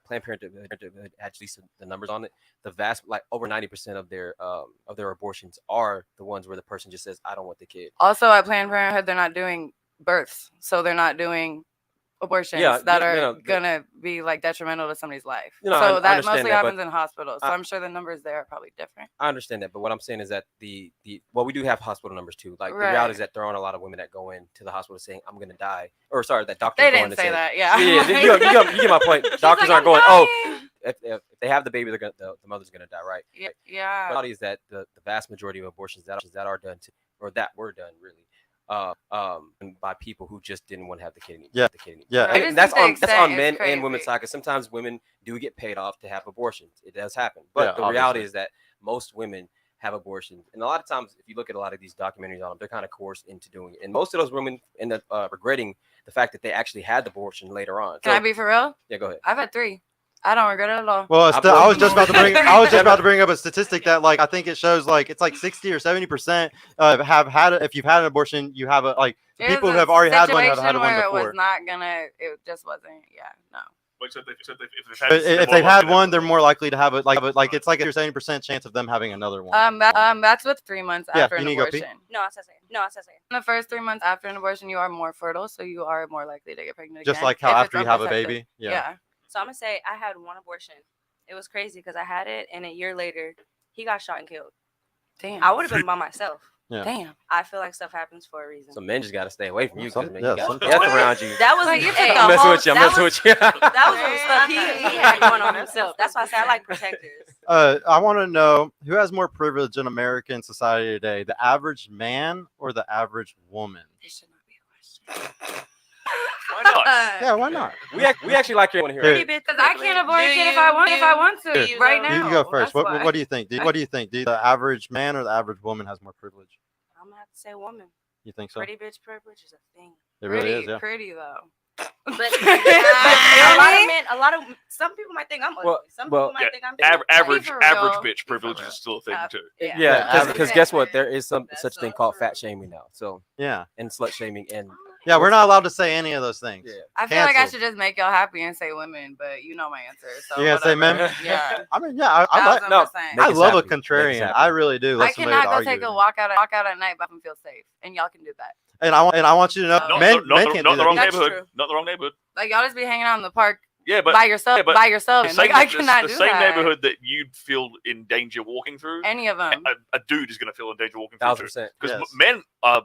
Planned Parenthood had at least the numbers on it. The vast, like over 90% of their abortions are the ones where the person just says, "I don't want the kid." Also, at Planned Parenthood, they're not doing births, so they're not doing abortions that are gonna be like detrimental to somebody's life. You know, so I that understand mostly that, happens but in hospitals. So I'm sure the numbers there are probably different. I understand that, but what I'm saying is that we do have hospital numbers too. Like the Right. reality is that there aren't a lot of women that go into the hospital saying, "I'm gonna die," or sorry, that doctors They go in didn't and say that. Yeah. you get my point. Doctors like, aren't going, "I'm "Oh, if they have the baby, the mother's gonna die," right? Yeah. The reality is that the vast majority of abortions that are done or that were done really by people who just didn't want to have the kid anymore. Yeah. The kid anymore. Yeah. I just And that's think the on extent men is and women's crazy. side. Because sometimes women do get paid off to have abortions. It does happen, but Yeah, the reality obviously. is that most women have abortions, and a lot of times, if you look at a lot of these documentaries on them, they're kind of coerced into doing it. And most of those women end up regretting the fact that they actually had the abortion later on. Can I be for real? Yeah, go ahead. I've had 3. I don't regret it at all. Well, I I was just about to bring. believe- I was just about to bring up a statistic that, like, I think it shows, like, it's like 60 or 70% have had. If you've had an abortion, you have a like. It was People who a have already had one have situation had one where before. It was not gonna. It just wasn't. Yeah, no. Wait, so if If they've had one, they're more likely to have it. Like it's like a 70% chance of them having another one. That's with 3 months Yeah, after you an need to go pee. abortion. No, I said In the first 3 months after an abortion, you are more fertile, so you are more likely to get pregnant Just again. like how if it's after you have a unprotected. baby. Yeah. Yeah. So I'm gonna say I had one abortion. It was crazy because I had it, and a year later, he got shot and killed. Damn. I would have been by myself. Yeah. Damn. I feel like stuff happens for a reason. So men just got to stay away from you because Yeah, you got some- death around you. That was Like, you hey, took the I'm messing whole- with you. I'm that messing was- with you. That was some stuff he had going on himself. That's why I say I like protectors. I want to know who has more privilege in American society today: the average man or the average woman? This should not be a question. Why not? Yeah, why not? We actually like you want to hear Here. it. Because I can't abort a kid if I want to Here. right know? now. You can go first. That's What why. What do you think? What do you think? Do the average man or the average woman has more privilege? I'm gonna have to say woman. You think so? Pretty bitch privilege is a thing. It really is. Yeah. Pretty though. But a lot of some people might think I'm ugly. Well- Some well, people might think I'm Average for average real. bitch privilege is still a thing too. Yeah, because Yeah. guess what? There is some That's such thing so called true. fat shaming now. So Yeah. and slut shaming and Yeah. We're not allowed to say any of those things. yeah. I feel like I Canceled. should just make y'all happy and say women, but you know my answer. So You gotta say whatever. men? Yeah. I mean, yeah. I like. 1000%. no, I Make us love a happy. Make us contrarian. happy. I really do. Love I somebody cannot to go argue take with a me. walk out at night, but I can feel safe, and y'all can do that. And I want you to know, Not- men not can't the do that. wrong That's neighborhood. true. Not the wrong neighborhood. Like y'all just be hanging out in the park Yeah, but by yourself, yeah, but by yourself. the Like same, I cannot the do same that. neighborhood that you'd feel in danger walking through. Any of them. A dude is going to feel in danger walking through. 1000%. Because Yes. men are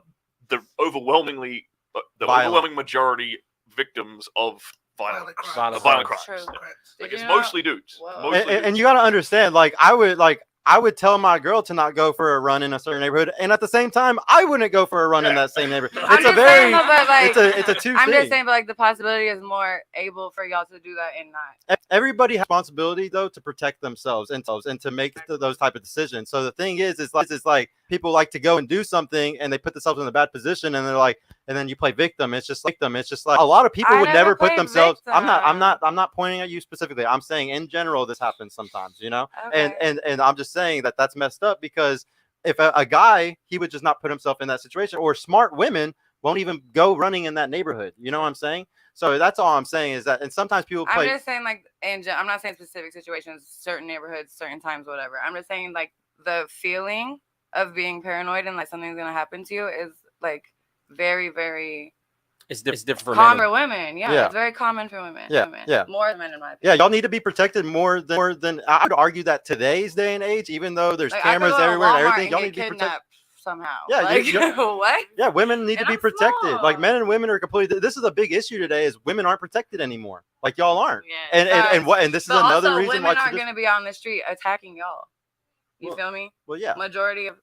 the overwhelmingly, the Violent. overwhelming majority victims of violent Violent crimes. True. Yeah. Like Did it's you know- mostly dudes. Whoa. Mostly And dudes. you got to understand, like I would tell my girl to not go for a run in a certain neighborhood, and at the same time, I wouldn't go for a run in that same neighborhood. I'm It's a just very, saying, though, but, like, it's a two I'm thing. just saying, but like the possibility is more able for y'all to do that and not. Everybody has responsibility though to protect themselves and to make those type of decisions. So the thing is like people like to go and do something and they put themselves in a bad position and they're like, and then you play victim. It's just like a lot of people I would never never put played themselves. victim. I'm not pointing at you specifically. I'm saying in general this happens sometimes, you know. Okay. And I'm just saying that that's messed up because if a guy he would just not put himself in that situation, or smart women won't even go running in that neighborhood. You know what I'm saying? So that's all I'm saying is that, and sometimes people I'm play. just saying, like, I'm not saying specific situations, certain neighborhoods, certain times, whatever. I'm just saying, like, the feeling of being paranoid and like something's gonna happen to you is like very, very It's different for common men. for women. Yeah, Yeah. it's very common for women. Yeah, women. yeah. More than men in my Yeah, opinion. y'all need to be protected more than I would argue that today's day and age, even though there's Like, I could cameras go to everywhere and Walmart everything, y'all and need to get be protected. kidnapped somehow. Yeah, like, you- what? Yeah, women need to And be I'm protected. Like small. men and women are completely. This is a big issue today. Is women aren't protected anymore. Like y'all aren't. Yeah. And this is But another also, reason why. women aren't gonna be out on the street attacking y'all. You Well, feel me? Well, yeah. Majority of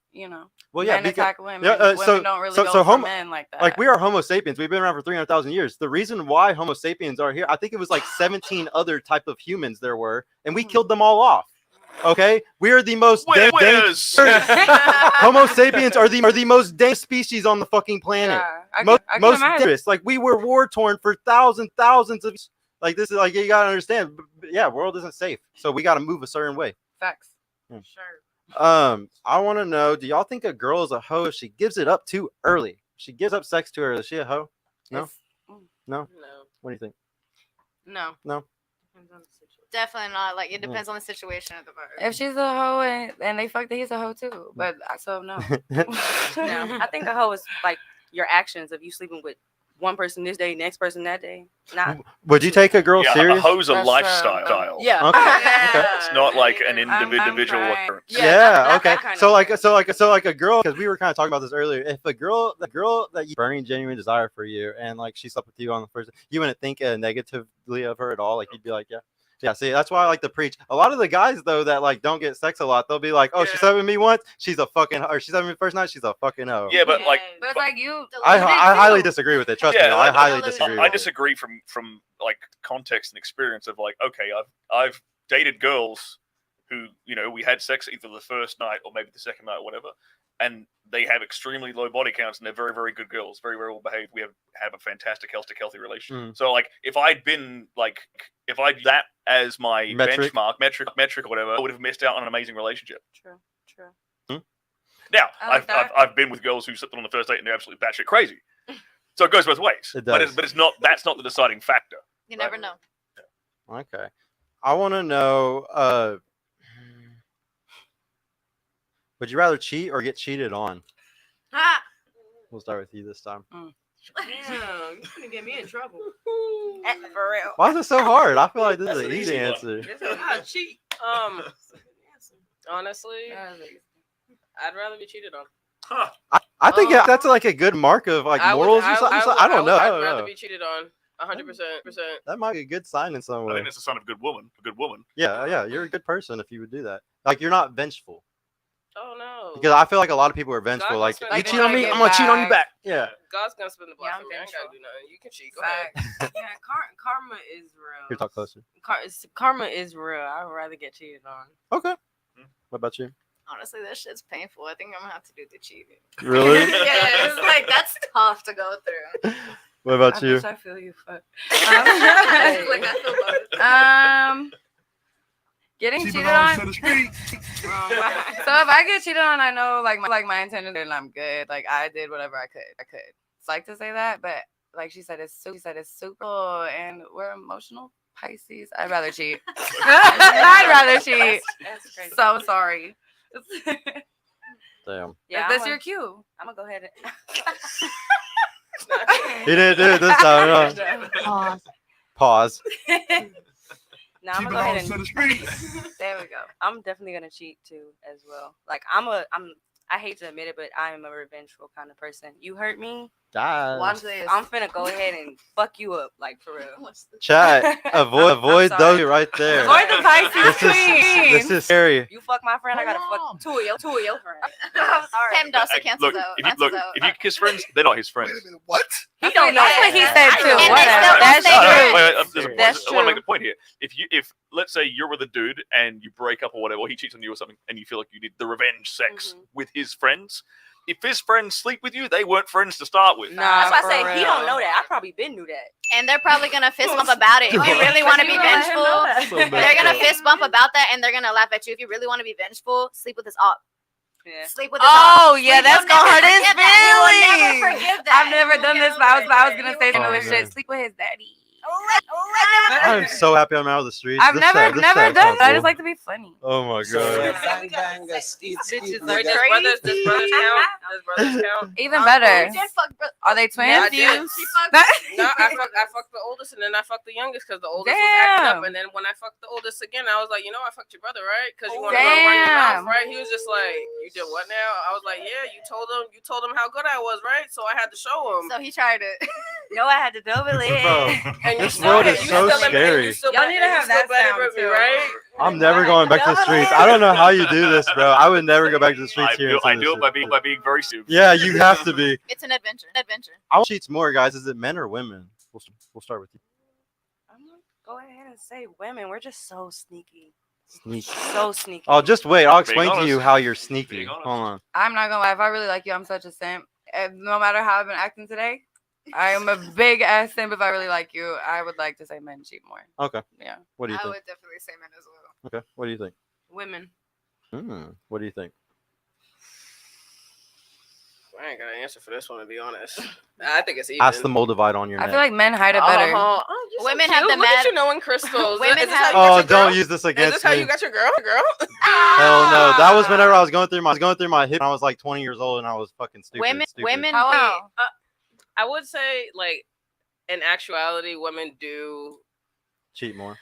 Well, yeah. men Because, attack women. yeah, women so- don't really so- go so for homo- men like that. like we are Homo sapiens. We've been around for 300,000 years. The reason why Homo sapiens are here, I think it was like 17 other type of humans there were, and we killed them all off. Okay, we are the most Winners. Homo sapiens are the most dangerous species on the fucking planet. Yeah, I most can most imagine. dangerous. Like we were war torn for thousands of. Like this is like you gotta understand. Yeah, world isn't safe, so we gotta move a certain way. Facts. Sure. I want to know. Do y'all think a girl is a hoe if she gives it up too early? She gives up sex too early. Is she a hoe? No. It's- No. No. What do you think? No. No. Depends on the situation. Definitely not. Like it depends on the situation of the bird. If she's a hoe and they fucked, he's a hoe too. But so no. No, I think a hoe is like your actions of you sleeping with one person this day, next person that day. Not Would you take a girl Yeah, serious? a hoe's a That's lifestyle. Yeah. Okay. It's not like an I'm individual crying. occurrence. Yeah. not Okay. that kind So of like hoe. a girl, because we were kind of talking about this earlier. If the girl that you burning genuine desire for you, and like she slept with you on the first, you wouldn't think negatively of her at all. Like you'd be like, yeah. Yeah, see, that's why I like to preach. A lot of the guys though that like don't get sex a lot, they'll be like, "Oh, she slept with me once, she's a fucking," or she slept with me first night, she's a fucking hoe. Yeah, but like, But it's like you. I you did highly too. disagree with it. Trust me, Yeah, I like, highly disagree. I with it. disagree from like context and experience of like, okay, I've dated girls who, you know, we had sex either the first night or maybe the second night or whatever, and they have extremely low body counts and they're very, very good girls, very, very well behaved. We have a fantastic healthy relationship. So like, if I'd been like, if I'd that as my Metric. benchmark, metric or whatever, I would have missed out on an amazing relationship. True. Now, I like I've been with girls who slept on the first date and they're absolutely batshit crazy. So it goes both ways. It But does. it's not, that's not the deciding factor. You never know. Okay, I want to know. Would you rather cheat or get cheated on? We'll start with you this time. Damn, you're gonna get me in trouble. For real. Why is it so hard? I feel like this is That's an an easy easy one. answer. Cheat. Honestly, I'd rather be cheated on. Huh. I think that's like a good mark of like morals or something. I don't know. I I'd don't rather know. be cheated on. 100%. That might be a good sign in some I way. think it's a sign of a good woman. Yeah, you're a good person if you would do that. Like you're not vengeful. Oh no. Because I feel like a lot of people are vengeful. God Like wants you to cheat on me, get I'm gonna cheat on you back. back. Yeah. God's gonna spend the blood Yeah, for I'm me. I ain't gotta vengeful. do nothing. You can cheat. Go ahead. Facts. Yeah, karma is real. Here, talk closer. Karma is real. I would rather get cheated on. Okay. What about you? Honestly, that shit's painful. I think I'm gonna have to do the cheating. Really? Yeah, it's like that's tough to go through. What about I you? wish I feel you. Fuck. Like I feel both. Getting She cheated belongs on. to the streets. So if I get cheated on, I know like my intention and I'm good. Like I did whatever I could. It's like to say that, but like she said, it's super cool, and we're emotional Pisces. I'd rather cheat. I'd rather cheat. That's crazy. So sorry. Damn. Yeah, that's your cue. I'm gonna go ahead and. He didn't do it this time. No. Pause. No, She I'm gonna go ahead belongs to and. the streets. There we go. I'm definitely gonna cheat too, as well. Like I hate to admit it, but I am a revengeful kind of person. You hurt me, Watch this. I'm finna go ahead and fuck you up, like for real. Chat. Avoid I'm those sorry. right there. Avoid the Pisces queen. This is scary. You fuck my friend, I gotta fuck two of your friends. I'm sorry. Him Dawson Hey, cancels look, out. if you kiss friends, they're not his friends. Wait a minute, what? He don't know. That's what he said too. And they Whatever. still That's don't say true. There's a That's I want to make true. the point here. If let's say you're with a dude and you break up or whatever, or he cheats on you or something, and you feel like you need the revenge sex with his friends. If his friends sleep with you, they weren't friends to start with. That's why I for say he don't real. know that. I probably been knew that. And they're probably gonna fist bump about it. If you really want to be vengeful, they're gonna fist bump about that, and they're gonna laugh at you. If you really want to be vengeful, sleep with his op. Yeah. Sleep with his op. Oh yeah, Sleep, that's you'll gonna never hurt his forgive that. He will never feelings. forgive that. I've never He done will this, but I was never gonna forgive say it. something Oh, with man. shit. Sleep with his daddy. I'm so happy I'm out of the streets. I've This never sounds done that. I cool. just like to be funny. Oh my So god. bang bang steed Bitches steed. are Does brothers crazy. count? Does brothers count? Even better. You did fuck Are they twins? I did. She fucked. No, I fucked the oldest and then I fucked the youngest because the oldest was acting up. Damn. And then when I fucked the oldest again, I was like, I fucked your brother, right? Because you want to go run your mouth, Damn. right? He was just like, you did what now? I was like, yeah, you told him how good I was, right? So I had to show him. So he tried it. No, I had to double it. Bro, And you this still, world is you so still scary. Y'all need to have that sound, with me, too. right? I'm never going back to the streets. I don't know how you do this, bro. I would never go back to the I streets here. do, in I San do it Francisco. by being very stupid. Yeah, you have to be. It's an adventure. I want cheats more, guys. Is it men or women? We'll start with you. I'm gonna go ahead and say women. We're just so sneaky. Sneaky. So sneaky. Oh, just wait. I'll Being explain to you honest. how you're sneaky. Being honest. Hold on. I'm not gonna lie. If I really like you, I'm such a simp. No matter how I've been acting today, I am a big ass simp. If I really like you, I would like to say men cheat more. Okay. Yeah. What do you I think? would definitely say men as well. Okay. What do you think? Women. What do you think? I ain't got an answer for this one, to be honest. I think it's even. Ask the Moldavite on your I neck. feel like men hide it better. Women have the Look at mad- you knowing crystals. Women Is this have- how you got Oh, your girl? don't use this Is against this how me. you got your girl? Hell no. That was whenever I was going through my hip. I was like 20 years old and I was fucking stupid. stupid. Women. How? I would say, like, in actuality, women do. cheat more.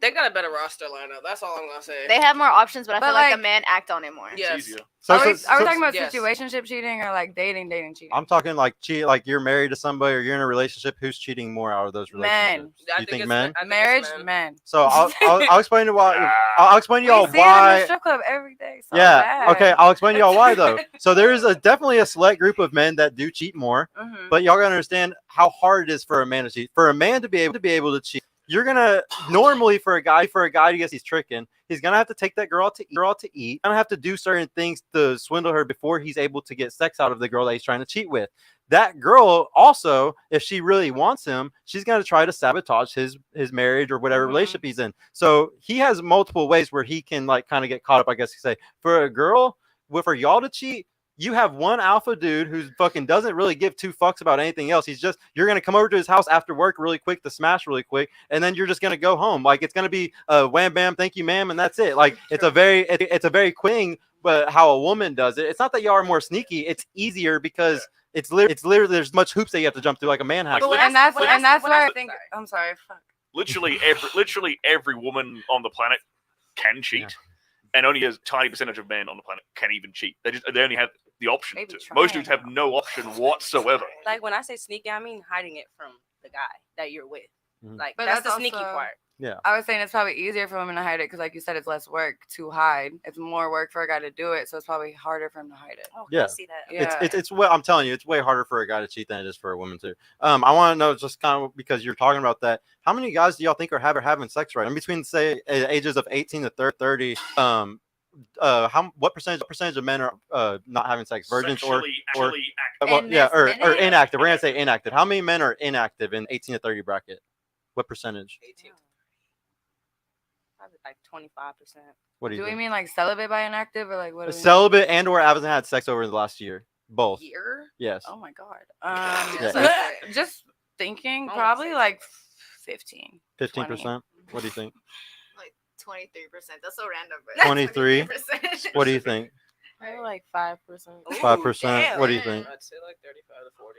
They got a better roster lineup. That's all I'm gonna say. They have more options, but I But, feel like like- the men act on it more. Yes. Easier. Are we talking about yes. situationship cheating or like dating cheating? I'm talking like like you're married to somebody or you're in a relationship. Who's cheating more out of those relationships? I You think think it's men? I think Marriage, it's men. men. So I'll explain to why. I'll explain to We y'all see it in the why. strip club every day. So Yeah. bad. Okay. I'll explain to y'all why though. So there is definitely a select group of men that do cheat more, Mhm. but y'all gotta understand how hard it is for a man to cheat. For a man to be able to cheat, you're gonna normally for a guy to guess he's tricking. He's gonna have to take that girl out to eat. Gonna have to do certain things to swindle her before he's able to get sex out of the girl that he's trying to cheat with. That girl also, if she really wants him, she's gonna try to sabotage his marriage or whatever relationship he's in. So he has multiple ways where he can like kind of get caught up. I guess you say for a girl, for y'all to cheat. You have one alpha dude who's fucking doesn't really give two fucks about anything else. You're going to come over to his house after work really quick to smash really quick. And then you're just going to go home. Like it's going to be wham, bam, thank you, ma'am. And that's it. Like it's a very quick thing, but how a woman does it. It's not that y'all are more sneaky. It's easier because it's literally, there's much hoops that you have to jump through like a man has. And that's why I think, I'm sorry. Fuck. Literally every woman on the planet can cheat, and only a tiny percentage of men on the planet can even cheat. They only have the option Maybe to. try Most it. dudes have no option whatsoever. Like when I say sneaky, I mean hiding it from the guy that you're with. Mhm. Like But that's that's the sneaky also- part. Yeah. I was saying it's probably easier for women to hide it because, like you said, it's less work to hide. It's more work for a guy to do it, so it's probably harder for him to hide it. Oh, Yeah. I see that. Yeah. It's what I'm telling you. It's way harder for a guy to cheat than it is for a woman too. I want to know just kind of because you're talking about that. How many guys do y'all think are having sex right? In between say ages of 18 to 30. What percentage of men are not having sex? Virgins or Actually well, In yeah, this or minute? inactive. We're gonna say inactive. How many men are inactive in 18 to 30 bracket? What percentage? 18. Probably like 25%. What do you Do we think? mean like celibate by inactive or like what? Do we mean? Celibate and or hasn't had sex over the last year? Both. Year? Yes. Oh my god. Yeah. So just thinking, I wanna probably say like 15. 15%. What do you think? Like 23%. That's so random. But 23? 23%. What do you think? Maybe like 5%. 5%. What do you think? I'd say like 35 to 40.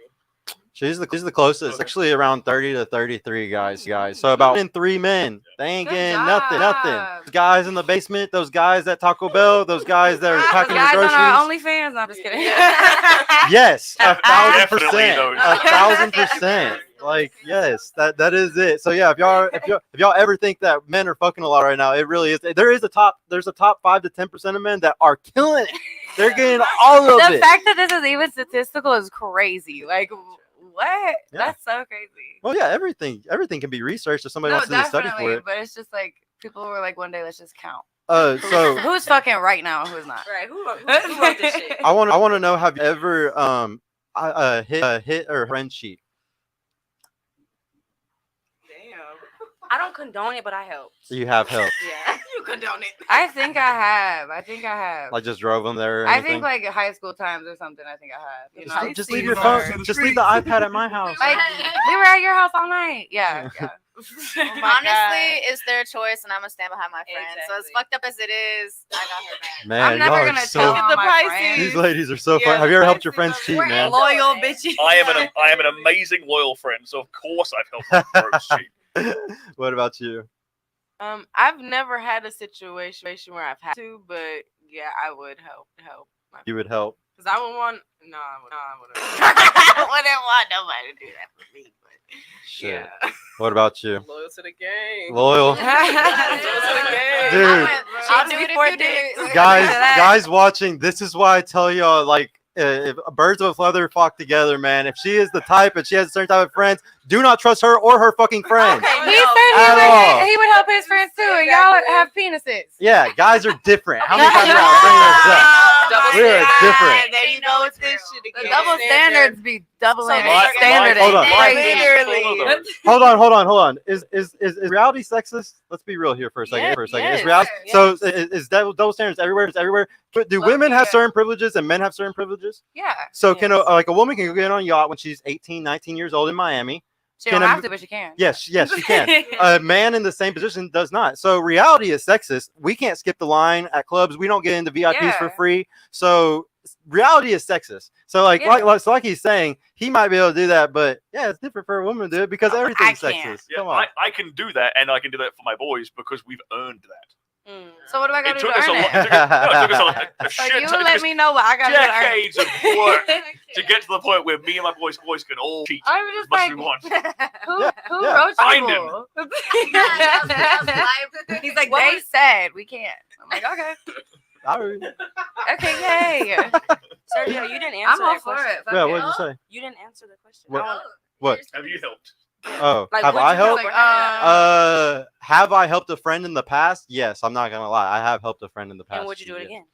She's the closest. Okay. Actually, around 30 to 33 guys. So about 3 men. They ain't Good getting job. nothing. Guys in the basement. Those guys at Taco Bell. Those guys that are packing your Guys on our groceries. OnlyFans. No, I'm just kidding. Yes, 1,000%. Definitely those. 1,000%. Like yes, that is it. So yeah, if y'all ever think that men are fucking a lot right now, it really is. There's a top 5 to 10% of men that are killing it. They're getting all of The it. fact that this is even statistical is crazy. Like, what? Yeah. That's so crazy. Well, yeah, everything can be researched if somebody No, wants to do a study definitely. for it. But it's just like people were like, one day, let's just count. So Who's fucking right now and who's not? Right. Who wrote this shit? I want to know, have you ever hit or friend cheat? Damn. I don't condone it, but I helped. You have helped. Yeah. You condone it. I think I have. Like just drove them there. Or I anything? think like high school times or something. I think I have. You know, Just leave your phone. Just leave the iPad at my house. Like we were at your house all night. Yeah. yeah. Honestly, it's their choice, and I'm gonna stand behind my friend. So as Exactly. fucked up as it is, I got her back. Man, I'm never y'all are gonna so. tell Look at all the my prices. friends. These ladies are so Yeah, fun. Have you ever helped your prices friends cheat, are man? loyal bitches. I am an amazing loyal friend, so of course I've helped my bros cheat. What about you? I've never had a situation where I've had to, but yeah, I would help. You would help. Because I would want. No, I wouldn't. I wouldn't want nobody to do that for me. But Shit. yeah. What about you? Loyal to the game. Loyal. Dude. I'll do it if you do it. Guys watching, this is why I tell y'all, like, if birds of a feather flock together, man. If she is the type and she has a certain type of friends, do not trust her or her fucking friends. He No, said at all. he would help his friends too, and y'all have penises. Yeah, guys are different. How many times you gotta bring this up? We are different. There you go with this shit The again. double standards be doubling My- standard. hold on. Literally. Hold on. Is reality sexist? Let's be real here for a second. Yes, Is reality yes. so is double standards everywhere? It's everywhere. But do women have certain privileges and men have certain privileges? Yeah. So can like a woman can go get on a yacht when she's 18, 19 years old in Miami. She don't Can a- have to, but she can. Yes, she can. A man in the same position does not. So reality is sexist. We can't skip the line at clubs. We don't get into VIPs for Yeah. free. So reality is sexist. So like, Yeah. like he's saying, he might be able to do that, but yeah, it's different for a woman to do it because everything's can't. sexist. Yeah, Come on. I can do that, and I can do that for my boys because we've earned that. So what do I got It to do took to us a earn lot. it? It took us a So shit you ton- let just me know what I got to do to earn it. decades of work to get to the point where me and my boys can all cheat I was as just much like, as we want. who Yeah. wrote Find people? him. He's like, they said we can't. I'm like, okay, yay. Sergio, you didn't answer I'm all that for question. it. Fuck Yeah, it. what did you say? You didn't answer the question. What? I wanna- What? Have you helped? Oh, Like, have would I you helped? help? Have I helped a friend in the past? Yes, I'm not gonna lie. I have helped a friend in the past. And would you do it yes.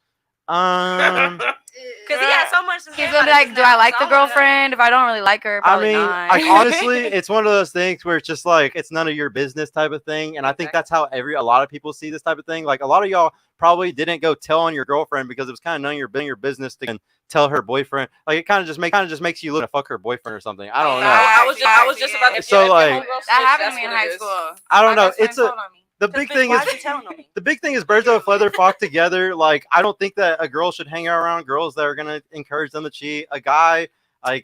again? Because he had so much to say. He's gonna be like, do I like the girlfriend? If I don't really like her, I probably mean, not. like honestly, it's one of those things where it's just like it's none of your business type of thing, and I think that's how a lot of people see this type of thing. Like a lot of y'all probably didn't go tell on your girlfriend because it was kind of none of your business to tell her boyfriend. Like it kind of just makes you look to fuck her boyfriend or something. I don't know. I was just about to. So, like- that happened to me in high school. I don't know. best friend It's a told on me. the big thing is Why'd you tell on me? the big thing is birds of a feather flock together. Like I don't think that a girl should hang around girls that are gonna encourage them to cheat. A guy, I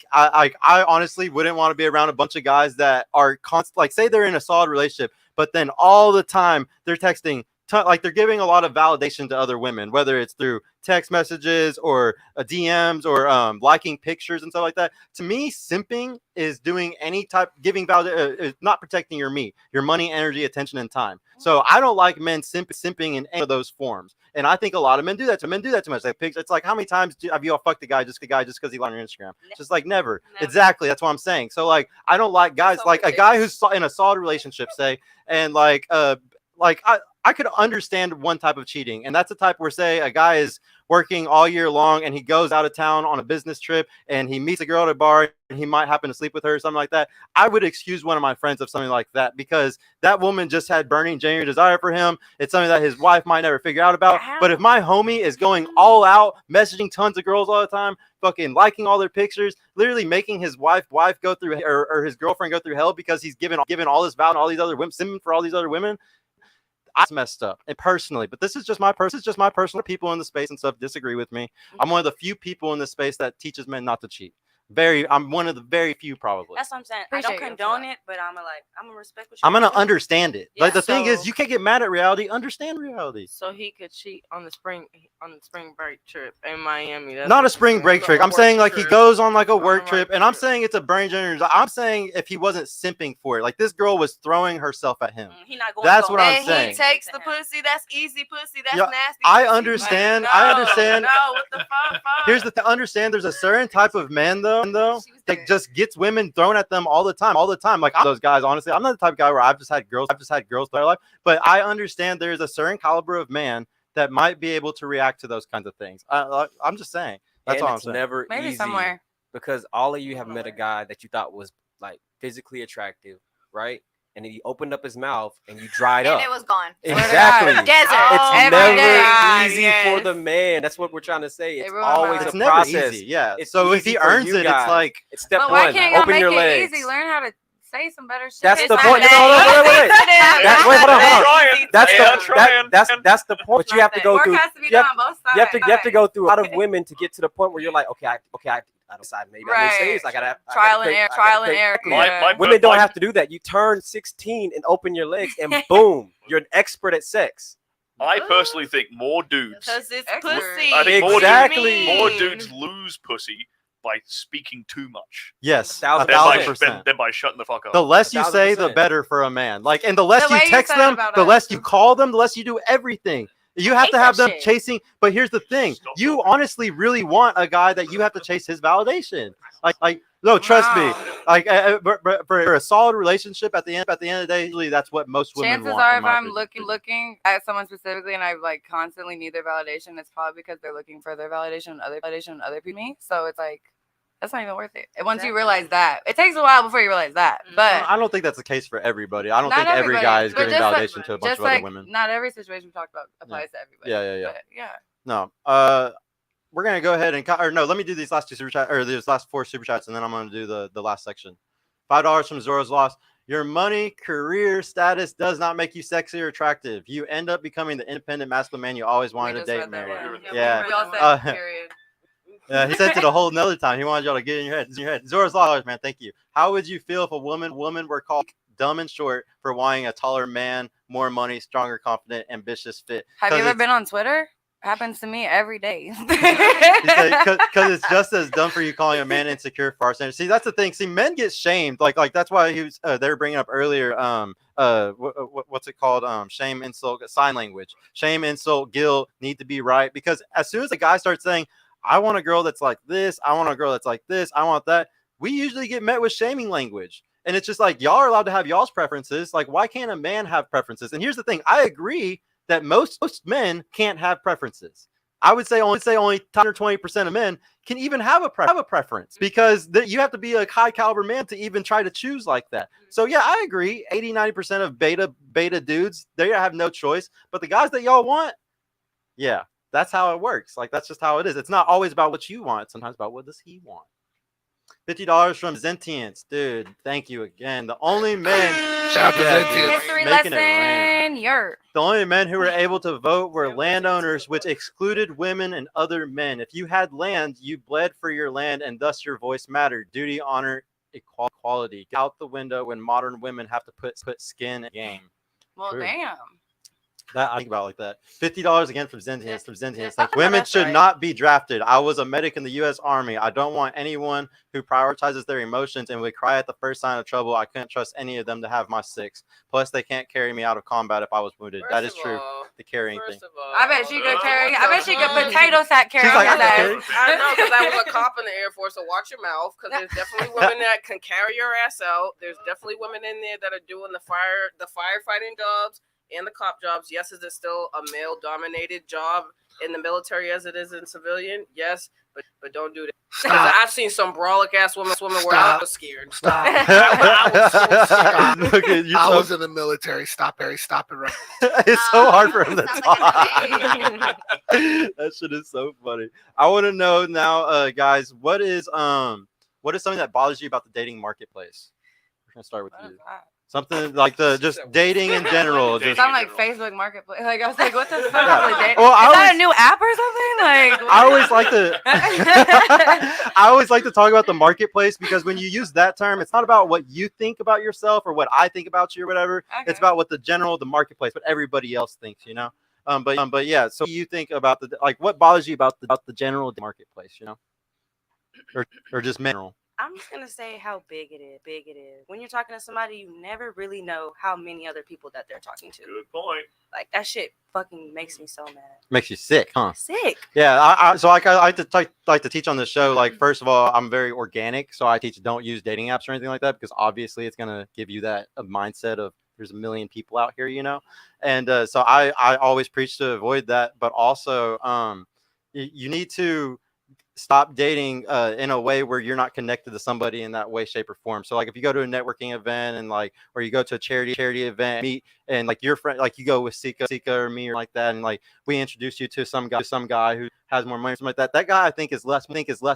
honestly wouldn't want to be around a bunch of guys that are like say they're in a solid relationship, but then all the time they're texting. Like they're giving a lot of validation to other women, whether it's through text messages or DMs or liking pictures and stuff like that. To me, simping is doing any type giving validation, not protecting your money, energy, attention, and time. So I don't like men simping in any of those forms, and I think a lot of men do that. Men do that too much. Like it's like how many times have you all fucked a guy just because he liked your Instagram? Just like never. Exactly. That's what I'm saying. So like I don't like guys like a guy who's in a solid relationship, say, and like I could understand one type of cheating, and that's the type where, say, a guy is working all year long and he goes out of town on a business trip and he meets a girl at a bar and he might happen to sleep with her or something like that. I would excuse one of my friends of something like that because that woman just had burning genuine desire for him. It's something that his wife might never figure out about. But if my homie is going all out, messaging tons of girls all the time, fucking liking all their pictures, literally making his wife go through or his girlfriend go through hell because he's given all this vow to all these other women, simming for all these other women. I messed up and personally, but this is just my personal people in the space and stuff disagree with me. I'm one of the few people in this space that teaches men not to cheat. I'm one of the very few, probably. That's what I'm saying. I don't condone it, but I'm gonna respect what I'm you're gonna doing. understand it. Yeah, Like the thing is, so- you can't get mad at reality. Understand reality. So he could cheat on the spring break trip in Miami. That's Not what a spring you're break saying. trip. I'm saying like he goes on like a work a trip, work and I'm trip. saying it's a brain generator. I'm saying if he wasn't simping for it, like this girl was throwing herself at him. He not going That's to what go I'm and saying. He takes the pussy. That's easy pussy. That's Yeah, nasty. I pussy. understand. Like, I understand. No, what the fuck? Here's the understand. There's a certain type of man though that just gets women thrown at them all the time. Like those guys, honestly, I'm not the type of guy where I've just had girls through their life. But I understand there's a certain caliber of man that might be able to react to those kinds of things. I'm just saying. That's and all I'm it's saying. never Maybe easy somewhere. because all of you have met a guy that you thought was like physically attractive, right? And then he opened up his mouth and you dried And up. it was gone. Exactly. Desert. It's every never day. easy Yes. for the man. That's what we're trying to say. It's It ruined my always life. a It's never process. easy. Yeah. It's So if easy he for earns you it, guys. it's like It's step But why one. can't y'all Open make your it legs. easy? Learn how to say some better shit. That's It's the not point. that No, wait. easy. Wait, hold on. Trying. That's Yeah, the trying. that's the point. But you have to go Work through. has to be You have, done on both sides. you have to go through a lot of women to get to the point where you're like, okay, I decide maybe I need to say this. I gotta Trial and error. Yeah. Women don't have to do that. You turn 16 and open your legs, and boom, you're an expert at sex. I personally think more dudes. Because it's Expert. pussy. I think Exactly. more dudes lose pussy by speaking too much yes, 1,000%. than by, 1,000%. than by shutting the fuck up. The less you say, the 1,000%. better for a man. Like, and the less The you way you text said them, about the us. less you call them, the less you do everything. You have hate to have that them shit. chasing. But here's the thing: Stop you talking. honestly really want a guy that you have to chase his validation. Like, no, trust me. Wow. Like, but for a solid relationship, at the end of the day, usually that's what most women Chances want. are, in if my I'm opinion. looking at someone specifically, and I like constantly need their validation, it's probably because they're looking for their validation and other people. So it's like that's not even worth it. And once you realize that, it takes a while before you realize that. But I don't think that's the case for everybody. I don't Not think every everybody, guy is but giving just like- validation to a bunch just of other like women. not every situation we talked about applies to everybody. Yeah. But yeah. No. We're gonna go ahead and no. Let me do these last two super chats or these last 4 super chats, and then I'm gonna do the last section. $5 from Zora's Lost. Your money, career, status does not make you sexy or attractive. You end up becoming the independent masculine man you always wanted to just date, read that marry. one. Yeah. We all said period. Yeah, he sent it a whole nother time. He wanted y'all to get in your head. Zora's Law, man, thank you. How would you feel if a woman were called dumb and short for wanting a taller man, more money, stronger, confident, ambitious, fit? Have you ever been on Twitter? Happens to me every day. He said, because it's just as dumb for you calling a man insecure for our standards. See, that's the thing. See, men get shamed. Like that's why he was. They were bringing up earlier. What's it called? Shame, insult, sign language. Shame, insult, guilt need to be right. Because as soon as a guy starts saying, "I want a girl that's like this. I want a girl that's like this. I want that," we usually get met with shaming language. And it's just like, y'all are allowed to have y'all's preferences. Like, why can't a man have preferences? And here's the thing. I agree that most men can't have preferences. I would say only 10 or 20% of men can even have a preference, because you have to be a high caliber man to even try to choose like that. So yeah, I agree. 80-90% of beta dudes, they have no choice. But the guys that y'all want, yeah, that's how it works. Like, that's just how it is. It's not always about what you want. It's sometimes about what does he want. $50 from Zentience. Dude, thank you again. The only men. Shout out to Zentience. History lesson. The only men who were able to vote were landowners, which excluded women and other men. If you had land, you bled for your land, and thus your voice mattered. Duty, honor, equality. Get out the window when modern women have to put skin in the game. Well, True. damn. That I think about it like that. $50 again from Zentience. Like, women should not be drafted. I was a medic in the U.S. Army. I don't want anyone who prioritizes their emotions and would cry at the first sign of trouble. I couldn't trust any of them to have my six. Plus, they can't carry me out of combat if I was wounded. That is true. The carrying thing. I bet she could carry. I bet she could potato sack carry. She's like, on her I legs. I know, because I was a cop in the Air Force, so watch your mouth, because there's definitely women that can carry your ass out. There's definitely women in there that are doing the firefighting jobs and the cop jobs. Yes, is it still a male-dominated job in the military as it is in civilian? Yes, but don't do that. Stop. I've seen some brolic ass women where I was scared. Stop. I was so scared. Look at you. I was in the military. Stop, Harry. Stop it right It's so hard for him to Sounds talk. like That shit is so funny. I want to know now, guys, what is something that bothers you about the dating marketplace? We're gonna start with you. Something like the just dating in general. Dating. Just Sound like Facebook Marketplace. Like, I was like, what the fuck Yeah. is it? Well, Is that a new app or something? Like, I always like to I always like to talk about the marketplace, because when you use that term, it's not about what you think about yourself or what I think about you or whatever. Okay. It's about what the marketplace, what everybody else thinks, you know. But yeah. So you think about what bothers you about the general marketplace, you know, or just general. I'm just gonna say how big it is. When you're talking to somebody, you never really know how many other people that they're talking to. Good point. Like, that shit fucking makes me so mad. Makes you sick, huh? Sick. Yeah, I like to teach on this show. Like, first of all, I'm very organic, so I teach don't use dating apps or anything like that, because obviously it's gonna give you that mindset of there's a million people out here, you know. And so I always preach to avoid that, but also you need to stop dating in a way where you're not connected to somebody in that way, shape, or form. So like, if you go to a networking event and or you go to a charity event, meet, and like your friend, like you go with Sika or me or like that, and like we introduce you to some guy who has more money, something like that. That guy I think is less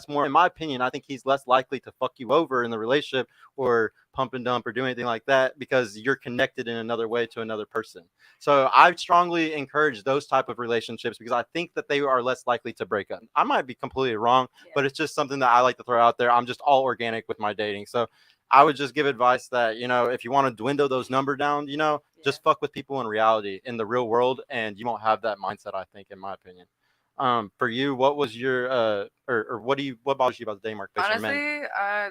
more, in my opinion, I think he's less likely to fuck you over in the relationship or pump and dump or do anything like that, because you're connected in another way to another person. So I strongly encourage those type of relationships, because I think that they are less likely to break up. I might be completely wrong, but it's just something that I like to throw out there. I'm just all organic with my dating. So I would just give advice that, you know, if you want to dwindle those numbers down, you know, just fuck with people in reality, in the real world, and you won't have that mindset, I think, in my opinion. For you, what was your or what bothers you about the dating market? honestly,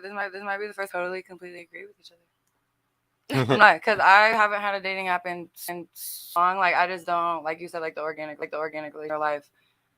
this might be the first totally completely agree with each other. No, because I haven't had a dating app in long. Like, I just don't, like you said, like the organic your life.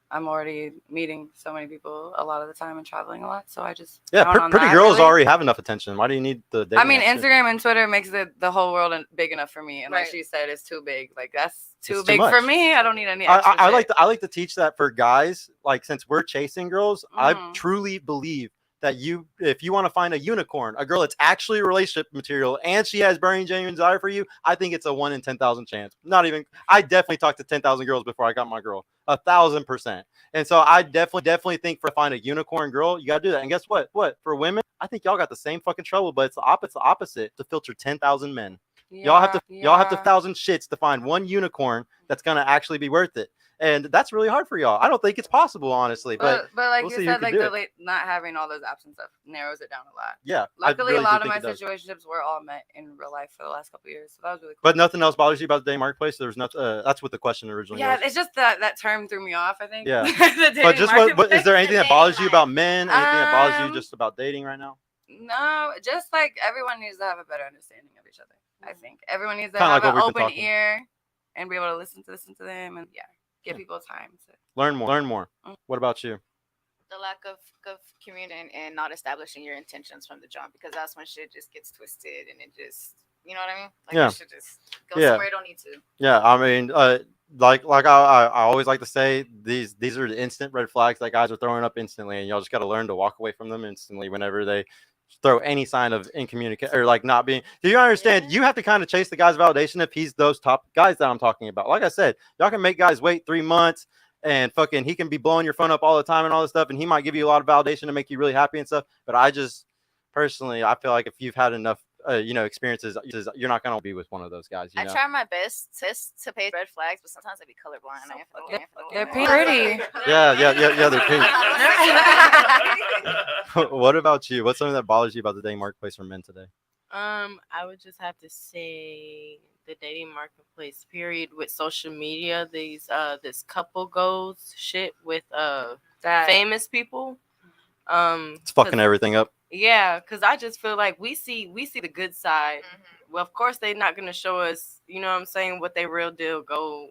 I'm already meeting so many people a lot of the time and traveling a lot, so I just pretty girls already have enough attention. Why do you need the dating? I mean, apps? Instagram and Twitter makes the whole world big enough for me, and like Right. she said, it's too big. Like, that's too It's too big for much. me. I don't need any. Extra I shit. like to teach that for guys. Like, since we're chasing girls, I Mhm. truly believe that if you want to find a unicorn, a girl that's actually relationship material, and she has burning genuine desire for you, I think it's a 1 in 10,000 chance. Not even. I definitely talked to 10,000 girls before I got my girl. 1,000%. And so I definitely think for find a unicorn girl, you gotta do that. And guess what? For women, I think y'all got the same fucking trouble, but it's the opposite to filter 10,000 men. Y'all have to 1,000 shits to find one unicorn that's gonna actually be worth it. and that's really hard for y'all. I don't think it's possible, honestly, but like we'll you see who said, can like do it. not having all those apps and stuff narrows it down a lot. Yeah, I Luckily, really a do lot of think my it does. situationships were all met in real life for the last couple of years, so that was really cool. But nothing else bothers you about the dating marketplace. There's not. That's what the question originally Yeah, was. it's just that term threw me off. I think. Yeah. The But dating just what is marketplace. there anything that bothers you about men? Anything that bothers you Um, just about dating right now? No, just like everyone needs to have a better understanding of each other. I think everyone needs to Kinda like have what an we've been open talking. ear and be able to listen to them, and give people time to Learn more. Learn more. Mm. What about you? The lack of communication and not establishing your intentions from the jump, because that's when shit just gets twisted and it just, you know what I mean? Like Yeah. it should just go Yeah. somewhere it don't need to. Yeah, I mean, like I always like to say, these are the instant red flags that guys are throwing up instantly, and y'all just got to learn to walk away from them instantly whenever they throw any sign of incommunicate or like not being. Do you understand? You have to kind of chase the guy's validation if he's those top guys that I'm talking about. Like I said, y'all can make guys wait 3 months. And fucking, he can be blowing your phone up all the time and all this stuff, and he might give you a lot of validation to make you really happy and stuff. But I just personally, I feel like if you've had enough, experiences, you're not gonna be with one of those guys. You know? I try my best to pay red flags, but sometimes I be colorblind. They're pretty. Yeah, they're pink. What about you? What's something that bothers you about the dating marketplace for men today? I would just have to say the dating marketplace period with social media, this couple goals shit with famous people. It's fucking everything up. Yeah, because I just feel like we see the good side. Well, of course they're not gonna show us, you know what I'm saying, what they real deal go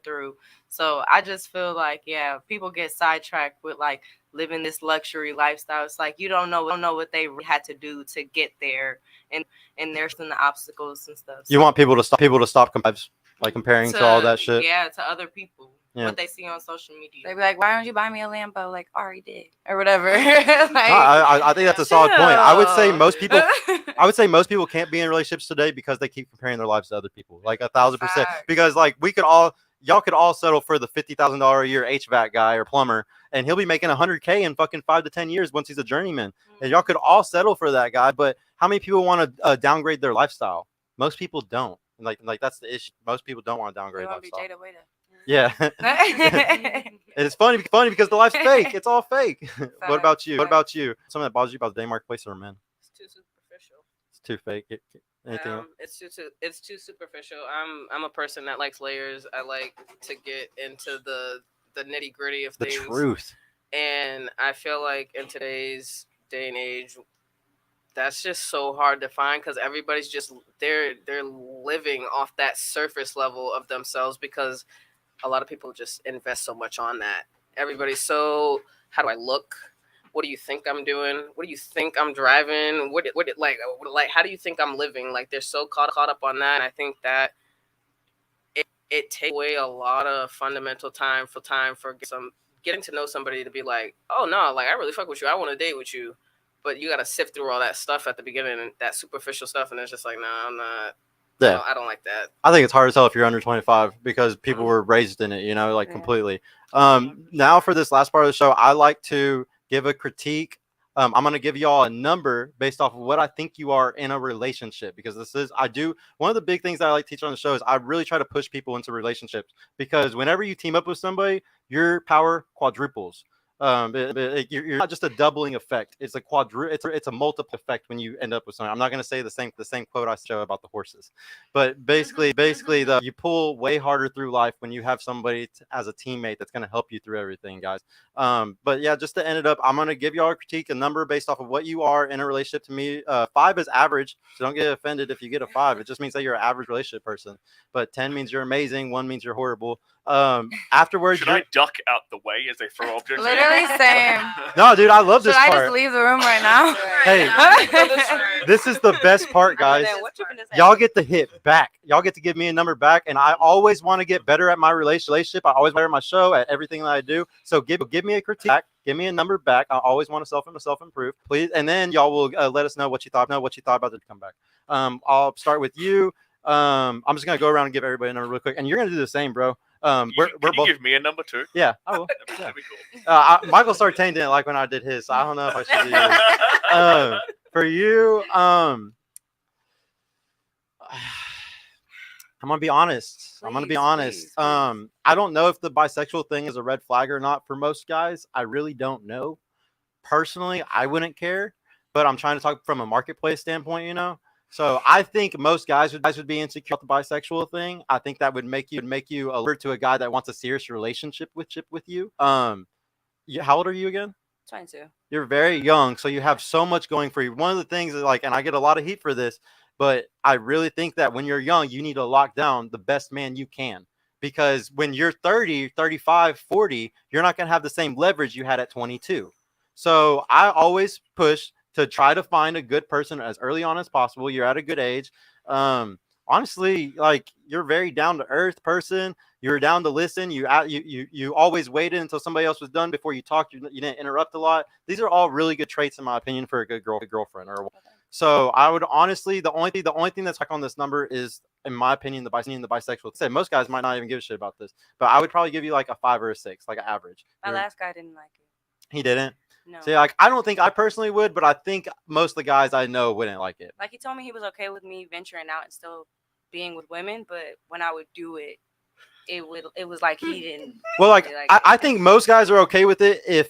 through. So I just feel like, people get sidetracked with like living this luxury lifestyle. It's like you don't know what they had to do to get there, and there's some obstacles and stuff. You want people to stop comparing to all that shit. Yeah, to other people. Yeah. What they see on social media. They be like, "Why don't you buy me a Lambo like Ari did, or whatever?" I think that's a solid point. I would say most people can't be in relationships today because they keep comparing their lives to other people, like 1,000%. Because like y'all could all settle for the $50,000 a year HVAC guy or plumber, and he'll be making $100K in fucking 5 to 10 years once he's a journeyman. And y'all could all settle for that guy. But how many people want to downgrade their lifestyle? Most people don't. And like that's the issue. Most people don't want to downgrade lifestyle. Yeah. It's funny because the life's fake. It's all fake. What about you? Something that bothers you about the dating marketplace or men? It's too superficial. It's too fake. Anything else? It's too superficial. I'm a person that likes layers. I like to get into the nitty gritty of things. The truth. And I feel like in today's day and age, that's just so hard to find because everybody's just they're living off that surface level of themselves because a lot of people just invest so much on that. Everybody's so, how do I look? What do you think I'm doing? What do you think I'm driving? What how do you think I'm living? Like they're so caught up on that. And I think that it takes away a lot of fundamental time for getting to know somebody to be like, oh no, like I really fuck with you. I want to date with you. But you got to sift through all that stuff at the beginning and that superficial stuff. And it's just like, no, I'm not. Yeah. I don't like that. I think it's hard as hell if you're under 25 because people were raised in it, completely. Now for this last part of the show, I like to give a critique. I'm going to give y'all a number based off of what I think you are in a relationship because one of the big things that I like to teach on the show is I really try to push people into relationships because whenever you team up with somebody, your power quadruples. You're not just a doubling effect. It's a it's a multiple effect when you end up with something. I'm not going to say the same quote I show about the horses, but basically you pull way harder through life when you have somebody as a teammate that's going to help you through everything, guys. But yeah, just to end it up, I'm going to give y'all a critique, a number based off of what you are in a relationship. To me, 5 is average, so don't get offended if you get a 5. It just means that you're an average relationship person. But 10 means you're amazing. 1 means you're horrible. Afterwards, should I duck out the way as they throw objects? Literally same. No, dude, I love this part. Should I just leave the room right now? Hey, this is the best part, guys. Y'all get to hit back. Y'all get to give me a number back, and I always want to get better at my relationship. I always better at my show, at everything that I do. So give me a critique back. Give me a number back. I always want to self-improve, please. And then y'all will let us know what you thought about the comeback. I'll start with you. I'm just gonna go around and give everybody a number real quick, and you're gonna do the same, bro. Can you both... give me a number too? Yeah, I will. That'd be cool. Michael Sartain didn't like when I did his, so I don't know if I should do yours. For you, I'm gonna be honest. I'm gonna be Please, honest. please. I don't know if the bisexual thing is a red flag or not for most guys. I really don't know. Personally, I wouldn't care, but I'm trying to talk from a marketplace standpoint, you know. So I think most guys would be insecure about the bisexual thing. I think that would make you alert to a guy that wants a serious relationship with you. How old are you again? 22. You're very young, so you have so much going for you. One of the things is like, and I get a lot of heat for this, but I really think that when you're young, you need to lock down the best man you can. Because when you're 30, 35, 40, you're not going to have the same leverage you had at 22. So I always push to try to find a good person as early on as possible. You're at a good age. Honestly, like you're a very down to earth person. You're down to listen. You always waited until somebody else was done before you talked. You didn't interrupt a lot. These are all really good traits in my opinion for a good girlfriend. So I would honestly, the only thing that's like on this number is, in my opinion, the bisexual. Say most guys might not even give a shit about this, but I would probably give you like a 5 or a 6, like an average. My last guy didn't like it. He didn't. No. See, like I don't think I personally would, but I think most of the guys I know wouldn't like it. Like he told me he was okay with me venturing out and still being with women, but when I would do it, it was like he didn't. Well, like really I think most guys are okay with it if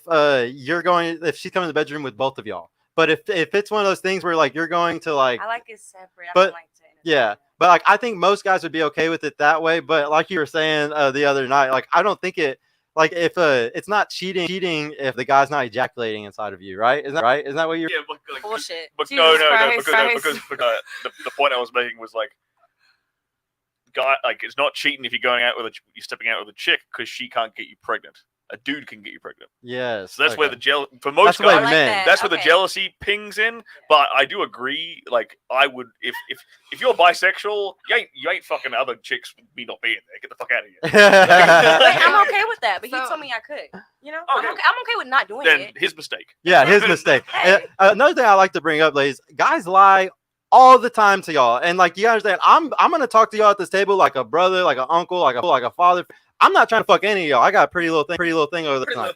she's coming to the bedroom with both of y'all. But if it's one of those things where like you're going to like, I like it separate. I but don't like to yeah, but like I think most guys would be okay with it that way. But like you were saying the other night, like I don't think it. Like if it's not cheating if the guy's not ejaculating inside of you, right? Isn't that what you're? Yeah, but like, bullshit. But Jesus no, Christ, because the point I was making was like, guy, like it's not cheating if you're going out with you're stepping out with a chick because she can't get you pregnant. A dude can get you pregnant. Yes. So that's okay. where the for most That's what I guys, meant. that's where the jealousy pings in. But I do agree. Like I would, if you're bisexual, you ain't fucking other chicks with me not being there. Get the fuck out of here. Wait, I'm okay with that, but he So- told me I could. You know, Okay. I'm okay with not doing Then it. his mistake. Yeah, his mistake. Hey. Another thing I like to bring up, ladies, guys lie all the time to y'all, and like you understand, I'm gonna talk to y'all at this table like a brother, like an uncle, like a father. I'm not trying to fuck any of y'all. I got a pretty little thing over the time.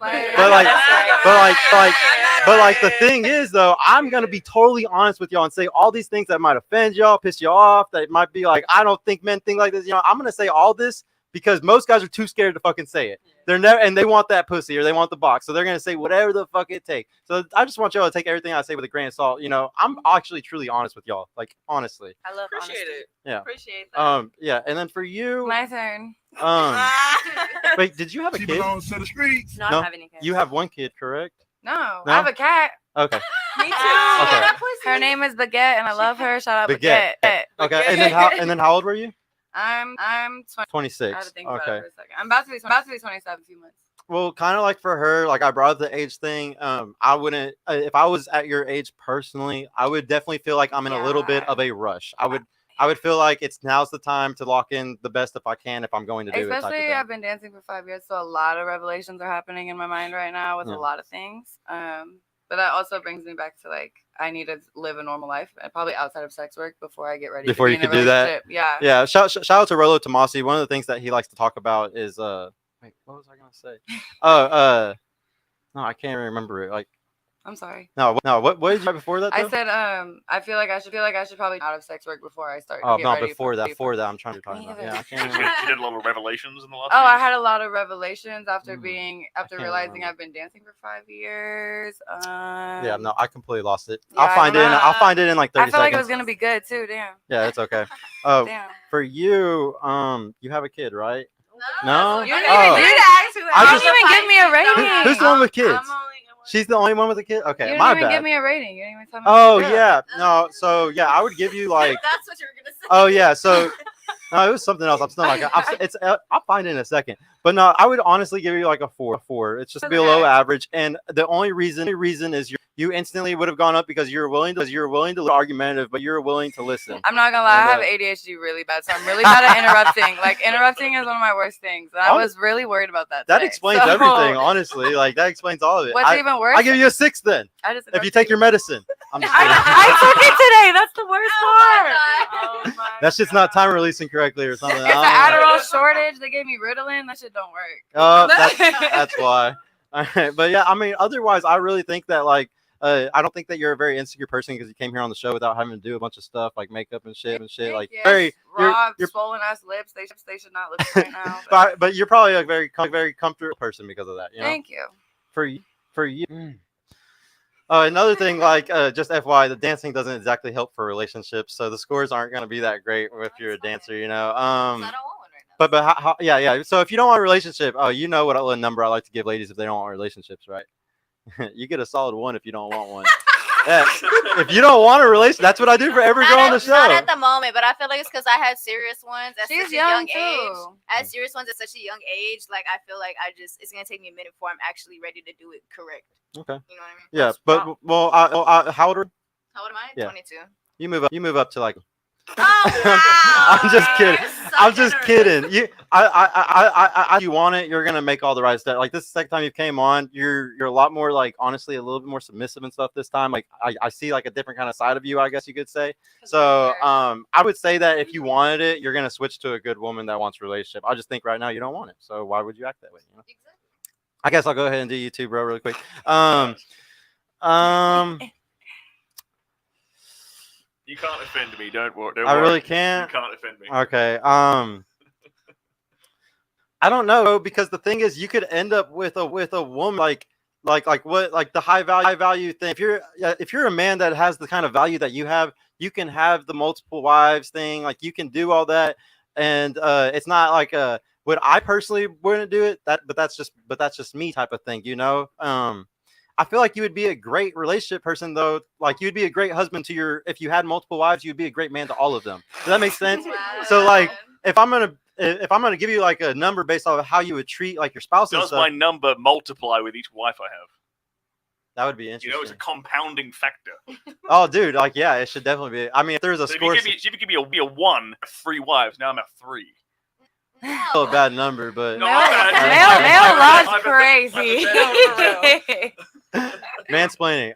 But like the thing is though, I'm gonna be totally honest with y'all and say all these things that might offend y'all, piss you off, that might be like, I don't think men think like this. You know, I'm gonna say all this because most guys are too scared to fucking say it. They're never, and they want that pussy or they want the box, so they're gonna say whatever the fuck it takes. So I just want y'all to take everything I say with a grain of salt. You know, I'm actually truly honest with y'all, like honestly. I love Appreciate honesty. it. Yeah. Appreciate that. Yeah, and then for you, My turn. wait, did you have a She kid? belongs to the streets. No, I No, don't have any kids. you have one kid, correct? No, No? I have a cat. Okay. Me too. Okay. Her name is Baguette, and I love her. Shout out Baguette. Baguette. Okay, and then how old were you? I'm 20. 26. I had to think about Okay. it for a second. I'm about to be 27 in a few months. Well, kind of like for her, like I brought up the age thing. I wouldn't, if I was at your age personally, I would definitely feel like I'm in a little bit of a rush. I would feel like now's the time to lock in the best if I can, if I'm going to do it. Type of Especially, thing. I've been dancing for 5 years, so a lot of revelations are happening in my mind right now with Yeah. a lot of things. But that also brings me back to like I need to live a normal life, probably outside of sex work before I get ready. Before to you be in a can do that? relationship. Yeah. Yeah. Shout out to Rolo Tomasi. One of the things that he likes to talk about is wait, what was I gonna say? No, I can't remember it. Like, I'm sorry. no. What did you say before that? Though? I said I feel like I should probably out of sex work before I start. Oh to get no, ready before that. for- Before that, I'm trying to talk about. Yeah, I can't remember. She did a lot of revelations in the last. Oh, few I years. had a lot of revelations after can't realizing remember. I've been dancing for 5 years. Yeah, no, I completely lost it. Yeah, I'll find it. I I'll find it in like 30 I felt like it seconds. was gonna be good too. Damn. Yeah, it's okay. Oh, Damn. for you, you have a kid, right? You No. didn't Oh. even do that. I You just- didn't even give me a rating. Who's the one with kids? I'm only She's the only one with a kid. Okay, You my didn't even bad. give me a rating. You didn't even tell me. Oh what to do. yeah, no. So yeah, I would give you like. That's what you were gonna say. Oh yeah, so no, it was something else. I'm still like, I'll find it in a second. But no, I would honestly give you like a 4. It's just below average, and the only reason is you instantly would have gone up because you're willing to be argumentative, but you're willing to listen. I'm not gonna lie, I And, have ADHD really bad, so I'm really bad at interrupting. Like interrupting is one of my worst things. And I was really worried about that. That today. explains So, everything, honestly. Like that explains all of it. What's even worse? I give you a 6 then. I just If you take your medicine. I'm just kidding. I took it today. That's the worst part. Oh my That's just not time releasing correctly or something. It's an Adderall shortage. They gave me Ritalin. That shit don't work. That's why. All right, but yeah, I mean, otherwise, I really think that like I don't think that you're a very insecure person because you came here on the show without having to do a bunch of stuff like makeup and shit. Like Yes. very, Rob, swollen ass lips. They should not look right now. but you're probably a very comfortable person because of that. You know? Thank you. For you. Another thing, like just FYI, the dancing doesn't exactly help for relationships, so the scores aren't going to be that great if you're a dancer, you know. But yeah. So if you don't want a relationship, you know what number I like to give ladies if they don't want relationships, right? You get a solid 1 if you don't want one. Yeah. If you don't want a relationship, that's what I do for every girl on the show. Not at the moment, but I feel like it's because I had serious ones at She's such a young too. age. I had serious ones at such a young age. Like I feel like it's gonna take me a minute before I'm actually ready to do it correct. Okay. You know what I mean? Yeah, but how old are you? How old am I? Yeah. 22. You move up to like. Oh wow! I'm just kidding. You're so I'm just generous. kidding. You want it. You're gonna make all the right steps. Like this is the second time you came on. You're a lot more like honestly a little bit more submissive and stuff this time. Like I see like a different kind of side of you, I guess you could say. So I would say that if you wanted it, you're gonna switch to a good woman that wants a relationship. I just think right now you don't want it. So why would you act that way? You know? Exactly. I guess I'll go ahead and do you too, bro, really quick. You can't offend me. Don't worry. I really can't. You can't offend me. Okay. I don't know, bro, because the thing is, you could end up with a woman like the high value thing. If you're a man that has the kind of value that you have, you can have the multiple wives thing. Like you can do all that, and it's not like would I personally wouldn't do it. But that's just me type of thing, you know. I feel like you would be a great relationship person, though. Like you'd be a great husband to if you had multiple wives, you'd be a great man to all of them. Does that make sense? Wow. So like, if I'm gonna give you like a number based off of how you would treat like your spouse and Does stuff, my number multiply with each wife I have? that would be interesting. You know, it's a compounding factor. Oh, dude, like yeah, it should definitely be. I mean, if there's a So score, if you give me a 1, 3 wives. Now I'm at 3. still a bad number, but No, Male law's crazy. mansplaining.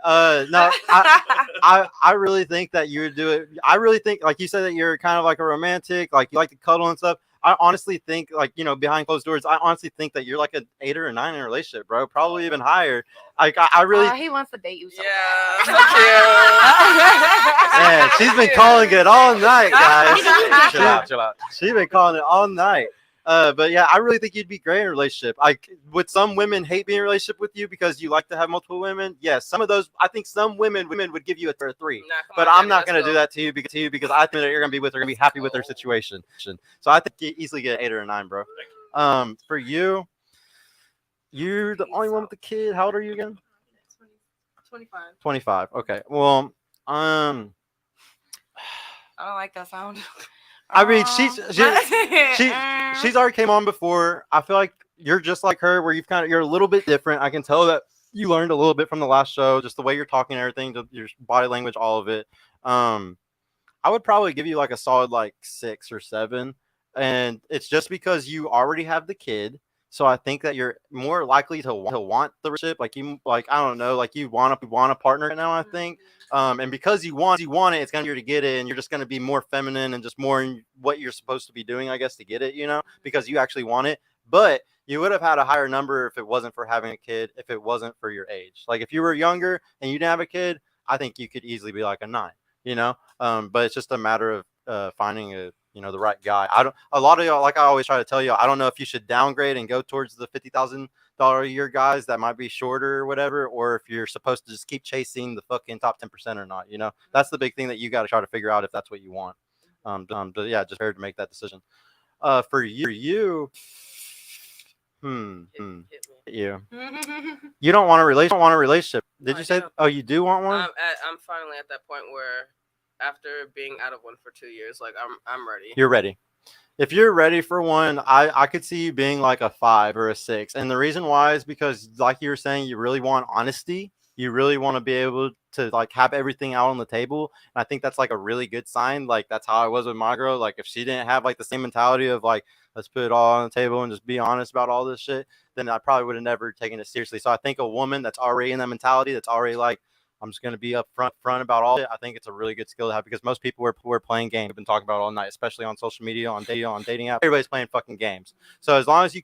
No, I really think that you would do it. I really think, like you said, that you're kind of like a romantic, like you like to cuddle and stuff. I honestly think, like, you know, behind closed doors, I honestly think that you're like an 8 or a 9 in a relationship, bro. Probably even higher. Like, I really. He wants to date you. So Man, she's been calling it all night, guys. Chill out. She's been calling it all night. But yeah, I really think you'd be great in a relationship. Like, would some women hate being in a relationship with you because you like to have multiple women? Yes, some of those. I think some women would give you a 3. Nah, come But on, I'm Abby, not let's going to go. do that to you because I think that you're going to be with her, going to be happy with their situation. So I think you easily get an 8 or a 9, bro. For you, you're the only one with the kid. How old are you again? 25. 25. Okay. Well, I don't like that sound. I mean, she's already came on before. I feel like you're just like her, where you're a little bit different. I can tell that you learned a little bit from the last show, just the way you're talking and everything, your body language, all of it. I would probably give you like a solid like 6 or 7, and it's just because you already have the kid. So I think that you're more likely to want the relationship, I don't know, like you want a partner now. I think, and because you want it, it's gonna be here to get it, and you're just gonna be more feminine and just more in what you're supposed to be doing, I guess, to get it, you know, because you actually want it. But you would have had a higher number if it wasn't for having a kid, if it wasn't for your age. Like if you were younger and you didn't have a kid, I think you could easily be like a 9, you know. But it's just a matter of finding the right guy. A lot of y'all, like I always try to tell you, I don't know if you should downgrade and go towards the $50,000 a year guys that might be shorter or whatever, or if you're supposed to just keep chasing the fucking top 10% or not. You know, that's the big thing that you got to try to figure out if that's what you want. Yeah, just prepared to make that decision. For you, you don't want a relationship. Did you say? Oh, you do want one? I'm finally at that point where, after being out of one for 2 years, like I'm ready. You're ready. If you're ready for one, I could see you being like a 5 or a 6. And the reason why is because, like you were saying, you really want honesty. You really want to be able to like have everything out on the table. And I think that's like a really good sign. Like that's how I was with my girl. Like if she didn't have like the same mentality of like, let's put it all on the table and just be honest about all this shit, then I probably would have never taken it seriously. So I think a woman that's already in that mentality, that's already like I'm just going to be upfront about all of it. I think it's a really good skill to have because most people are playing games. We've been talking about all night, especially on social media, on dating apps. Everybody's playing fucking games. So as long as you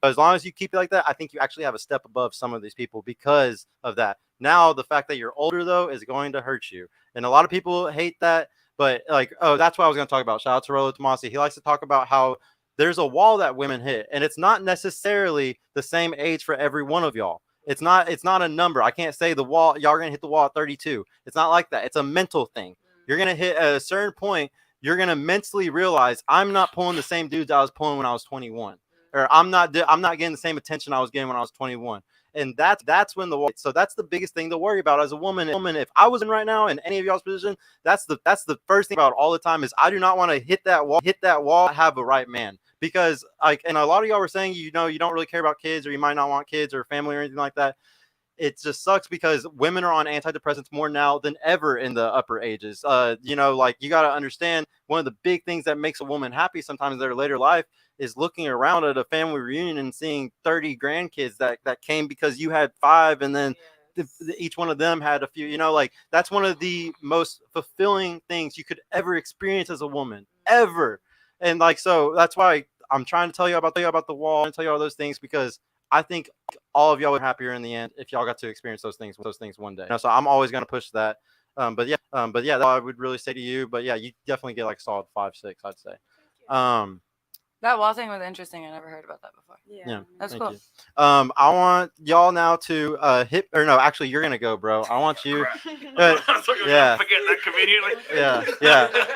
keep it like that, I think you actually have a step above some of these people because of that. Now the fact that you're older though is going to hurt you, and a lot of people hate that. But like, oh, that's what I was going to talk about. Shout out to Rolo Tomasi. He likes to talk about how there's a wall that women hit, and it's not necessarily the same age for every one of y'all. It's not a number. I can't say the wall, y'all are going to hit the wall at 32. It's not like that. It's a mental thing. You're going to hit at a certain point, you're going to mentally realize I'm not pulling the same dudes I was pulling when I was 21. Or I'm not getting the same attention I was getting when I was 21. And that's when the wall. So that's the biggest thing to worry about as a woman. If I was in right now in any of y'all's position, that's the first thing about all the time is I do not want to hit that wall, have a right man. Because like, and a lot of y'all were saying, you don't really care about kids, or you might not want kids or family or anything like that. It just sucks because women are on antidepressants more now than ever in the upper ages. Like you got to understand one of the big things that makes a woman happy sometimes in their later life is looking around at a family reunion and seeing 30 grandkids that came because you had 5 and then each one of them had a few, like that's one of the most fulfilling things you could ever experience as a woman ever. And like, so that's why I'm trying to tell you about the wall and tell you all those things because I think all of y'all would be happier in the end if y'all got to experience those things one day. So I'm always going to push that. But yeah, that's all I would really say to you. But yeah, you definitely get like solid 5, 6, I'd say. That wall thing was interesting. I never heard about that before. Yeah, that's cool. You. I want y'all now to actually you're gonna go, bro. I want you. Yeah. Forget that conveniently. Yeah.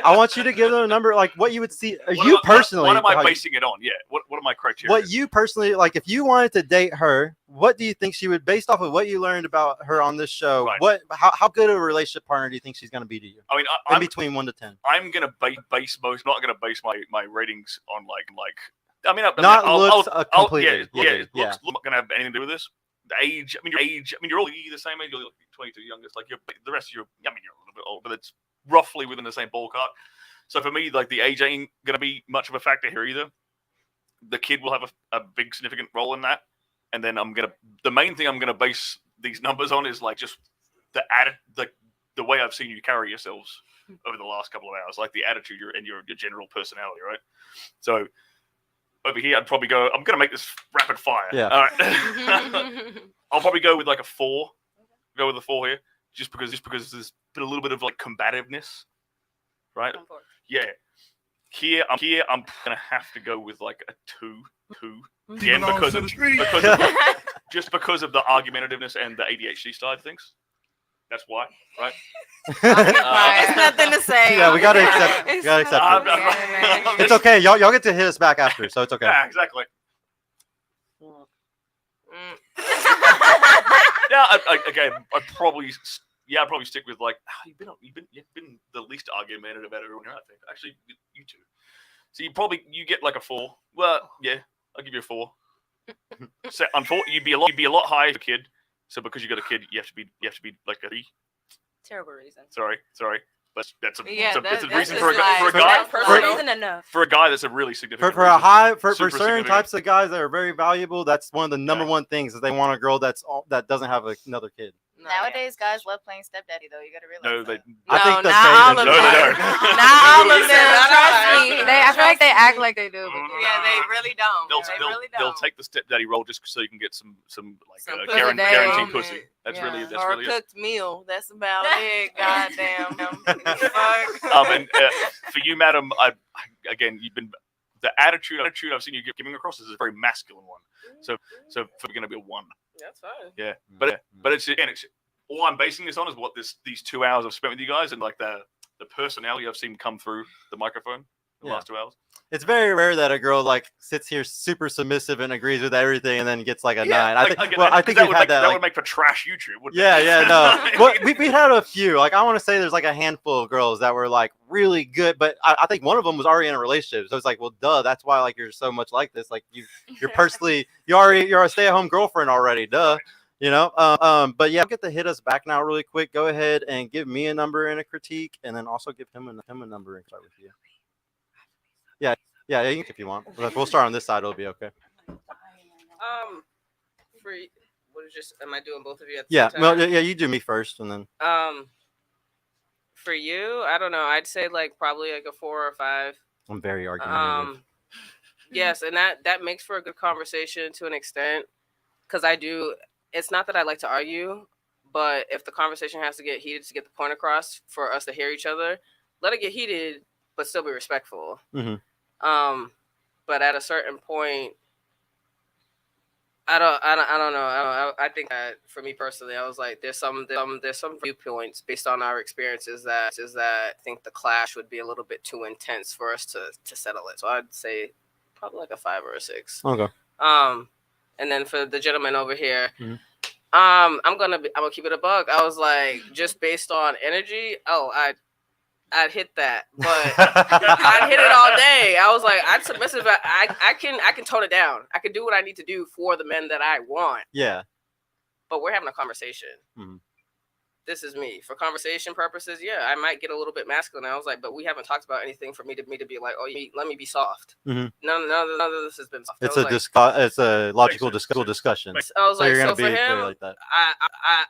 I want you to give them a number, like what you would see. Personally, what am I basing it on? Yeah. What are my criteria? What you personally like? If you wanted to date her, what do you think she would, based off of what you learned about her on this show? Right. How good of a relationship partner do you think she's gonna be to you? I mean, in between 1 to 10. I'm gonna base most. Not gonna base my ratings on like. I mean, completely. Looks not gonna have anything to do with this. The age. I mean, you're all the same age. You're 22 youngest. Like the rest of you. I mean, you're a little bit old, but it's roughly within the same ballpark. So for me, like the age ain't gonna be much of a factor here either. The kid will have a big significant role in that, and then the main thing I'm gonna base these numbers on is like just the way I've seen you carry yourselves over the last couple of hours, like the attitude and your general personality, right? So over here, I'd probably go. I'm gonna make this rapid fire. Yeah. All right. I'll probably go with like a 4. Go with a 4 here, just because there's been a little bit of like combativeness, right? Yeah. Here, I'm gonna have to go with like a 2. Again, because of the argumentativeness and the ADHD side of things. That's why, right? There's nothing to say. Yeah, we gotta accept. it. It's okay. Y'all get to hit us back after, so it's okay. Yeah, exactly. I'd probably stick with like you've been the least argumentative out of everyone here, I think. Actually, you two. So you get like a 4. Well, yeah, I'll give you a 4. So unfortunately, you'd be a lot higher for a kid. So because you got a kid, you have to be like a 3. Terrible reason. Sorry, but that's a that's reason just for a guy. like- For a guy, That's reason enough. for a guy, that's a really significant. For a high for Super certain significant. types of guys that are very valuable, that's one of the number one things is they want a girl that doesn't have another kid. No, Nowadays, guys love playing stepdaddy, though. You gotta realize. No, that. I think the not all of No, them. they don't. Not all of them. Trust me. I feel like they act like they do. But Yeah, they really don't. They'll take the stepdaddy role just so you can get some like Some pussy guaranteed day. pussy. That's Yeah. that's Or really a it. cooked meal. That's about it. Goddamn. Fuck. And for you, madam, again, you've been the attitude I've seen you giving across is a very masculine one. So for going to be a 1. That's fine. Yeah, but it's all I'm basing this on is what these 2 hours I've spent with you guys and like the personality I've seen come through the microphone the last 2 hours. It's very rare that a girl like sits here super submissive and agrees with everything and then gets like a 9. I think we've had that. That would make for trash YouTube, wouldn't it? Yeah, no. Well, we had a few. Like I want to say there's like a handful of girls that were like really good, but I think one of them was already in a relationship. So it's like, well, duh, that's why like you're so much like this. Like you're personally you're a stay-at-home girlfriend already, duh. But yeah, get to hit us back now really quick. Go ahead and give me a number and a critique, and then also give him a number and start with you. Yeah, you can if you want. We'll start on this side. It'll be okay. For what is just am I doing both of you at the Yeah, same time? well, yeah, you do me first, and then. For you, I don't know. I'd say like probably like a 4 or 5. I'm very argumentative. Yes, and that makes for a good conversation to an extent. Because I do. It's not that I like to argue, but if the conversation has to get heated to get the point across for us to hear each other, let it get heated, but still be respectful. But at a certain point, I don't know. I think that for me personally, I was like, there's some viewpoints based on our experiences that I think the clash would be a little bit too intense for us to settle it. So I'd say probably like a 5 or a 6. Okay. And then for the gentleman over here, I'm gonna keep it a buck. I was like, just based on energy, I'd hit that, but I'd hit it all day. I was like, I'd submissive. I can tone it down. I can do what I need to do for the men that I want. Yeah. But we're having a conversation. This is me for conversation purposes. Yeah, I might get a little bit masculine. I was like, but we haven't talked about anything for me to be like, oh, let me be soft. None of this has been soft. It's a logical discussion. I was so like, you're so gonna for be him, like that.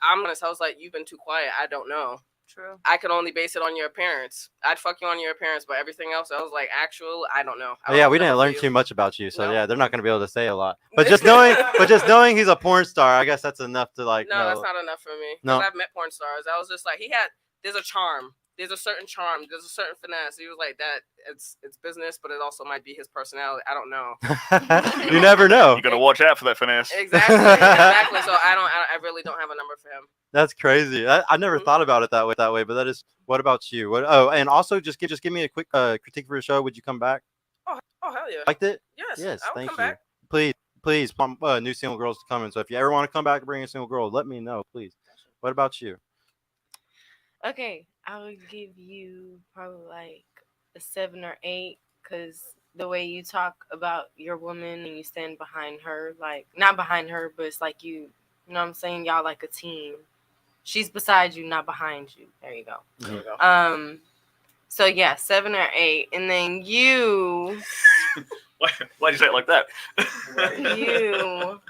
I'm honest. I was like, you've been too quiet. I don't know. True. I could only base it on your appearance. I'd fuck you on your appearance, but everything else, I was like, I don't know. Yeah, we didn't learn too much about you, so yeah, they're not going to be able to say a lot. But just knowing he's a porn star, I guess that's enough to like. No, that's not enough for me. No, I've met porn stars. I was just like, there's a charm. There's a certain charm. There's a certain finesse. He was like that. It's business, but it also might be his personality. I don't know. You never know. You got to watch out for that finesse. Exactly. So I really don't have a number for him. That's crazy. I never thought about it that way. But that is. What about you? And also just give me a quick critique for your show. Would you come back? Oh hell yeah. Liked it? Yes. Thank you. Back. Please, new single girls coming. So if you ever want to come back and bring a single girl, let me know, please. What about you? Okay, I would give you probably like a 7 or 8 because the way you talk about your woman and you stand behind her, like not behind her, but it's like you know what I'm saying? Y'all like a team. She's beside you, not behind you. There you go. There you go. So yeah, 7 or 8, and then you. Why'd you say it like that? You.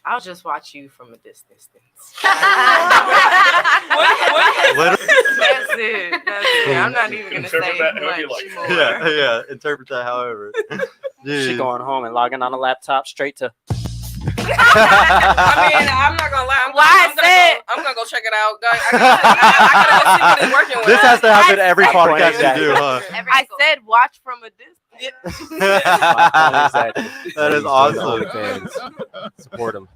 I'll just watch you from a distance. What? That's it. I'm not even gonna say much more. Yeah. Interpret that however. She going home and logging on a laptop straight to. I mean, I'm not gonna lie. I'm gonna go check it out. I gotta go see what it's working with. This has to happen every podcast you do, huh? I said watch from a distance. That is awesome. Support them.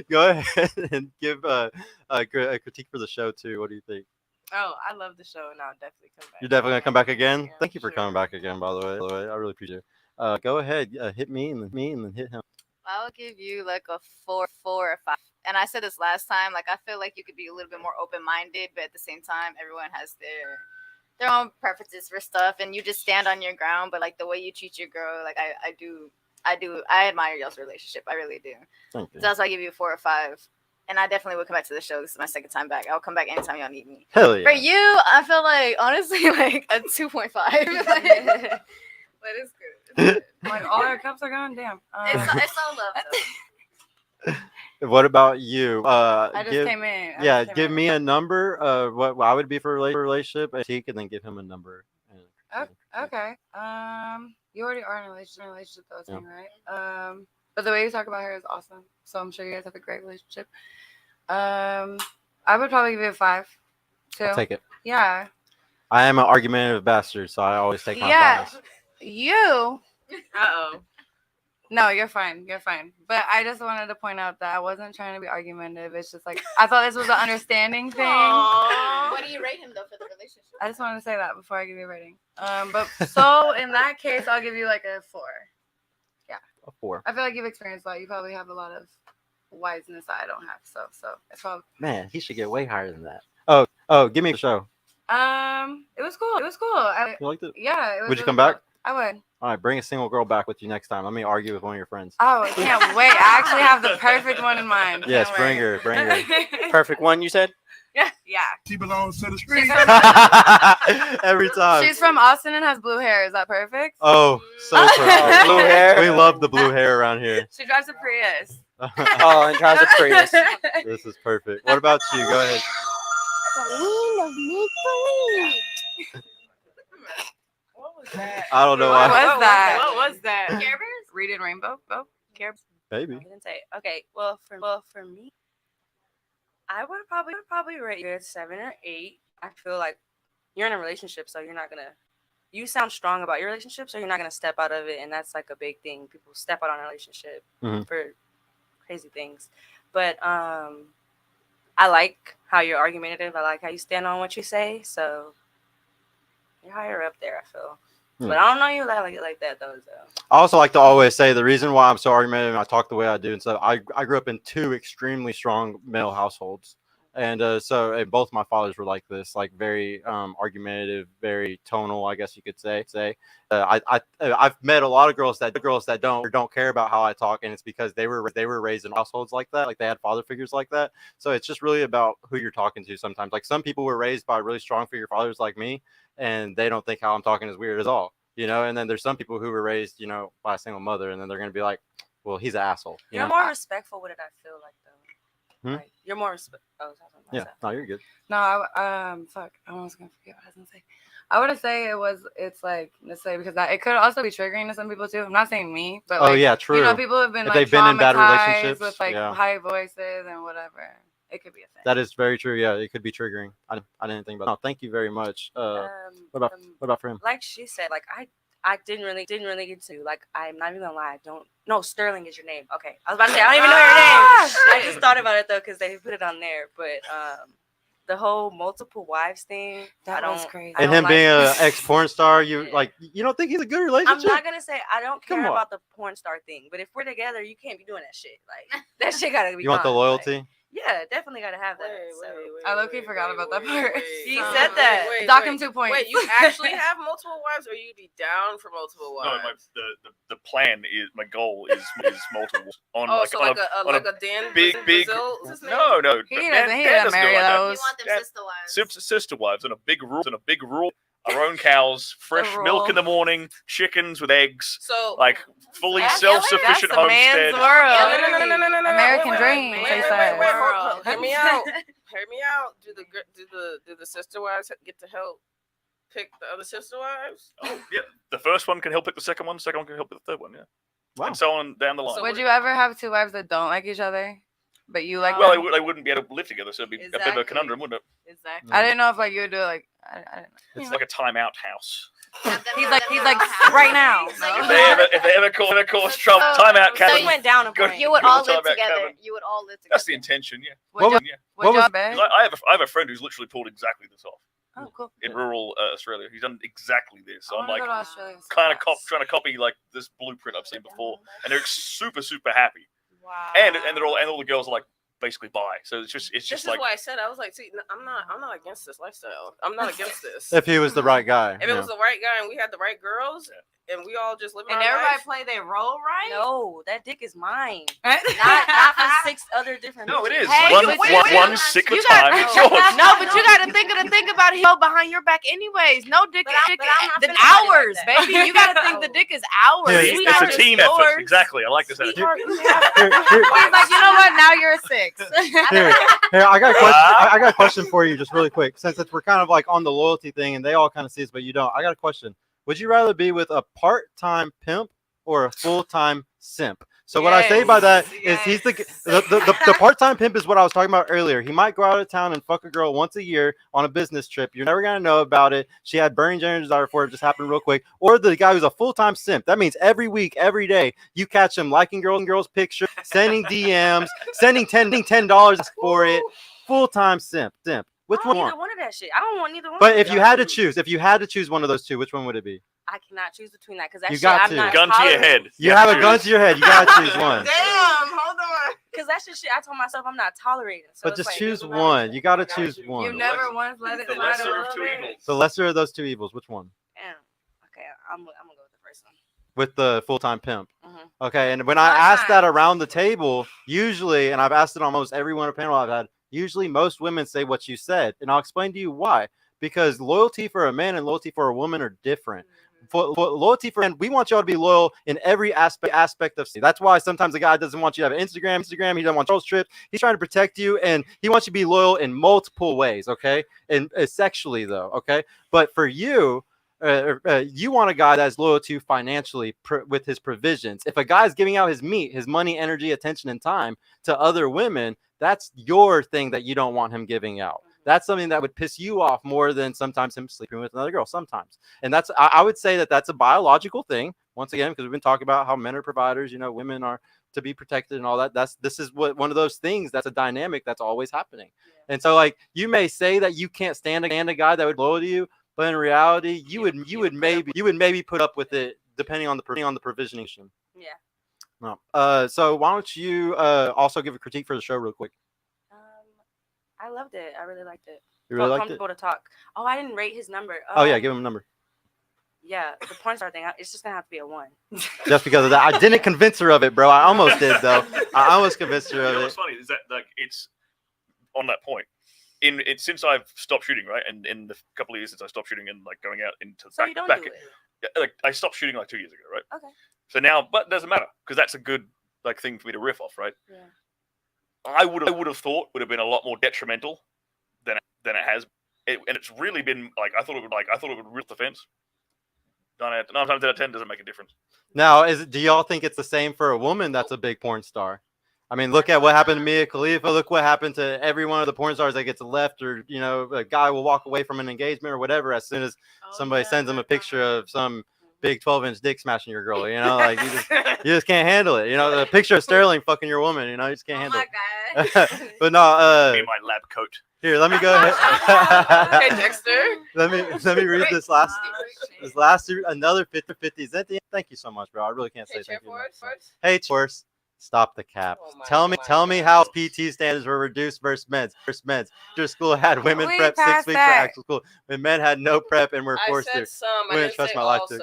Go ahead and give a critique for the show too. What do you think? Oh, I love the show, and I'll definitely come back. You're definitely gonna come back again. Yeah, Thank you for coming back again. By the way, I really appreciate it. Go ahead, hit me and then hit him. I'll give you like a 4 or 5. And I said this last time, like I feel like you could be a little bit more open-minded, but at the same time, everyone has their own preferences for stuff, and you just stand on your ground. But like the way you treat your girl, like I admire y'all's relationship. I really do. Thank you. So that's why I give you a 4 or 5. And I definitely would come back to the show. This is my second time back. I'll come back anytime y'all need me. Hell yeah. For you, I feel like honestly like a 2.5. But it's good. Like all our cups are gone. Damn. It's all love though. What about you? I just came in. Give me a number. What I would be for a relationship, and then give him a number. Okay. You already are in a relationship though, right? But the way you talk about her is awesome. So I'm sure you guys have a great relationship. I would probably give it a 5 too. I'll take it. Yeah. I am an argumentative bastard, so I always take my fives. You. No, you're fine. You're fine. But I just wanted to point out that I wasn't trying to be argumentative. It's just like I thought this was an understanding thing. What do you rate him though for the relationship? I just wanted to say that before I give you a rating. But so in that case, I'll give you like a 4. Yeah. A 4. I feel like you've experienced a lot. You probably have a lot of wiseness that I don't have. So it's probably. Man, he should get way higher than that. Oh, give me the show. It was cool. You liked it? Yeah. It was Would you really come back? cool. I would. All right, bring a single girl back with you next time. Let me argue with one of your friends. Oh, I can't wait. I actually have the perfect one in mind. Yes, bring her. Perfect one, you said? Yeah. She belongs to the street. Every time. She's from Austin and has blue hair. Is that perfect? Oh, so perfect. Blue hair. We love the blue hair around here. She drives a Prius. Oh, and drives a Prius. This is perfect. What about you? Go ahead. I don't know What why. was that? What was that? Care Bears? Reading Rainbow? Oh, Maybe. I didn't say. Okay, well for me, I would probably rate you at 7 or 8. I feel like you're in a relationship, so you're not gonna. You sound strong about your relationship, so you're not gonna step out of it, and that's like a big thing. People step out on a relationship Mhm. for crazy things, but I like how you're argumentative. I like how you stand on what you say, so you're higher up there. I feel, but I don't know you like that though. So. I also like to always say the reason why I'm so argumentative and I talk the way I do and stuff. I grew up in 2 extremely strong male households, and and both my fathers were like this, like very argumentative, very tonal, I guess you could say. I've met a lot of girls that don't care about how I talk, and it's because they were raised in households like that, like they had father figures like that. So it's just really about who you're talking to sometimes. Like some people were raised by really strong figure fathers like me, and they don't think how I'm talking is weird at all. And then there's some people who were raised, by a single mother, and then they're going to be like, well, he's an asshole. You're more respectful with it, I feel like, though. Hmm? Like, you're more respect. Oh, I was talking about Yeah, myself. no, you're good. No, fuck. I was gonna forget what I was gonna say. I would say it's like, let's say, because it could also be triggering to some people too. I'm not saying me, but like, yeah, true. People have been If like they've been in bad traumatized relationships, with like yeah. high voices and whatever. It could be a thing. That is very true. Yeah, it could be triggering. I didn't think about that. No, thank you very much. What about for him? Like she said, like I didn't really get to, like, I'm not even gonna lie. No, Sterling is your name. Okay, I was about to say I don't even know your name. I just thought about it though because they put it on there. But the whole multiple wives thing, That was crazy. And him being an ex porn star, you don't think he's a good I'm relationship? not gonna say I don't care Come on. about the porn star thing, but if we're together, you can't be doing that shit. Like that shit gotta be. You want the gone. loyalty? Like, yeah, definitely gotta have that. I low-key forgot about that part. He said that. Dock him 2 points. Wait, you actually have multiple wives, or you'd be down for multiple No, wives? the plan is, my goal is multiple on Oh, like so on like a Dan big Brazil, what's his name? no He Dan- doesn't Dan doesn't marry do it like that. those. You want them Dan- sister wives. Sister wives and a big rule. Our own cows, fresh milk in the morning, chickens with eggs, So like fully That's self-sufficient That's a man's homestead. world. No. American Wait, dream, wait, they wait, said. wait, hold on. Hear me out. Hear me out. Do the sister wives get to help pick the other sister wives? Oh yeah, the first one can help pick the second one. The second one can help pick the third one. Yeah, Wow. and so on down the line. Would you ever have 2 wives that don't like each other, but you like Well, them? they wouldn't be able to live together, so it'd be a bit of a Exactly. conundrum, wouldn't it? Exactly. I didn't know if like you would do it like I don't know. It's like a timeout house. He's like right now. If they ever cause trouble, timeout So cabin. you went down a Go- point. You would go all to live timeout together. cabin. You would all live together. That's the intention, yeah. Would y'all, Yeah. would What y'all was- beg? 'Cause I have a friend who's literally pulled exactly this off Oh, cool. in rural Australia. He's done exactly this. So I I'm wanna like, go to Australia so kind of fast. trying to copy like this blueprint I've seen before, and they're super happy. Wow. And all the girls are like basically bi. So it's just This is like why I said I was like, see, I'm not against this lifestyle. I'm not against this. If he was the right guy. If it was the right guy and we had the right girls and we all just living And our everybody life, play their role right. No, that dick is mine. Not for 6 other different. no, it is Hey, one you- wait, one wait, sick you of time. It's yours. No, but you got to think about him behind your back, anyways. No dick, But I'm dick not the finna party like hours, that. baby. You got to think the dick is hours. Yeah, It's Sweetheart, a team effort. yours. Exactly. I like this attitude. Sweetheart, you Here, have- He's like, you know what? Now you're a 6. here, I got a question. I got a question for you, just really quick. Since we're kind of like on the loyalty thing, and they all kind of see this, but you don't. I got a question. Would you rather be with a part-time pimp or a full-time simp? So what I say by that is he's the part-time pimp is what I was talking about earlier. He might go out of town and fuck a girl once a year on a business trip. You're never gonna know about it. She had burning genital desire for it. Just happened real quick. Or the guy who's a full-time simp. That means every week, every day, you catch him liking girls' pictures, sending DMs, sending $10 for it. Full-time simp. Which I one? don't you want want? either one of that shit. I don't want neither one. But of if them. you had to choose one of those two, which one would it be? I cannot choose between that because that You shit got I'm to. not Gun to your head. You have a gun to your head. You gotta choose one. damn, hold on. Because that's just shit I told myself I'm not tolerating. So But it's just like, choose one. You gotta choose one. You never once let it The slide a lesser of little two bit. evils. The lesser of those two evils. Which one? Damn. Okay, I'm gonna go with the first one. With the full-time pimp. Mhm. Okay, and when I asked that around the table, usually, and I've asked it on almost every one of the panel I've had, usually most women say what you said, and I'll explain to you why. Because loyalty for a man and loyalty for a woman are different. loyalty for men, we want y'all to be loyal in every aspect of. That's why sometimes the guy doesn't want you to have an Instagram. He doesn't want Charles trips. He's trying to protect you, and he wants you to be loyal in multiple ways. Okay, and sexually though. Okay, but for you. You want a guy that's loyal to you financially with his provisions. If a guy's giving out his meat, his money, energy, attention, and time to other women, that's your thing that you don't want him giving out. That's something that would piss you off more than sometimes him sleeping with another girl. Sometimes, and I would say that's a biological thing. Once again, because we've been talking about how men are providers, women are to be protected and all that. This is one of those things that's a dynamic that's always happening. Yeah. And so, like, you may say that you can't stand a guy that would loyal to you. But in reality, you would maybe put up with it depending on the provisioning. Yeah. No. So why don't you also give a critique for the show real quick? I loved it. I really liked it. You really liked comfortable to talk. Oh, I didn't rate his number. Oh yeah, give him a number. Yeah, the porn star thing. It's just gonna have to be a 1. Just because of that, I didn't convince her of it, bro. I almost did though. I almost convinced her of it. What's funny is that like it's on that point. Since I've stopped shooting, right, and in the couple of years since I stopped shooting and like going out into so you don't do it. Like I stopped shooting like 2 years ago, right? Okay. So now, but it doesn't matter because that's a good like thing for me to riff off, right? Yeah. I would have thought would have been a lot more detrimental than it has, and it's really been like I thought it would rip the fence. 9 times out of 10 doesn't make a difference. Now, do y'all think it's the same for a woman that's a big porn star? I mean, look at what happened to Mia Khalifa. Look what happened to every one of the porn stars that gets left, or a guy will walk away from an engagement or whatever as soon as somebody sends him a picture of some big 12-inch dick smashing your girl. Like you just can't handle it. The picture of Sterling fucking your woman. You just can't handle it. God. But no. Me in my lab coat. Here, let me go ahead. Okay, Dexter. Let me read this last another 50. Zenthi, thank you so much, bro. I really can't say thank you. Hey, Chorus. Stop the cap. Tell me how PT standards were reduced versus men's. Your school had women prep 6 weeks for actual school, when men had no prep and were forced to. I didn't trust my life, sir.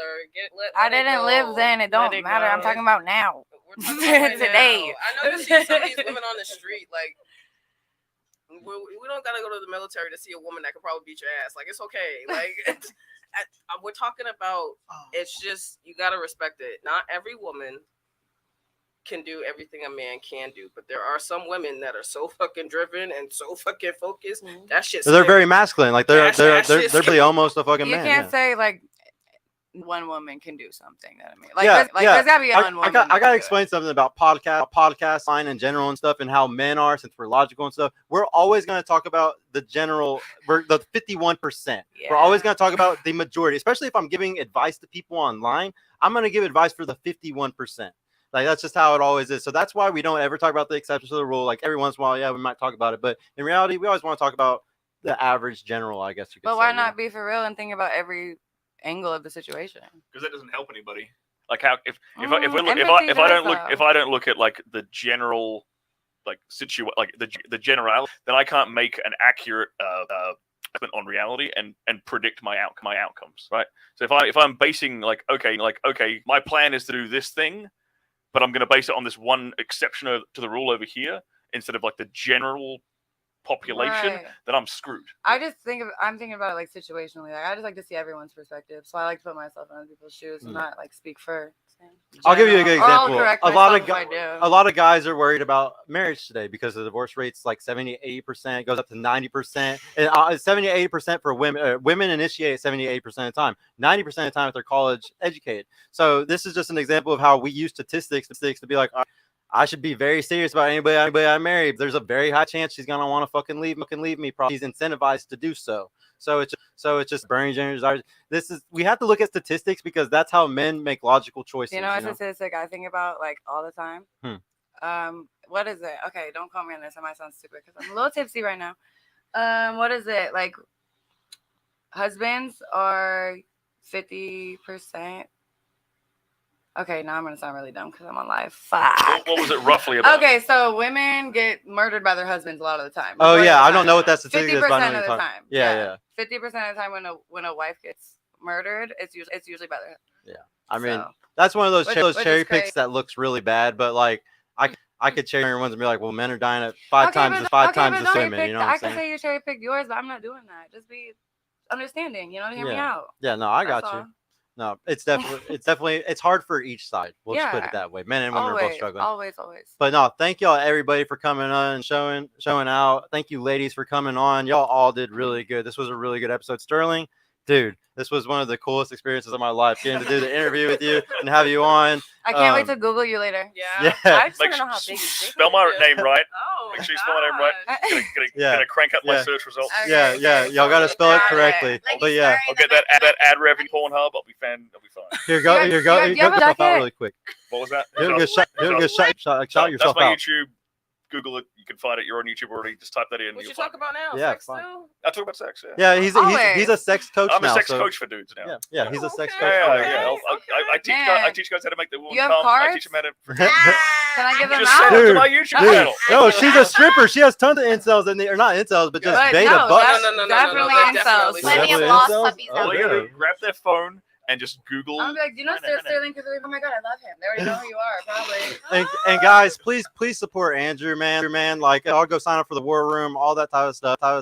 I didn't live then. It don't matter. I'm talking about now. Today. I know you see some of these women on the street. Like, we don't gotta go to the military to see a woman that could probably beat your ass. Like, it's okay. Like, we're talking about. It's just you gotta respect it. Not every woman can do everything a man can do, but there are some women that are so fucking driven and so fucking focused. That shit's they're very masculine. Like they're really almost a fucking man. You can't say like one woman can do something. That I mean, there's gotta be one woman. I gotta explain something about podcast line in general and stuff, and how men are, since we're logical and stuff. We're always gonna talk about the 51%. We're always gonna talk about the majority, especially if I'm giving advice to people online. I'm gonna give advice for the 51%. Like, that's just how it always is. So that's why we don't ever talk about the exceptions to the rule. Like, every once in a while, yeah, we might talk about it. But in reality, we always want to talk about the average general, I guess you could say. But why not be for real and think about every angle of the situation? Because that doesn't help anybody. Like, how if I don't look at like the general the generality, then I can't make an accurate on reality and predict my outcomes, right? So if I'm basing like okay, my plan is to do this thing, but I'm going to base it on this one exception to the rule over here instead of like the general population, then I'm screwed. I'm thinking about it like situationally. Like, I just like to see everyone's perspective, so I like to put myself in other people's shoes and not like speak for. I'll give you a good example. A lot of guys are worried about marriage today because the divorce rate's like 70-80%, goes up to 90%, and 70-80% for women. Women initiate 78% of the time, 90% of the time if they're college educated. So this is just an example of how we use statistics to be like, I should be very serious about anybody I marry. There's a very high chance she's gonna want to fucking leave me. Probably she's incentivized to do so. So it's just Bernie Sanders. We have to look at statistics because that's how men make logical choices. A statistic I think about like all the time. What is it? Okay, don't call me on this. I might sound stupid because I'm a little tipsy right now. What is it? Like, husbands are 50%. Okay, now I'm gonna sound really dumb because I'm on live. Fuck. What was it roughly about? Okay, so women get murdered by their husbands a lot of the time. Oh yeah, I don't know what that statistic is. 50% of the time. Yeah. 50% of the time when a wife gets murdered, it's usually by their husband. Yeah, I mean that's one of those cherry picks that looks really bad, but like I could cherry ones and be like, well, men are dying at five times as women. You know what I'm saying? I can say you cherry picked yours, but I'm not doing that. Just be understanding. Hear me out. Yeah, no, I got you. No, it's definitely it's hard for each side. We'll just put Yeah. it that way. Men and women are both Always, struggling. always. But no, thank y'all everybody for coming on and showing out. Thank you ladies for coming on. Y'all all did really good. This was a really good episode. Sterling, dude, this was one of the coolest experiences of my life. Getting to do the interview with you and have you on. I can't wait to Google you later. Yeah. I just Make want to know how sure, big his dick spell my is. name right. Oh, Make sure you spell my name right. Gonna crank up my search results. Yeah, yeah. Y'all gotta spell it correctly. Like But he's yeah, I'll get that ad revenue Pornhub. I'll be fine. here go. You have Go a yourself out jacket? really quick. What was that? He'll get shot That's yourself my out. YouTube. Google it. You can find it. You're on YouTube already. Just type that in. What you'll you find talk about now? Yeah, Sex fine. still? I talk about sex. Yeah. Yeah, he's Always. a sex coach I'm now. a sex so- coach for dudes now. Yeah, he's a sex Okay. coach. Yeah, for yeah. dudes. I teach guys how to make the woman You have come. I cards? teach them how to. Can I give them Just out? send it to Dude, my YouTube Dude, channel. no, she's a stripper. She has tons of incels in there, or not incels, but just But beta no, bucks. that's No. definitely Definitely. incels. Plenty of Definitely lost incels? puppies Oh, All out you yeah. gotta do, grab their phone and just Google. I'm like, do you know Find it. Sterling? Because oh my god, I love him. They already know who you are, probably. And guys, please support Andrew, man. Like, I'll go sign up for the War Room, all that type of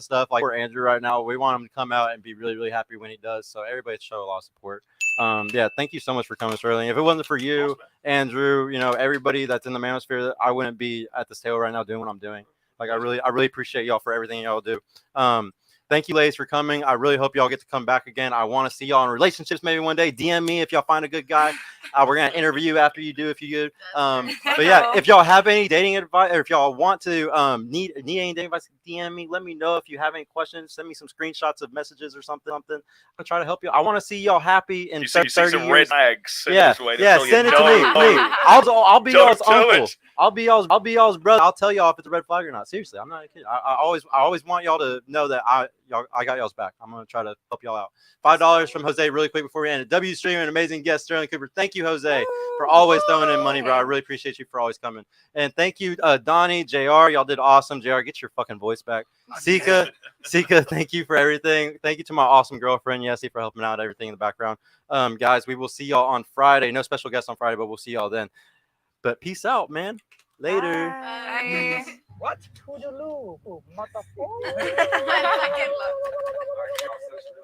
stuff. Like, for Andrew right now, we want him to come out and be really, really happy when he does. So everybody show a lot of support. Yeah, thank you so much for coming, Sterling. If it wasn't for you, Andrew, everybody that's in the manosphere, I wouldn't be at this table right now doing what I'm doing. Like, I really appreciate y'all for everything y'all do. Thank you, ladies, for coming. I really hope y'all get to come back again. I want to see y'all in relationships maybe one day. DM me if y'all find a good guy. We're gonna interview you after you do if you good. But yeah, if y'all have any dating advice, or if y'all want to need any dating advice, DM me. Let me know if you have any questions. Send me some screenshots of messages or something. I'll try to help you. I want to see y'all happy in You see 30 some years. red flags. Yeah, send it to me. I'll be y'all's uncle. I'll be y'all's brother. I'll tell y'all if it's a red flag or not. Seriously, I'm not kidding. I always want y'all to know that I got y'all's back. I'm gonna try to help y'all out. $5 from Jose really quick before we end it. W Stream, an amazing guest, Sterling Cooper. Thank you, Jose, for always throwing in money, bro. I really appreciate you for always coming. And thank you, Donnie, JR. Y'all did awesome. JR, get your fucking voice back. Sika, thank you for everything. Thank you to my awesome girlfriend, Yessie, for helping out everything in the background. Guys, we will see y'all on Friday. No special guests on Friday, but we'll see y'all then. But peace out, man. Later. Bye. What? Toodaloo, motherfucker. I fucking love